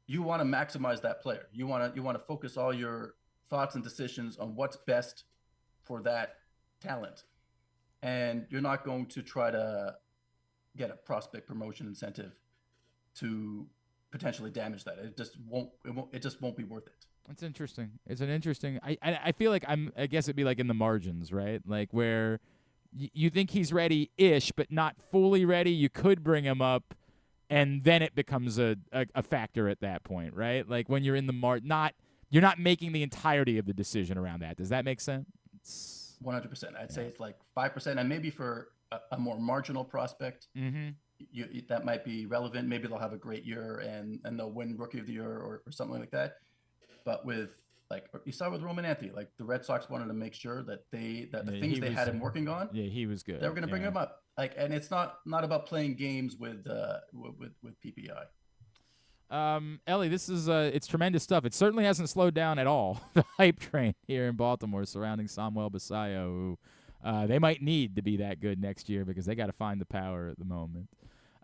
You want to maximize that player. You want to focus all your thoughts and decisions on what's best for that talent. And you're not going to try to get a prospect promotion incentive to potentially damage that. It just won't be worth it. It's interesting. It's an interesting. I feel like I guess it'd be like in the margins, right? Like where you think he's ready-ish, but not fully ready. You could bring him up, and then it becomes a factor at that point, right? Like when you're in the you're not making the entirety of the decision around that. Does that make sense? 100%. I'd say it's like 5%, and maybe for a more marginal prospect, that might be relevant. Maybe they'll have a great year and they'll win Rookie of the Year or something like that. But with like you saw with Roman Anthony, like the Red Sox wanted to make sure that the things they had him working on, he was good. They were going to bring him up. Like, and it's not about playing games with PPI. Ellie, this is it's tremendous stuff. It certainly hasn't slowed down at all. The hype train here in Baltimore surrounding Samuel Basallo, who they might need to be that good next year because they got to find the power at the moment.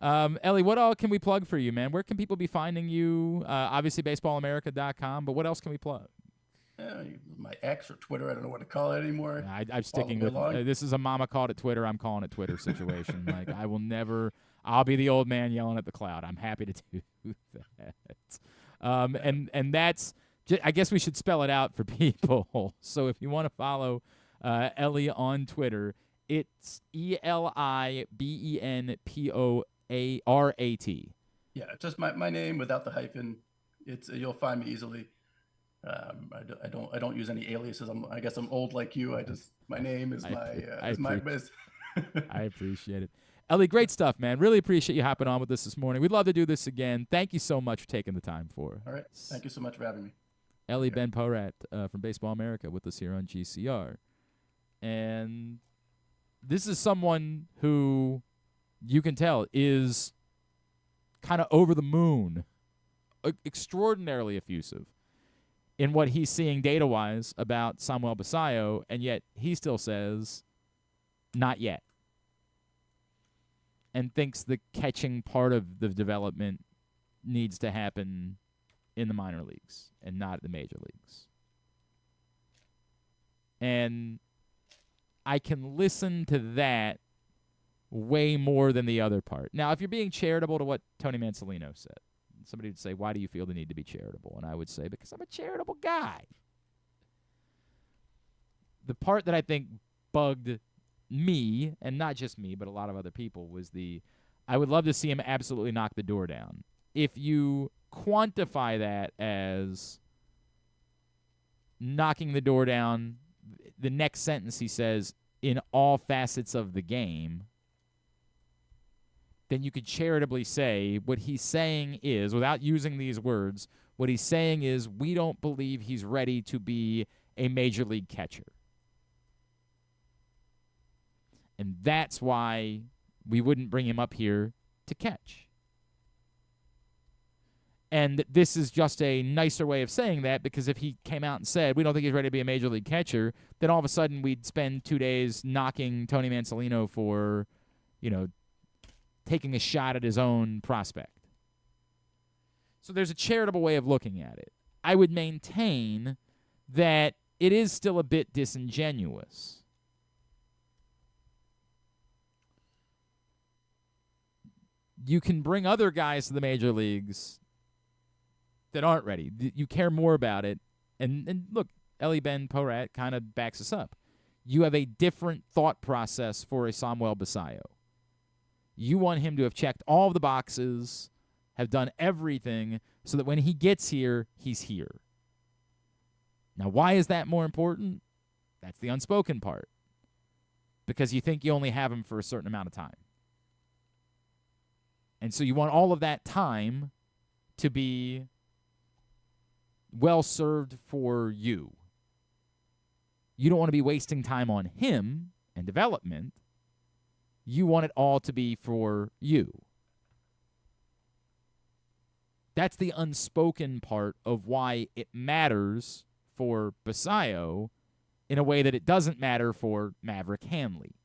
Ellie, what all can we plug for you, man? Where can people be finding you? Obviously, baseballamerica.com, but what else can we plug? my X or Twitter. I don't know what to call it anymore. I'm sticking with this is a mama called it Twitter. I'm calling it Twitter situation. Like I will never. I'll be the old man yelling at the cloud. I'm happy to do that. And that's. I guess we should spell it out for people. So if you want to follow Ellie on Twitter, it's ELIBENPORAT. Yeah, just my name without the hyphen. It's you'll find me easily. I don't use any aliases. I guess I'm old like you. My name is my. I appreciate it. Ellie, great stuff, man. Really appreciate you hopping on with us this morning. We'd love to do this again. Thank you so much for taking the time for us. All right. Thank you so much for having me. Ellie Ben-Pohrat from Baseball America with us here on GCR. And this is someone who you can tell is kind of over the moon, extraordinarily effusive in what he's seeing data-wise about Samuel Basallo, and yet he still says, not yet. And thinks the catching part of the development needs to happen in the minor leagues and not the major leagues. And I can listen to that way more than the other part. Now, if you're being charitable to what Tony Mansolino said, somebody would say, why do you feel the need to be charitable? And I would say, because I'm a charitable guy. The part that I think bugged me, and not just me, but a lot of other people, was I would love to see him absolutely knock the door down. If you quantify that as knocking the door down, the next sentence he says, in all facets of the game, then you could charitably say what he's saying is, without using these words, what he's saying is we don't believe he's ready to be a major league catcher. And that's why we wouldn't bring him up here to catch. And this is just a nicer way of saying that, because if he came out and said, we don't think he's ready to be a major league catcher, then all of a sudden we'd spend 2 days knocking Tony Mansolino for, taking a shot at his own prospect. So there's a charitable way of looking at it. I would maintain that it is still a bit disingenuous. You can bring other guys to the major leagues that aren't ready. You care more about it. And look, Ellie Ben-Porat kind of backs us up. You have a different thought process for a Samuel Basallo. You want him to have checked all of the boxes, have done everything, so that when he gets here, he's here. Now, why is that more important? That's the unspoken part. Because you think you only have him for a certain amount of time. And so you want all of that time to be well served for you. You don't want to be wasting time on him and development. You want it all to be for you. That's the unspoken part of why it matters for Basallo in a way that it doesn't matter for Maverick Hanley.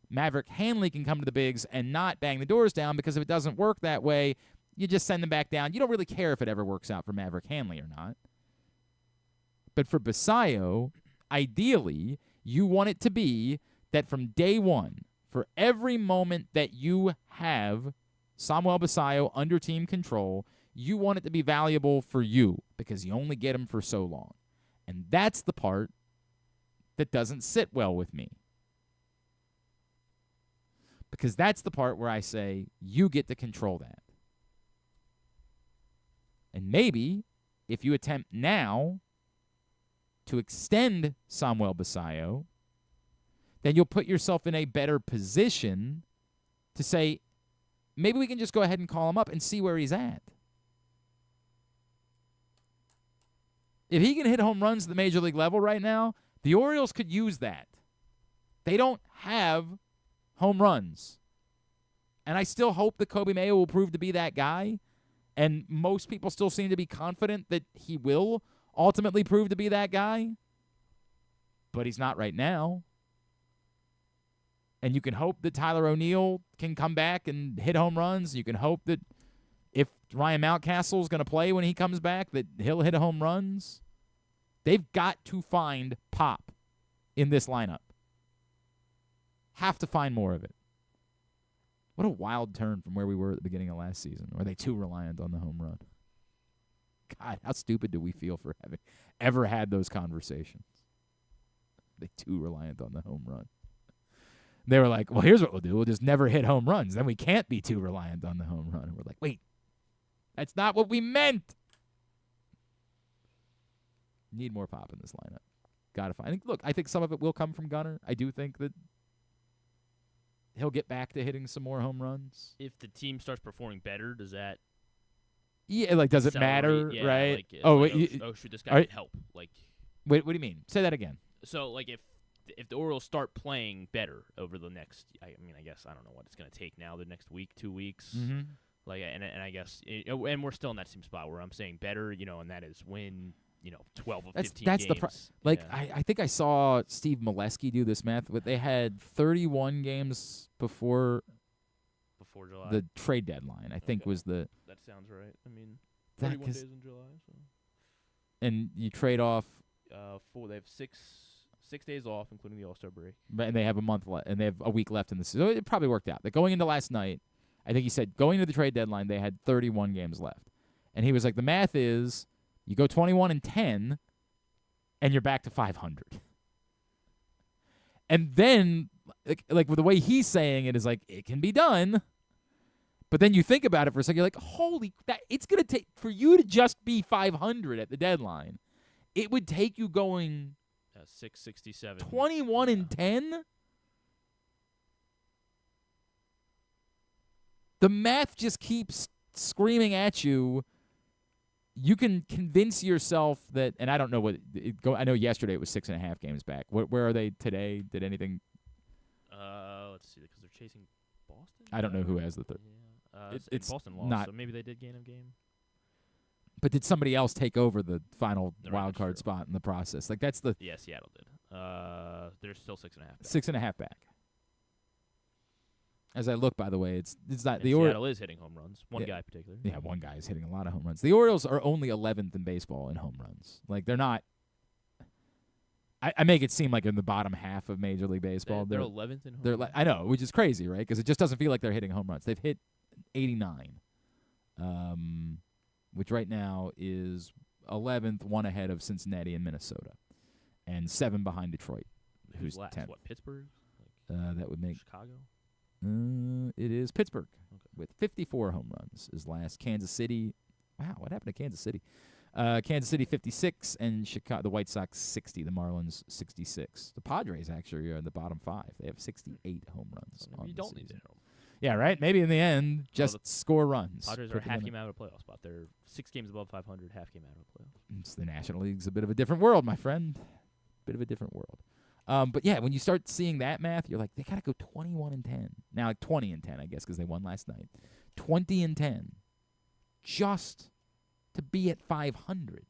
Maverick Hanley can come to the bigs and not bang the doors down, because if it doesn't work that way, you just send them back down. You don't really care if it ever works out for Maverick Hanley or not. But for Basallo, ideally, you want it to be that from day one, for every moment that you have Samuel Basallo under team control, you want it to be valuable for you, because you only get him for so long. And that's the part that doesn't sit well with me. Because that's the part where I say, you get to control that. And maybe, if you attempt now to extend Samuel Basallo, then you'll put yourself in a better position to say, maybe we can just go ahead and call him up and see where he's at. If he can hit home runs at the major league level right now, the Orioles could use that. They don't have home runs. And I still hope that Kobe Mayo will prove to be that guy. And most people still seem to be confident that he will ultimately prove to be that guy. But he's not right now. And you can hope that Tyler O'Neill can come back and hit home runs. You can hope that if Ryan Mountcastle is going to play when he comes back, that he'll hit home runs. They've got to find pop in this lineup. Have to find more of it. What a wild turn from where we were at the beginning of last season. Were they too reliant on the home run? God, how stupid do we feel for having ever had those conversations? They too reliant on the home run. They were like, well, here's what we'll do. We'll just never hit home runs. Then we can't be too reliant on the home run. And we're like, wait, that's not what we meant. Need more pop in this lineup. Got to find. I think some of it will come from Gunnar. I do think that he'll get back to hitting some more home runs. If the team starts performing better, does that? Yeah, like, does it matter, yeah, right? Like, oh, like, wait, shoot, this guy can help. Like, wait, what do you mean? Say that again. So, like, if the Orioles start playing better over the next, I guess I don't know what it's going to take now. The next week, 2 weeks, like, and I guess, and we're still in that same spot where I'm saying better, and that is win. 12 of 15 that's games. I think I saw Steve Molesky do this math, but they had 31 games before July. The trade deadline, I think was the... That sounds right. 31 days in July. So. And you trade off... They have six days off, including the All-Star break. And they have a month left, and they have a week left in the season. So it probably worked out. That going into last night, I think he said going into the trade deadline, they had 31 games left. And he was like, the math is... You go 21-10, and you're back to 500. And then, like the way he's saying it is like, it can be done. But then you think about it for a second, you're like, holy, it's going to take, for you to just be 500 at the deadline, it would take you going 667. 21-10? The math just keeps screaming at you. You can convince yourself that, and I don't know what I know. Yesterday it was 6.5 games back. Where are they today? Did anything? Let's see, because they're chasing Boston. I don't know who has the third. Yeah. It's Boston lost, not, so maybe they did gain a game. But did somebody else take over the final wild card spot in the process? Like that's the. Yeah, Seattle did. They're still 6.5. 6.5 back. As I look, by the way, it's not the Seattle is hitting home runs. One guy in particular. Yeah, one guy is hitting a lot of home runs. The Orioles are only 11th in baseball in home runs. Like they're not. I make it seem like in the bottom half of Major League Baseball. They're 11th in home runs. I know, which is crazy, right? Because it just doesn't feel like they're hitting home runs. They've hit 89, which right now is 11th, one ahead of Cincinnati and Minnesota, and 7 behind Detroit, who's last? 10th. What, Pittsburgh? That would make Chicago. It is Pittsburgh with 54 home runs is last. Kansas City, wow, what happened to Kansas City? Kansas City 56 and Chicago. The White Sox 60. The Marlins 66. The Padres actually are in the bottom 5. They have 68 home runs. You don't need to hit home. Yeah, right. Maybe in the end, just score runs. Padres are half game out of a playoff spot. They're 6 games above 500, half game out of a playoff. It's the National League's a bit of a different world, my friend. Bit of a different world. But yeah, when you start seeing that math, you're like, they gotta go 21-10. Now, like 20-10, I guess, because they won last night. 20-10, just to be at 500.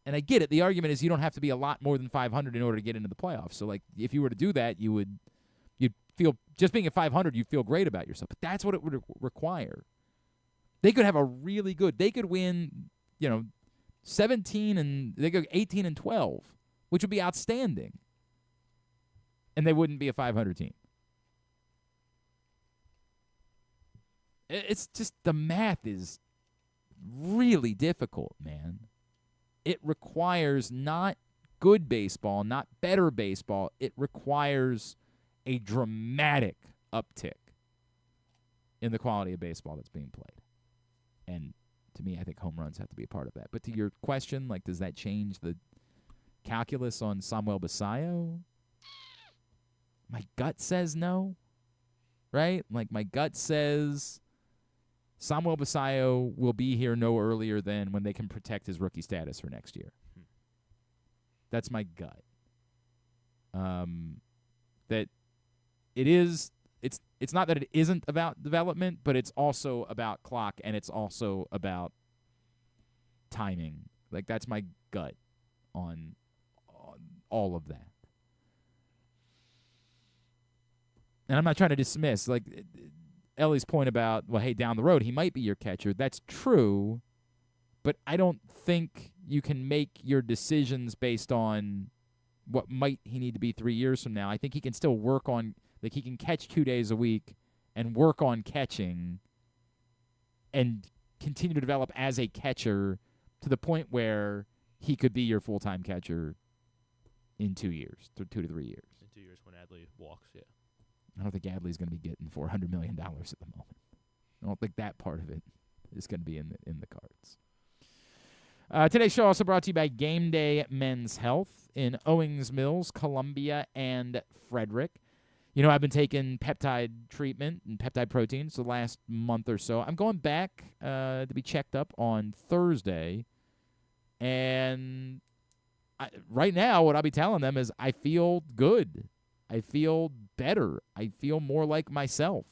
And I get it. The argument is you don't have to be a lot more than 500 in order to get into the playoffs. So, like, if you were to do that, you'd feel just being at 500, you'd feel great about yourself. But that's what it would require. They could have a really good. They could win, 17 and they go 18-12. Which would be outstanding. And they wouldn't be a 500 team. It's just the math is really difficult, man. It requires not good baseball, not better baseball. It requires a dramatic uptick in the quality of baseball that's being played. And to me, I think home runs have to be a part of that. But to your question, like, does that change the calculus on Samuel Basallo? My gut says no, right? Like, my gut says Samuel Basallo will be here no earlier than when they can protect his rookie status for next year. That's my gut. That it is. It's not that it isn't about development, but it's also about clock and it's also about timing. Like, that's my gut on all of that. And I'm not trying to dismiss, like, Ellie's point about, well, hey, down the road, he might be your catcher. That's true, but I don't think you can make your decisions based on what might he need to be 3 years from now. I think he can still work on, like, he can catch 2 days a week and work on catching and continue to develop as a catcher to the point where he could be your full-time catcher in 2 years, 2 to 3 years. In 2 years when Adley walks, yeah. I don't think Adley's going to be getting $400 million at the moment. I don't think that part of it is going to be in the cards. Today's show also brought to you by Game Day Men's Health in Owings Mills, Columbia, and Frederick. You know, I've been taking peptide treatment and peptide proteins the last month or so. I'm going back to be checked up on Thursday. And right now, what I'll be telling them is I feel good. I feel better. I feel more like myself.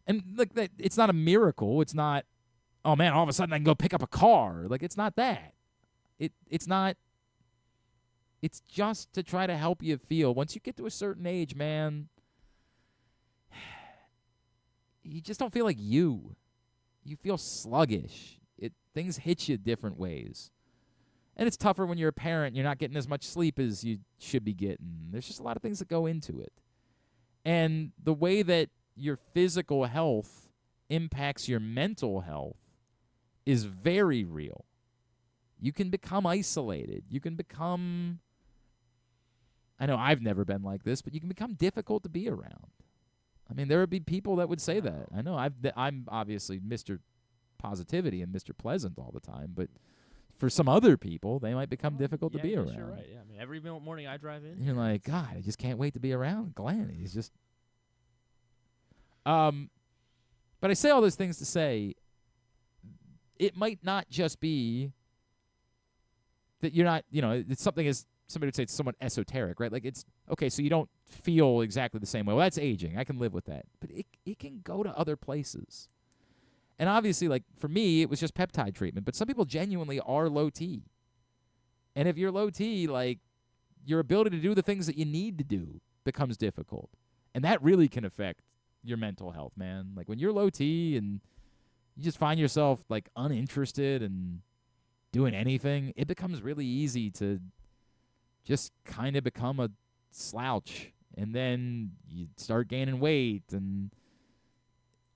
And look, it's not a miracle. It's not, oh man, all of a sudden I can go pick up a car. Like, it's not that. It's not. It's just to try to help you feel. Once you get to a certain age, man, you just don't feel like you. You feel sluggish. Things hit you different ways. And it's tougher when you're a parent. You're not getting as much sleep as you should be getting. There's just a lot of things that go into it. And the way that your physical health impacts your mental health is very real. You can become isolated. You can become, I know I've never been like this, but you can become difficult to be around. I mean, there would be people that would say that. I know I'm obviously Mr. Positivity and Mr. Pleasant all the time, but for some other people, they might become difficult to be around. You're right. Yeah, I mean, every morning I drive in. You're like, God, I just can't wait to be around Glenn. He's just. But I say all those things to say, it might not just be that you're not, it's something as somebody would say it's somewhat esoteric, right? Like, it's okay, so you don't feel exactly the same way. Well, that's aging. I can live with that. But it can go to other places. And obviously, like, for me, it was just peptide treatment. But some people genuinely are low T. And if you're low T, like, your ability to do the things that you need to do becomes difficult. And that really can affect your mental health, man. Like, when you're low T and you just find yourself, like, uninterested in doing anything, it becomes really easy to just kind of become a slouch. And then you start gaining weight, and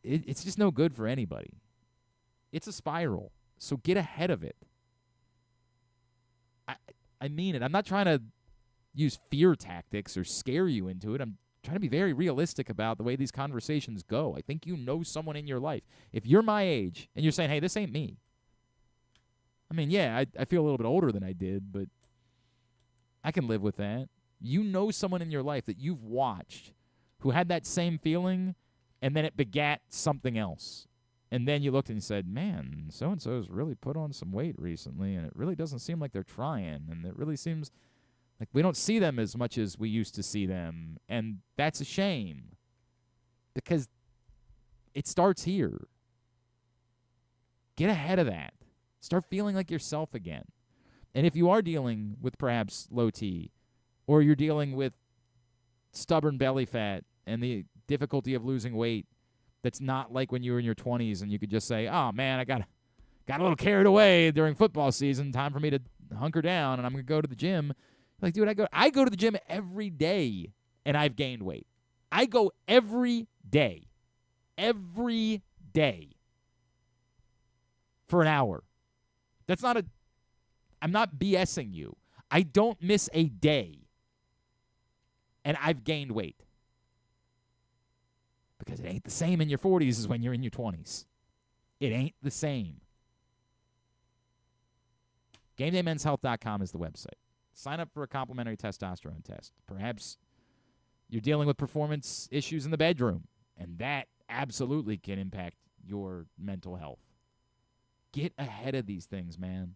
it's just no good for anybody. It's a spiral. So get ahead of it. I mean it. I'm not trying to use fear tactics or scare you into it. I'm trying to be very realistic about the way these conversations go. I think you know someone in your life. If you're my age and you're saying, hey, this ain't me. I mean, yeah, I feel a little bit older than I did, but I can live with that. You know someone in your life that you've watched who had that same feeling, and then it begat something else. And then you looked and you said, man, so-and-so's really put on some weight recently, and it really doesn't seem like they're trying, and it really seems like we don't see them as much as we used to see them. And that's a shame, because it starts here. Get ahead of that. Start feeling like yourself again. And if you are dealing with perhaps low T, or you're dealing with stubborn belly fat and the difficulty of losing weight, that's not like when you were in your 20s and you could just say, oh, man, I got a little carried away during football season. Time for me to hunker down, and I'm going to go to the gym. Like, dude, I go to the gym every day, and I've gained weight. I go every day for an hour. I'm not BSing you. I don't miss a day, and I've gained weight. Because it ain't the same in your 40s as when you're in your 20s. It ain't the same. GameDayMen'sHealth.com is the website. Sign up for a complimentary testosterone test. Perhaps you're dealing with performance issues in the bedroom, and that absolutely can impact your mental health. Get ahead of these things, man.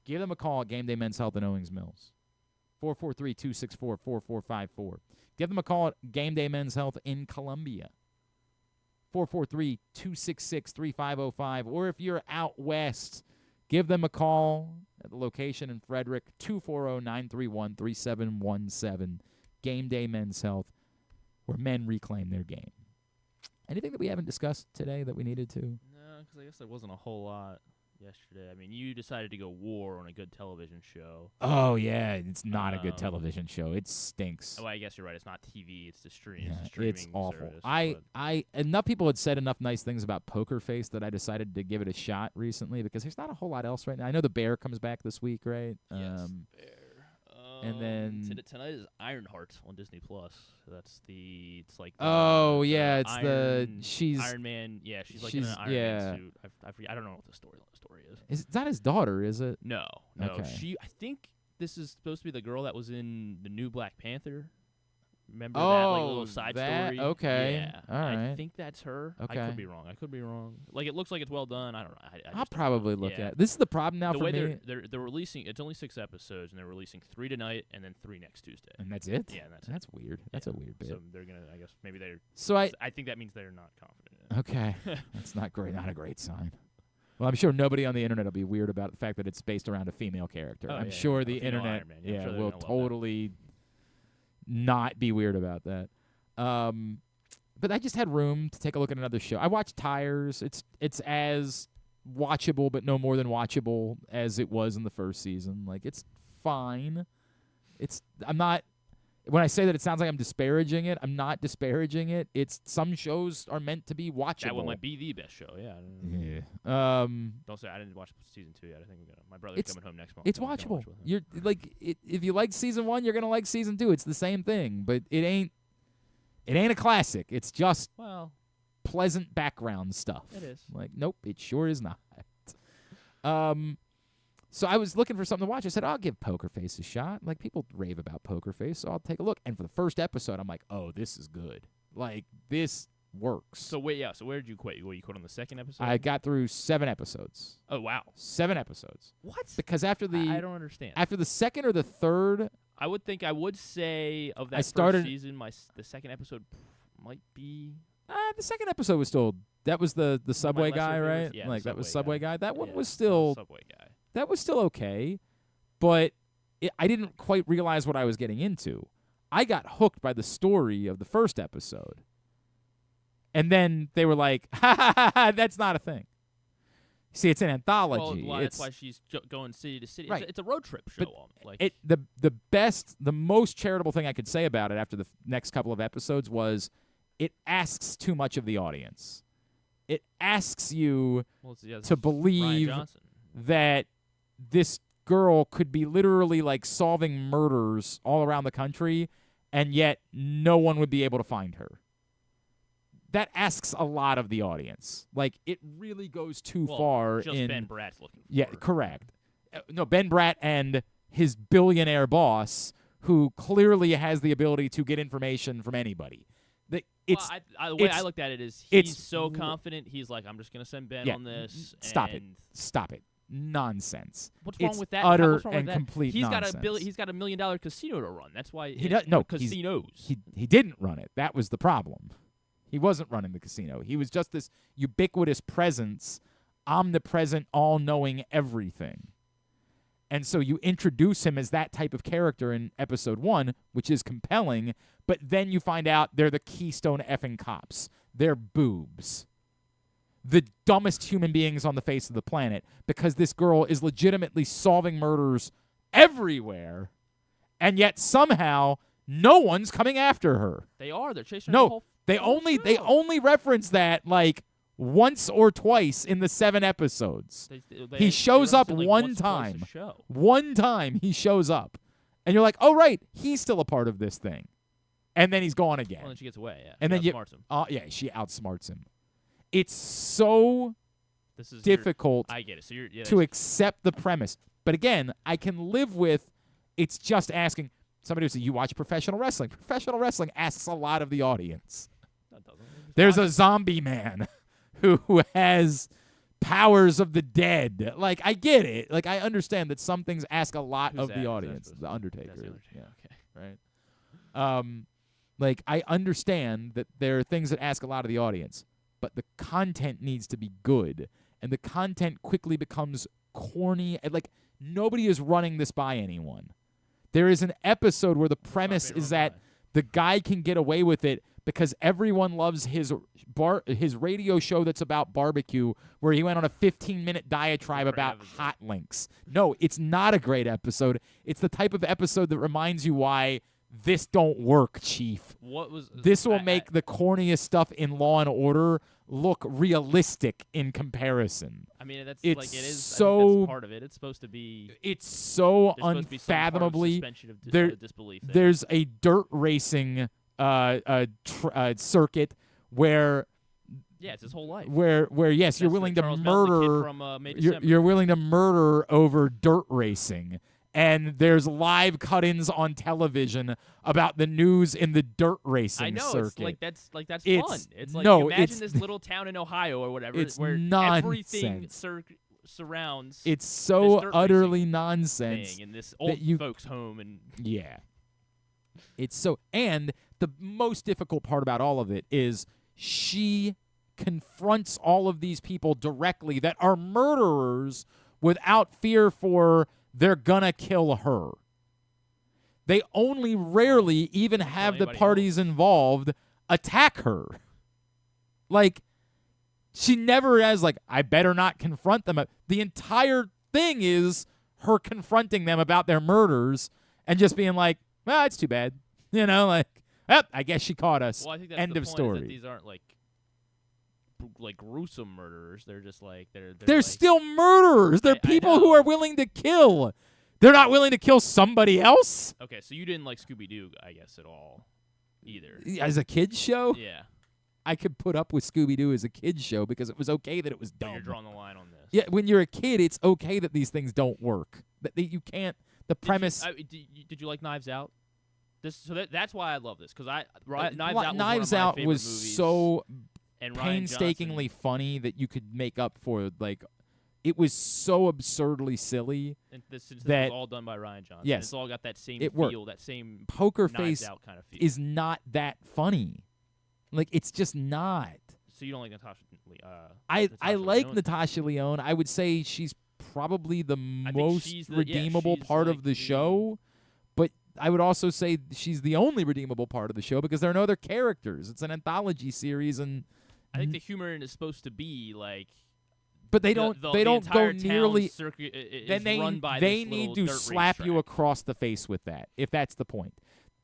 Give them a call at Game Day Men's Health in Owings Mills. 443-264-4454. Give them a call at Game Day Men's Health in Columbia. 443-266-3505. Or if you're out west, give them a call at the location in Frederick, 240-931-3717. Game Day Men's Health, where men reclaim their game. Anything that we haven't discussed today that we needed to? No, because I guess there wasn't a whole lot yesterday. I mean, you decided to go war on a good television show. Oh yeah, it's not a good television show. It stinks. Oh, I guess you're right. It's not TV. It's the stream. Yeah, it's, a streaming it's awful. service, I enough people had said enough nice things about Poker Face that I decided to give it a shot recently because there's not a whole lot else right now. I know the Bear comes back this week, right? Yes, Bear. And then tonight is Ironheart on Disney Plus. That's it's like it's Iron Man. Yeah, she's like in an Iron Man suit. I forget. I don't know what the story is. It's not his daughter, is it? No. Okay. I think this is supposed to be the girl that was in the new Black Panther. Remember that like little side story? Okay. Yeah. All right. I think that's her. Okay. I could be wrong. Like it looks like it's well done. I don't know. I'll probably look at it. This is the problem now the for way me. They're releasing. It's only 6 episodes, and they're releasing 3 tonight and then 3 next Tuesday. And that's it? Yeah, that's weird. That's a weird bit. So they're gonna. I guess maybe they're. So I think that means they're not confident. Okay. That's not great. Not a great sign. Well, I'm sure nobody on the internet will be weird about the fact that it's based around a female character. Oh, I'm sure the internet will totally not be weird about that. But I just had room to take a look at another show. I watched Tires. It's as watchable, but no more than watchable as it was in the first season. Like, it's fine. I'm not. When I say that it sounds like I'm disparaging it, I'm not disparaging it. Some shows are meant to be watchable. That one might be the best show. Yeah. Yeah. Don't say I didn't watch season 2 yet. I think my brother's coming home next month. It's watchable. You're like, if you like season 1, you're gonna like season 2. It's the same thing, but it ain't a classic. It's just pleasant background stuff. It is. Like, nope, it sure is not. So I was looking for something to watch. I said, I'll give Poker Face a shot. Like, people rave about Poker Face, so I'll take a look. And for the first episode, I'm like, oh, this is good. Like, this works. So wait, so where did you quit? You quit on the second episode? I got through 7 episodes. Oh, wow. 7 episodes. What? Because after I don't understand. After the second or the third, I would say of that first season, the second episode might be. The second episode was still. That was the Subway guy, right? Yeah, like that was Subway guy. That one was still Subway guy. That was still okay, but I didn't quite realize what I was getting into. I got hooked by the story of the first episode, and then they were like, "Ha ha ha! ha, that's not a thing." See, it's an anthology. Well, that's why she's going city to city. Right. It's a road trip show. The most charitable thing I could say about it after the next couple of episodes was it asks too much of the audience. It asks you to believe that this girl could be literally like solving murders all around the country, and yet no one would be able to find her. That asks a lot of the audience. Like, it really goes too far. Just Ben-Porat's looking for. Yeah, correct. No, Ben-Porat and his billionaire boss, who clearly has the ability to get information from anybody. The way I looked at it is he's so confident. He's like, I'm just going to send Ben on this. Stop it. Nonsense. What's wrong with that? Utter What's wrong and with that? complete nonsense. He's got $1 million casino to run. That's why casinos. He didn't run it. That was the problem. He wasn't running the casino. He was just this ubiquitous presence, omnipresent, all-knowing everything. And so you introduce him as that type of character in episode 1, which is compelling, but then you find out they're the Keystone effing cops. They're boobs. The dumbest human beings on the face of the planet, because this girl is legitimately solving murders everywhere, and yet somehow no one's coming after her. They are. They're chasing her the whole they only reference that like once or twice in the 7 episodes. He shows up one time. One time he shows up. And you're like, oh, right, he's still a part of this thing. And then he's gone again. Well, then she gets away, yeah. And she then outsmarts him. She outsmarts him. It's so difficult I get it. So to accept the premise. But again, I can live with it's just asking. Somebody would say, you watch professional wrestling. Professional wrestling asks a lot of the audience. There's a zombie man who has powers of the dead. Like, I get it. Like, I understand that some things ask a lot of the audience. The Undertaker. Yeah. Okay. Right? Like, I understand that there are things that ask a lot of the audience, but the content needs to be good. And the content quickly becomes corny. Like, nobody is running this by anyone. There is an episode where the premise is that the guy can get away with it because everyone loves his radio show that's about barbecue, where he went on a 15-minute diatribe about hot links. No, it's not a great episode. It's the type of episode that reminds you why this don't work, Chief. This will make the corniest stuff in Law and Order look realistic in comparison. I mean, that's it's like it is. So, I think that's part of it. It's supposed to be. It's so unfathomably. Disbelief there. There's a dirt racing circuit where. Yeah, it's his whole life. Where yes, that's you're willing to Charles murder. From, you're willing to murder over dirt racing. And there's live cut-ins on television about the news in the dirt racing I know, circuit. It's that's It's- fun. It's like no, imagine it's- this little town in Ohio or whatever It's where nonsense. everything surrounds. It's so this dirt utterly racing nonsense thing in this that old you- folks' home and Yeah. It's so, and the most difficult part about all of it is she confronts all of these people directly that are murderers without fear for they're gonna kill her. They only rarely even have the parties involved attack her. Like, she never has, like, I better not confront them. The entire thing is her confronting them about their murders and just being like, well, it's too bad. You know, like, I guess she caught us. Well, I think that's End the of point, story. is that these aren't like gruesome murderers. They're just like they're They're still murderers. They're people who are willing to kill. They're not willing to kill somebody else. Okay, so you didn't like Scooby-Doo, I guess, at all, either. As a kid's show? Yeah. I could put up with Scooby-Doo as a kid's show because it was okay that it was dumb. You're drawing the line on this. Yeah, when you're a kid, it's okay that these things don't work. That you can't. The premise. Did you like Knives Out? That's why I love this, because Knives Out was Knives one of my Out favorite was movies, so and Rian painstakingly funny that you could make up for, like, it was so absurdly silly. And this that was all done by Rian Johnson. Yes, It's all got that same it feel, worked. that same Poker Knives Face Out kind of feel. is not that funny. Like, it's just not. So you don't like Natasha? I like Lyonne? Natasha Lyonne. I would say she's probably the think most she's the- redeemable she's part like of the show. But I would also say she's the only redeemable part of the show because there are no other characters. It's an anthology series, and I think the humor in it is supposed to be like. but they don't. They don't go entire town nearly. circuit is Then they run by they this need little to dirt slap you racetrack. across the face with that. If that's the point,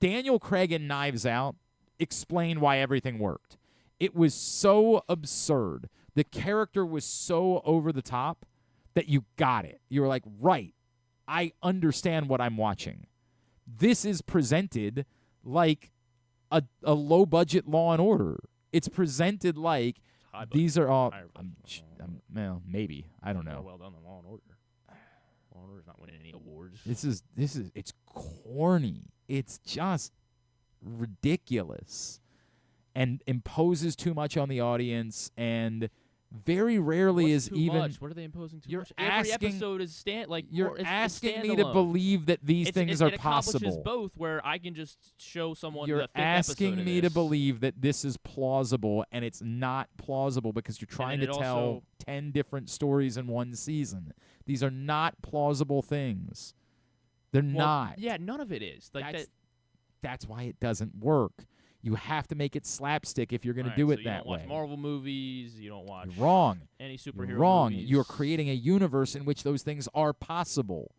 Daniel Craig in Knives Out explained why everything worked. It was so absurd. The character was so over the top that you got it. You were like, right, I understand what I'm watching. This is presented like a low-budget Law and Order. It's presented like these are all. Well, maybe. I don't know. Well done on Law and Order. Law and Order's not winning any awards. It's corny. It's just ridiculous and imposes too much on the audience, and very rarely What's is too even. much? What are they imposing too You're much? Every asking- episode is You're it's asking me to standalone. believe that these things are it accomplishes possible. both, where I can just show someone You're the fifth asking episode of me to this. believe that this is plausible, and it's not plausible because you're trying to then it tell also- 10 different stories in one season. These are not plausible things. They're Well, not. Yeah, none of it is. Like That's why it doesn't work. You have to make it slapstick if you're going to Alright, do so it you that don't watch way. Marvel movies. You don't watch You're wrong. any You're superhero wrong. movies. You're creating a universe in which those things are possible.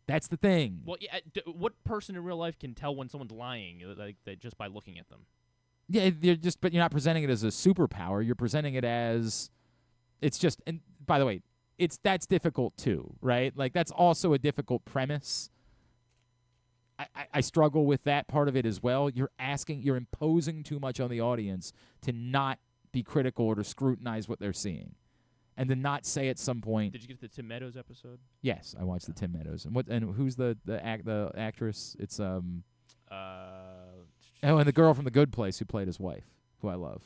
That's the thing. Well, yeah. What person in real life can tell when someone's lying, like just by looking at them? Yeah, but you're not presenting it as a superpower. You're presenting it as it's just. And by the way, that's difficult too, right? Like that's also a difficult premise. I struggle with that part of it as well. You're imposing too much on the audience to not be critical or to scrutinize what they're seeing, and to not say at some point. Did you get the Tim Meadows episode? Yes, I watched the Tim Meadows. And who's the actress? It's and the girl from The Good Place who played his wife, who I love.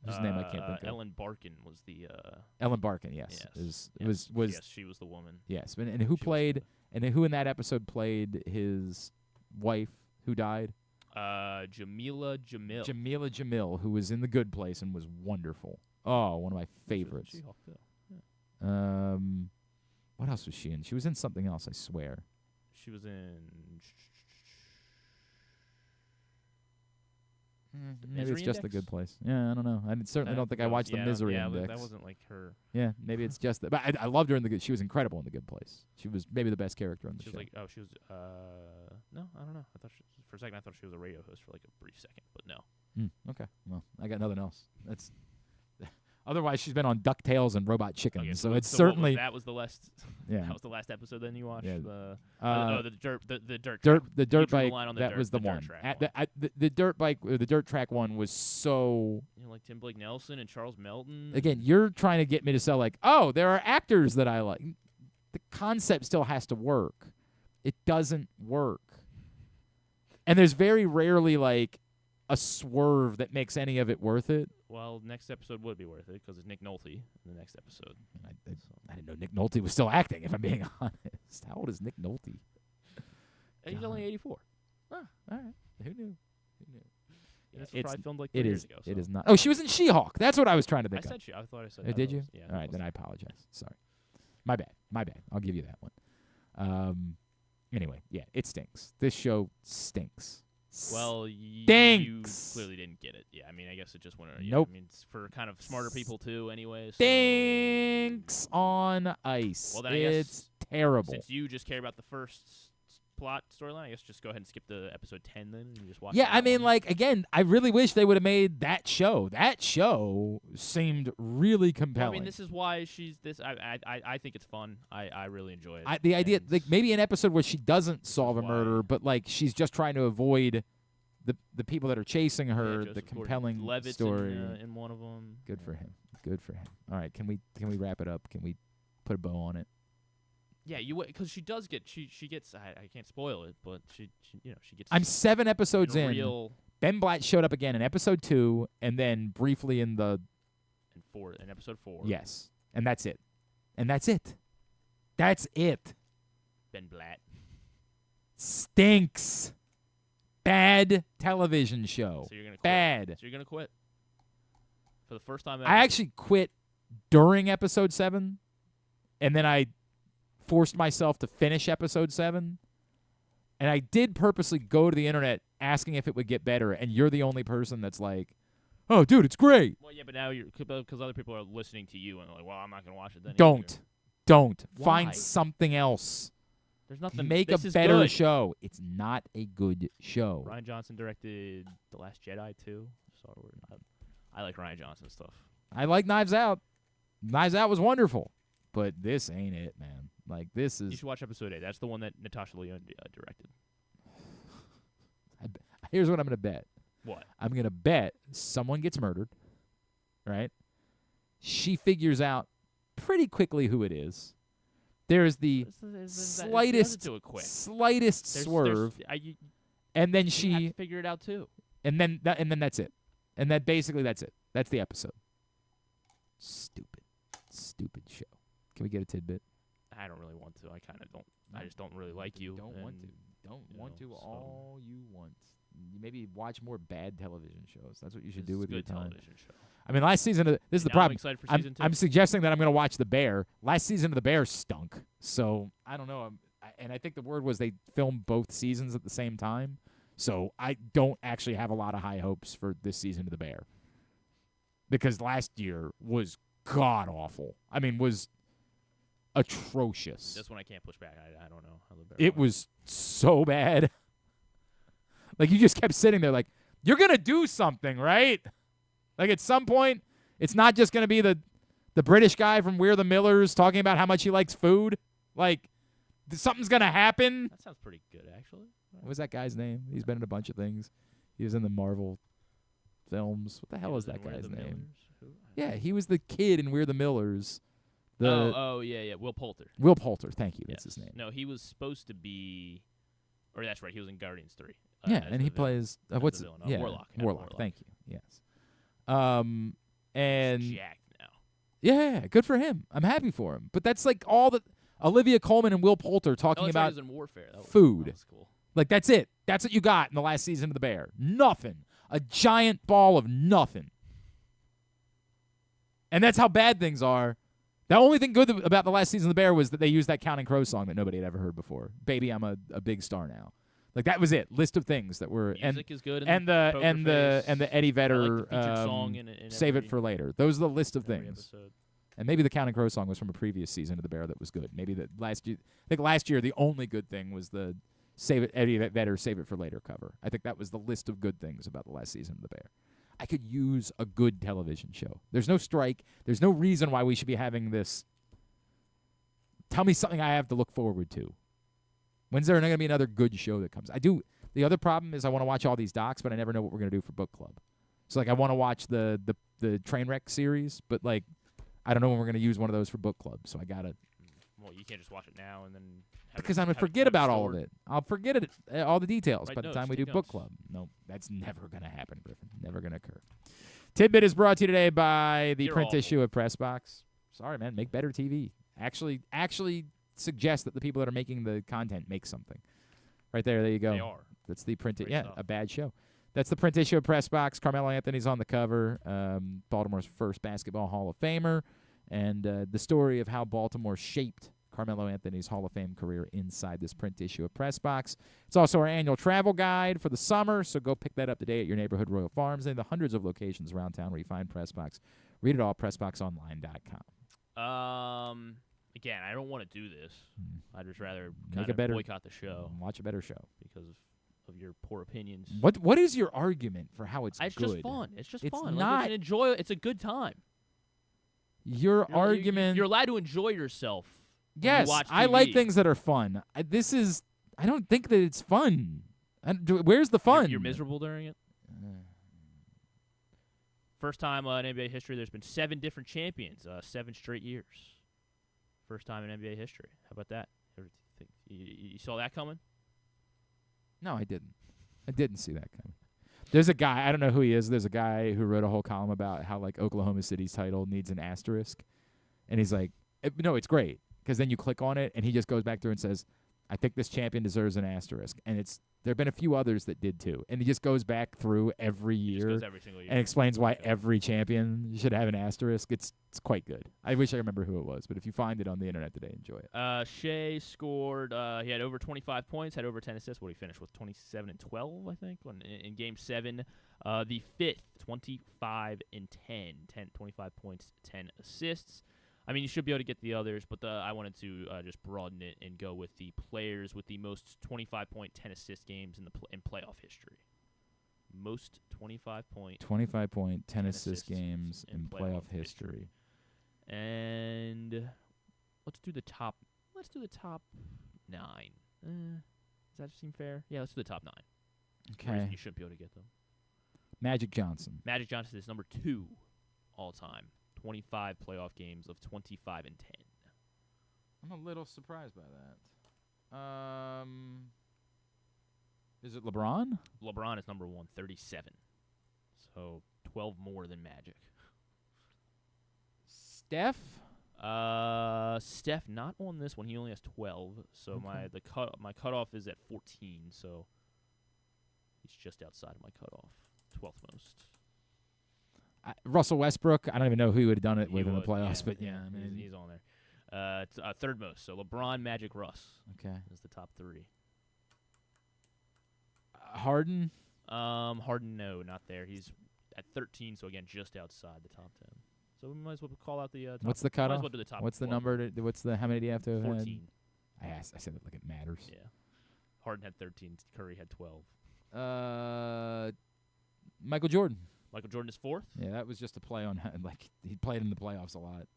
Whose name I can't think of. Ellen Barkin was the. Ellen Barkin, yes. Yes, she was the woman. Yes, and who played and who in that episode played his wife who died? Jamila Jamil. Jamila Jamil, who was in The Good Place and was wonderful. Oh, one of my favorites. She-Hulk, too. Yeah. What else was she in? She was in something else, I swear. She was in. Maybe it's just Index? The Good Place. Yeah, I don't know. I certainly don't think I watched The Misery Index. That wasn't like her. Yeah, maybe it's just that. But I loved her in The Good. She was incredible in The Good Place. She was maybe the best character on the She show. was like, she was. No, I don't know. I thought for a second I thought she was a radio host for like a brief second, but no. Okay, well, I got nothing else. That's. Otherwise, she's been on DuckTales and Robot Chicken, Okay, so it's what certainly. that was the last. Yeah. That was the last episode. Then you watched Yeah. the dirt. The dirt. The You dirt drew the bike. line on the That dirt- was the dirt one. track The dirt bike. The dirt track one was so. like Tim Blake Nelson and Charles Melton. Again, you're trying to get me to sell like, oh, there are actors that I like. The concept still has to work. It doesn't work. And there's very rarely like a swerve that makes any of it worth it. Well, next episode would be worth it because it's Nick Nolte in the next episode. I didn't know Nick Nolte was still acting, if I'm being honest. How old is Nick Nolte? He's only 84. All right. Who knew? This was probably filmed like 3 It years is. ago. It so. is not. Oh, she was in She-Hulk. That's what I was trying to think I of. said I thought I said. Did you? Yeah. All right, then I apologize. Sorry. My bad. I'll give you that one. Anyway, yeah, it stinks. This show stinks. Well, you Stinks. clearly didn't get it. Yeah, I mean, I guess it just went. Nope. I mean, it's for kind of smarter people too, anyway. So. Stinks on ice. Well, then I It's guess terrible. Since you just care about the first plot storyline, I guess just go ahead and skip the episode 10 then and just watch. Yeah, that I mean, one. like, again, I really wish they would have made that show. That show seemed really compelling. Well, I mean, this is why she's this. I think it's fun. I really enjoy it. The idea, like, maybe an episode where she doesn't solve a murder, but like she's just trying to avoid the people that are chasing her. Joseph The compelling Gordon-Levitt's story. in one of them. Good for him. Good for him. All right, can we wrap it up? Can we put a bow on it? Yeah, because she does get she gets. I can't spoil it, but she gets. I'm 7 episodes in. Real Ben-Pohrat showed up again in episode 2, and then briefly in episode 4. Yes, and that's it. That's it. Ben-Pohrat Stinks. Bad television show. So you're gonna quit. Bad. So you're gonna quit for the first time ever. I actually quit during episode 7, and then I forced myself to finish episode 7. And I did purposely go to the internet asking if it would get better, and you're the only person that's like, oh, dude, it's great. Well, yeah, but now because other people are listening to you and they're like, well, I'm not gonna watch it then. Don't. Why? Find something else. There's nothing. Make a this is better good. show. It's not a good show. Ryan Johnson directed The Last Jedi too, so we're not. I like Ryan Johnson stuff. I like Knives Out. Knives Out was wonderful, but this ain't it, man. Like, this is. You should watch episode 8. That's the one that Natasha Lyonne directed. Here's what I'm going to bet. What? I'm going to bet someone gets murdered, right? She figures out pretty quickly who it is. There's the slightest swerve, and then you she have to figure it out too. And then that's it. And that basically that's it. That's the episode. Stupid show. Can we get a tidbit? I don't really want to. I kind of don't. I just don't really like you. Don't want to. All you want. Maybe watch more bad television shows. That's what you should do with your time. Television show. I mean, last season. This is the Now problem. I'm excited for season 2. I'm suggesting that I'm going to watch The Bear. Last season of The Bear stunk. So I don't know. And I think the word was they filmed both seasons at the same time. So I don't actually have a lot of high hopes for this season of The Bear, because last year was god awful. I mean, was atrocious. This one I can't push back. I don't know how The Bear. It was so bad. Like, you just kept sitting there like, you're going to do something, right? Like, at some point, it's not just going to be the British guy from We're the Millers talking about how much he likes food. Like, something's going to happen. That sounds pretty good, actually. What was that guy's name? He's been in a bunch of things. He was in the Marvel films. What the hell is that guy's name? Yeah, he was the kid in We're the Millers. Yeah. Will Poulter. Will Poulter, thank you. That's his name. No, he was supposed to be, or that's right. He was in Guardians 3. Yeah, and he plays what's the villain? Warlock. Warlock. Thank you. Yes. And he's jacked now. Yeah, good for him. I'm happy for him. But that's like all the Olivia Colman and Will Poulter talking that's right, about he was in Warfare. food. That was cool. Like, that's it. That's what you got in the last season of The Bear. Nothing. A giant ball of nothing. And that's how bad things are. The only thing good about the last season of The Bear was that they used that Counting Crows song that nobody had ever heard before. Baby, I'm a big star now. Like that was it. List of things that were Music is good. and the Eddie Vedder featured song in Save every- It for Later. Those are the list of every things. episode. And maybe the Counting Crow song was from a previous season of The Bear that was good. Maybe the last year. I think last year the only good thing was the Eddie Vedder Save It for Later cover. I think that was the list of good things about the last season of The Bear. I could use a good television show. There's no strike. There's no reason why we should be having this. Tell me something I have to look forward to. When's there going to be another good show that comes? I do. The other problem is I want to watch all these docs, but I never know what we're going to do for book club. So like I want to watch the Trainwreck series, but like I don't know when we're going to use one of those for book club. So I got to. Well, you can't just watch it now and then. Because I'm going to forget about all of it. I'll forget it, all the details by the time we do book club. No, that's never going to happen, Griffin. Never going to occur. Tidbit is brought to you today by the print issue of Press Box. Sorry, man. Make better TV. Actually suggest that the people that are making the content make something. Right there you go. They are. That's the print. Great Yeah, stuff. a bad show. That's the print issue of Press Box. Carmelo Anthony's on the cover. Baltimore's first basketball Hall of Famer. And the story of how Baltimore shaped Carmelo Anthony's Hall of Fame career inside this print issue of Press Box. It's also our annual travel guide for the summer, so go pick that up today at your neighborhood Royal Farms and the hundreds of locations around town where you find Press Box. Read it all, PressBoxOnline.com. Again, I don't want to do this. I'd just rather Make kind a of better boycott the show. Watch a better show. Because of your poor opinions. What is your argument for how it's good? It's just fun. It's just fun. Not. Like, enjoy. It's a good time. Your argument. You're allowed to enjoy yourself. Yes, watch I TV. like things that are fun. I don't think that it's fun. Where's the fun? You're miserable during it? First time in NBA history, there's been 7 different champions, 7 straight years. First time in NBA history. How about that? You saw that coming? No, I didn't. I didn't see that coming. There's a guy, I don't know who he is. There's a guy who wrote a whole column about how like Oklahoma City's title needs an asterisk. And he's like, no, it's great. Because then you click on it, and he just goes back through and says, I think this champion deserves an asterisk. And there have been a few others that did too. And he just goes back through every year, every single year and explains why every champion should have an asterisk. It's quite good. I wish I remember who it was, but if you find it on the internet today, enjoy it. Shea scored. He had over 25 points, had over 10 assists. What did he finish with? 27 and 12, I think, in Game 7. The 5th, 25 and 10, 25 points, 10 assists. I mean, you should be able to get the others, but I wanted to just broaden it and go with the players with the most 25-point, 10-assist games in playoff history. Most 25-point, 10-assist games in playoff history. And let's do the top 9. Does that seem fair? Yeah, let's do the top 9. Okay. You should be able to get them. Magic Johnson. Magic Johnson is number 2 all time. 25 playoff games of 25 and 10. I'm a little surprised by that. Is it LeBron? LeBron is number 1, 37. So 12 more than Magic. Steph? Steph not on this one. He only has 12. So Okay. my cutoff is at 14. So he's just outside of my cutoff. 12th most. Russell Westbrook. I don't even know who he would have done it He with in the would, playoffs, but yeah, I mean, he's on there. Third most. So LeBron, Magic, Russ. Okay. Is the top 3. Harden. Harden, no, not there. He's at 13. So again, just outside the top 10. So we might as well call out the. Top What's the might as cutoff? well do the top What's the 12. number? How many do you have to have 14. had? I said it like it matters. Yeah. Harden had 13. Curry had 12. Michael Jordan. Michael Jordan is 4th. Yeah, that was just a play on like he played in the playoffs a lot.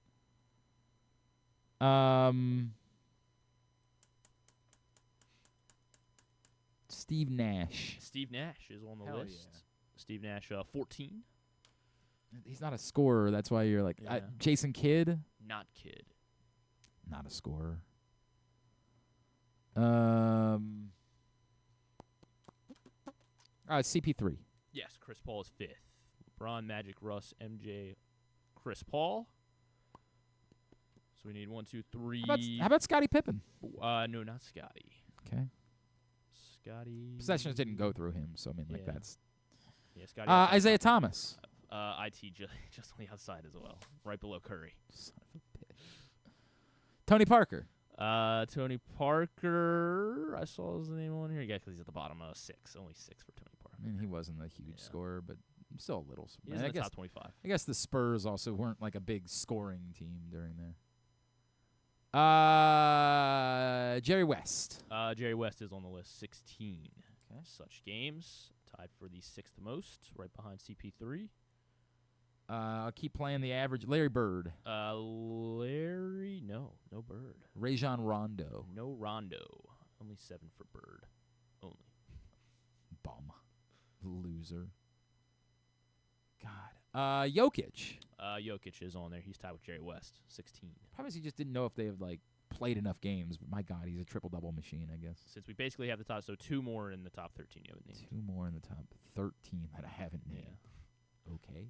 Steve Nash. Steve Nash is on the Hell list. yeah. Steve Nash, 14. He's not a scorer. That's why you're like Yeah. Jason Kidd. Not Kidd. Not a scorer. CP3. Yes, Chris Paul is 5th. LeBron, Magic, Russ, MJ, Chris Paul. So we need 1, 2, 3. How about Scottie Pippen? No, not Scotty. Okay. Scotty. Possessions didn't go through him, so I mean, like that's. Yeah, Scotty. Isaiah Thomas. IT just on the outside as well, right below Curry. Son of a bitch. Tony Parker. Tony Parker. I saw his name on here. Yeah, because he's at the bottom of 6. Only 6 for Tony Parker. I mean, he wasn't a huge scorer, but still a little. He's in the top 25. I guess the Spurs also weren't like a big scoring team during there. Jerry West. Jerry West is on the list, 16. Okay. Such games. Tied for the 6th most, right behind CP3. I'll keep playing the average. Larry Bird. Larry, no Bird. Rajon Rondo. No Rondo. Only 7 for Bird. Only. Bum. Loser. God. Jokic. Jokic is on there. He's tied with Jerry West, 16. Probably he just didn't know if they have played enough games. But my God, he's a triple-double machine, I guess. Since we basically have the top, so 2 more in the top 13 you haven't named. 2 more in the top 13 that I haven't named. Yeah. Okay.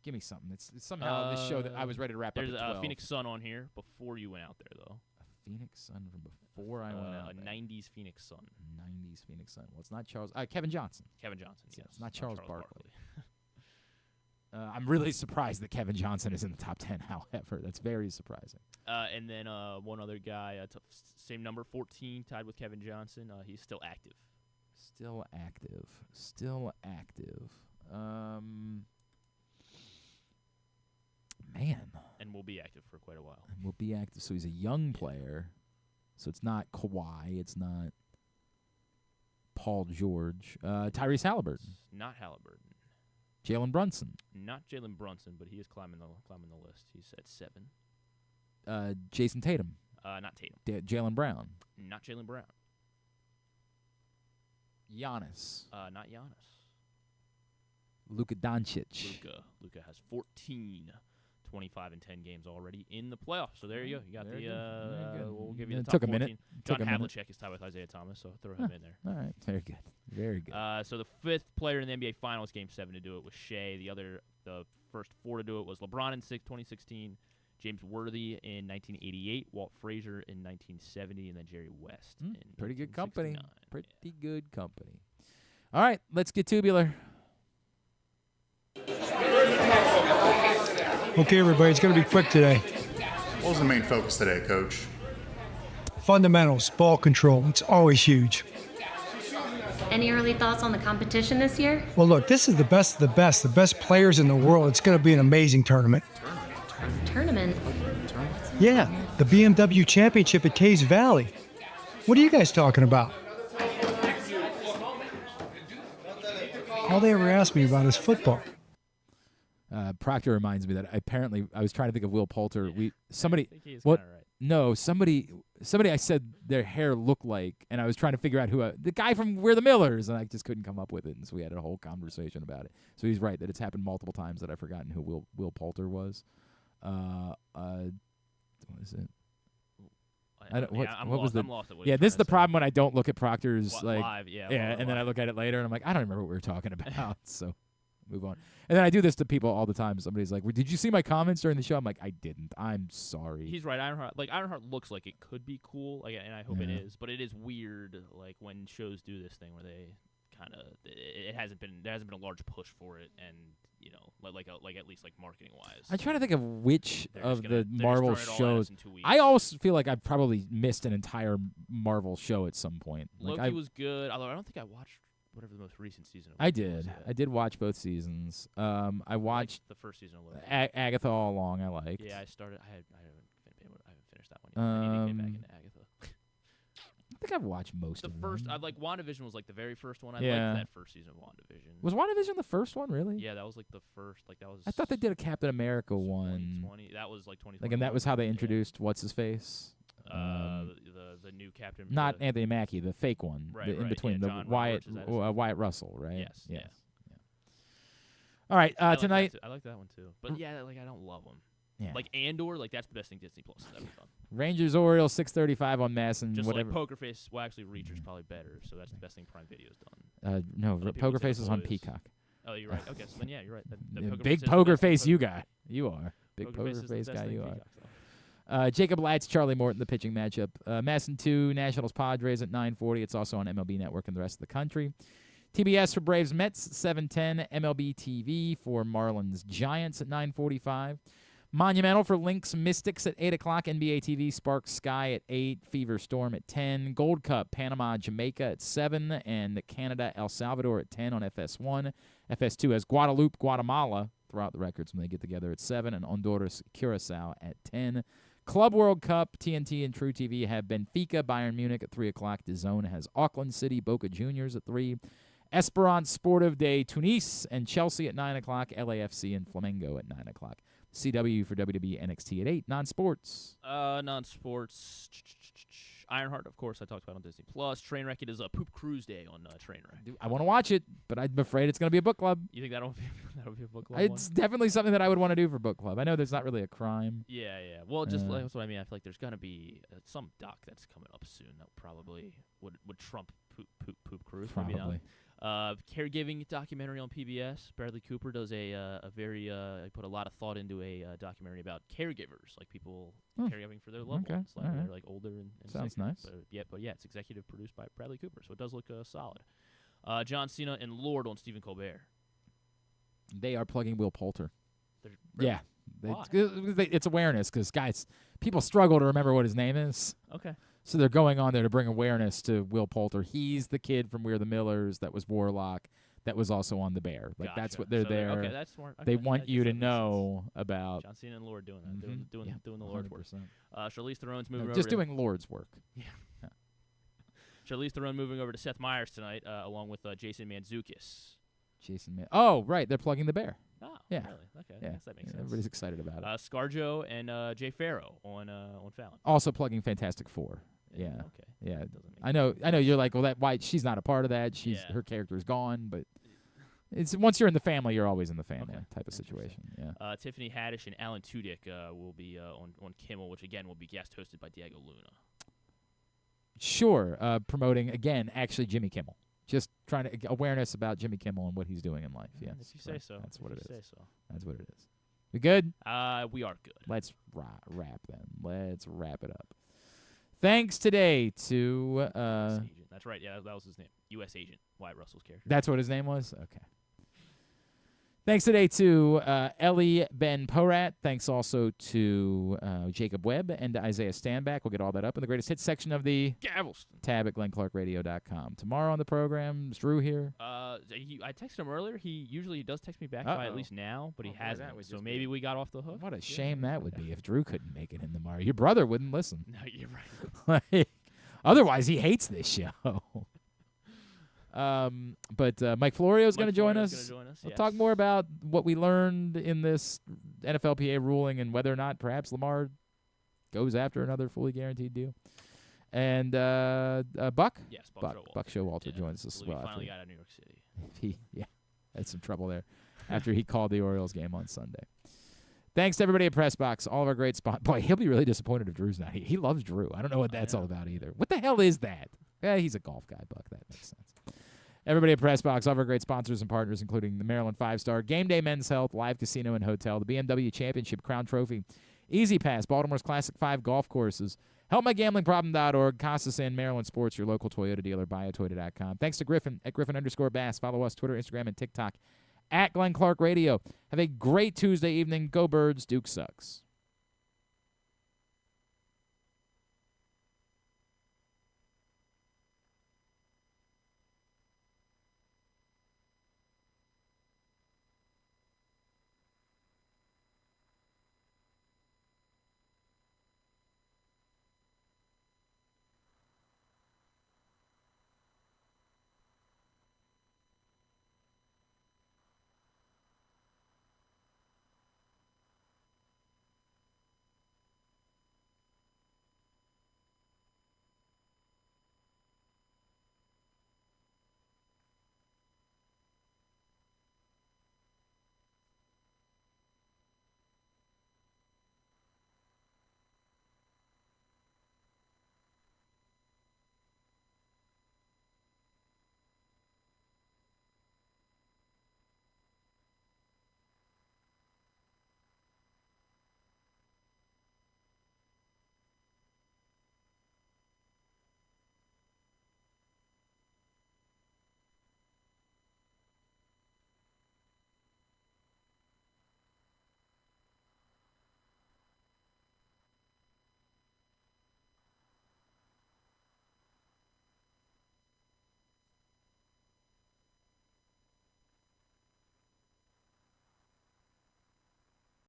Give me something. It's somehow this show that I was ready to wrap up at 12. There's a Phoenix Sun on here before you went out there, though. A Phoenix Sun from before I went out A there. 90s Phoenix Sun. 90s Phoenix Sun. Well, it's not Charles. Kevin Johnson. Kevin Johnson, yes. It's not Charles Barkley. I'm really surprised that Kevin Johnson is in the top 10, however. That's very surprising. And then one other guy, same number, 14, tied with Kevin Johnson. He's still active. Still active. Man. And will be active for quite a while. And will be active. So he's a young player. So it's not Kawhi. It's not Paul George. Tyrese Halliburton. It's not Halliburton. Jalen Brunson. Not Jalen Brunson, but he is climbing the list. He's at 7. Jason Tatum. Not Tatum. Jaylen Brown. Not Jaylen Brown. Giannis. Not Giannis. Luka Doncic. Luka has 14, 25, and 10 games already in the playoffs. So there you go. You got we'll give you the top took a 14. minute. John Havlicek is tied with Isaiah Thomas, so throw him in there. All right. Very good. Very good. So the 5th player in the NBA Finals, Game 7, to do it was Shea. The first 4 to do it was LeBron in 2016, James Worthy in 1988, Walt Frazier in 1970, and then Jerry West in pretty good company. 1969. Pretty good company. All right, let's get tubular. Okay, everybody, it's going to be quick today. What was the main focus today, Coach? Fundamentals, ball control. It's always huge. Any early thoughts on the competition this year? Well, look, this is the best of the best players in the world. It's going to be an amazing tournament. Tournament? Yeah, the BMW Championship at Caves Valley. What are you guys talking about? All they ever ask me about is football. Proctor reminds me that apparently I was trying to think of Will Poulter. Somebody I think he is what? kinda right. No, somebody I said their hair looked like, and I was trying to figure out who the guy from We're the Millers, and I just couldn't come up with it, and so we had a whole conversation about it. So he's right that it's happened multiple times that I've forgotten who Will Poulter was. What is it? I'm lost at what yeah, he's this is trying the to problem when I don't look at Proctor's live, and then I look at it later and I'm like, I don't remember what we were talking about. So move on. And then I do this to people all the time. Somebody's like, well, did you see my comments during the show? I'm like, I didn't. I'm sorry. He's right. Ironheart looks like it could be cool, and I hope it is, but it is weird, like when shows do this thing where they kind of there hasn't been a large push for it, and like at least like marketing wise. I'm trying to think of which of the they're Marvel just throwing it all at us shows. in 2 weeks. I always feel like I've probably missed an entire Marvel show at some point. Loki was good, although I don't think I watched whatever the most recent season of I Loki was did. yet. I did watch both seasons. I watched the first season of Loki. Agatha all along. I liked. Yeah, I started. I haven't finished that one yet. I need to get back into Agatha. I think I've watched most of first. them. WandaVision was like the very first one. I Yeah. liked that first season of WandaVision. Was WandaVision the first one, really? Yeah, that was like the first. Like that was. I thought they did a Captain America one. 2020. That was like 2020. Like, and that was how they introduced what's his face. The new Captain. Not Anthony Mackie, the fake one. Right, in right, between yeah, the John Wyatt Roberts, is that his name? Wyatt Russell, right? Yes. Yeah. All right, I like that tonight. too. I like that one too. But yeah, like I don't love them. Yeah. Like Andor, like that's the best thing Disney Plus has ever done. Rangers Orioles 6:35 on Mass and Just whatever. like Poker Face. Well, actually, Reacher's probably better. So that's the best thing Prime Video's done. No, Other people Poker say Face is on Boys. Peacock. Oh, you're right. Okay, so then yeah, you're right. The Yeah, Poker big Face is the poker best face, thing you Poker- guy. You are big Poker poker Face is the face best guy. thing You Peacock, are. Jacob Latz, Charlie Morton, the pitching matchup. Masson 2, Nationals Padres at 9:40. It's also on MLB Network and the rest of the country. TBS for Braves Mets 7:10. MLB TV for Marlins Giants at 9:45. Monumental for Lynx Mystics at 8 o'clock. NBA TV Sparks Sky at 8. Fever Storm at 10. Gold Cup Panama Jamaica at 7. And Canada El Salvador at 10 on FS1. FS2 has Guadalupe Guatemala throughout the records when they get together at 7. And Honduras Curacao at 10. Club World Cup, TNT and True TV have Benfica Bayern Munich at 3 o'clock. DAZN has Auckland City Boca Juniors at 3. Esperance Sportive de Tunis and Chelsea at 9 o'clock. LAFC and Flamengo at 9 o'clock. CW for WWE NXT at 8. Non-sports. Non-sports. Ironheart, of course, I talked about on Disney Plus. Trainwreck, it is a Poop Cruise Day on Trainwreck. I want to watch it, but I'm afraid it's going to be a book club. You think that'll be a book club? It's definitely something that I would want to do for book club. I know there's not really a crime. Yeah. Well, just that's what I mean. I feel like there's going to be some doc that's coming up soon that probably would trump Poop Cruise. Probably. Maybe not. Caregiving documentary on PBS. Bradley Cooper does a very put a lot of thought into a documentary about caregivers, like people caregiving for their loved ones, like they're like older and sounds sick. nice. But yeah, it's executive produced by Bradley Cooper, so it does look solid. John Cena and Lord on Stephen Colbert. They are plugging Will Poulter. Really? Yeah, Why? it's awareness because guys, people struggle to remember what his name is. Okay. So they're going on there to bring awareness to Will Poulter. He's the kid from We're the Millers that was Warlock, that was also on The Bear. Like that's what they're there. Okay, that's smart. They want you to know about John Cena and Lord doing that, doing the Lord's work. 100%. Charlize Theron's moving just over doing Lord's work. Yeah. Charlize Theron moving over to Seth Meyers tonight, along with Jason Mantzoukas. Oh, right, they're plugging The Bear. Oh, yeah. Really? Okay, I guess that makes sense. Everybody's excited about it. ScarJo and Jay Farrow on Fallon. Also plugging Fantastic Four. Yeah. Okay. Yeah. I know. You're like, well, why she's not a part of that. Her character is gone, but it's once you're in the family, you're always in the family type of situation. Yeah. Tiffany Haddish and Alan Tudyk will be on Kimmel, which again will be guest hosted by Diego Luna. Sure. Promoting again, actually Jimmy Kimmel. Just trying to awareness about Jimmy Kimmel and what he's doing in life. Yeah. If you say so. That's what it is. That's what it is. We good? We are good. Let's wrap then. Let's wrap it up. Thanks today to That's right. Yeah, that was his name. U.S. Agent Wyatt Russell's character. That's what his name was? Okay. Thanks today to Ellie Ben-Porat. Thanks also to Jacob Webb and Isaiah Stanback. We'll get all that up in the greatest hits section of the Galveston tab at glennclarkradio.com. Tomorrow on the program, is Drew here? I texted him earlier. He usually does text me back by at least now, but he hasn't. So maybe we got off the hook. What a shame that would be if Drew couldn't make it in tomorrow. Your brother wouldn't listen. No, you're right. Like, otherwise, he hates this show. But Mike Florio is going to join us. We'll talk more about what we learned in this NFLPA ruling and whether or not perhaps Lamar goes after another fully guaranteed deal. And Buck? Yes, Buck Showalter joins us as well. He finally got out of New York City. He had some trouble there after he called the Orioles game on Sunday. Thanks to everybody at PressBox, all of our great spots. Boy, he'll be really disappointed if Drew's not here. He loves Drew. I don't know what that's all about either. What the hell is that? Yeah, he's a golf guy, Buck. That makes sense. Everybody at PressBox, all of our great sponsors and partners, including the Maryland 5-Star, Game Day Men's Health, Live Casino and Hotel, the BMW Championship Crown Trophy, Easy Pass, Baltimore's Classic 5 golf courses, HelpMyGamblingProblem.org, Casa San Maryland Sports, your local Toyota dealer, buyatoyota.com. Thanks to Griffin at Griffin_Bass. Follow us, Twitter, Instagram, and TikTok at Glenn Clark Radio. Have a great Tuesday evening. Go Birds. Duke sucks.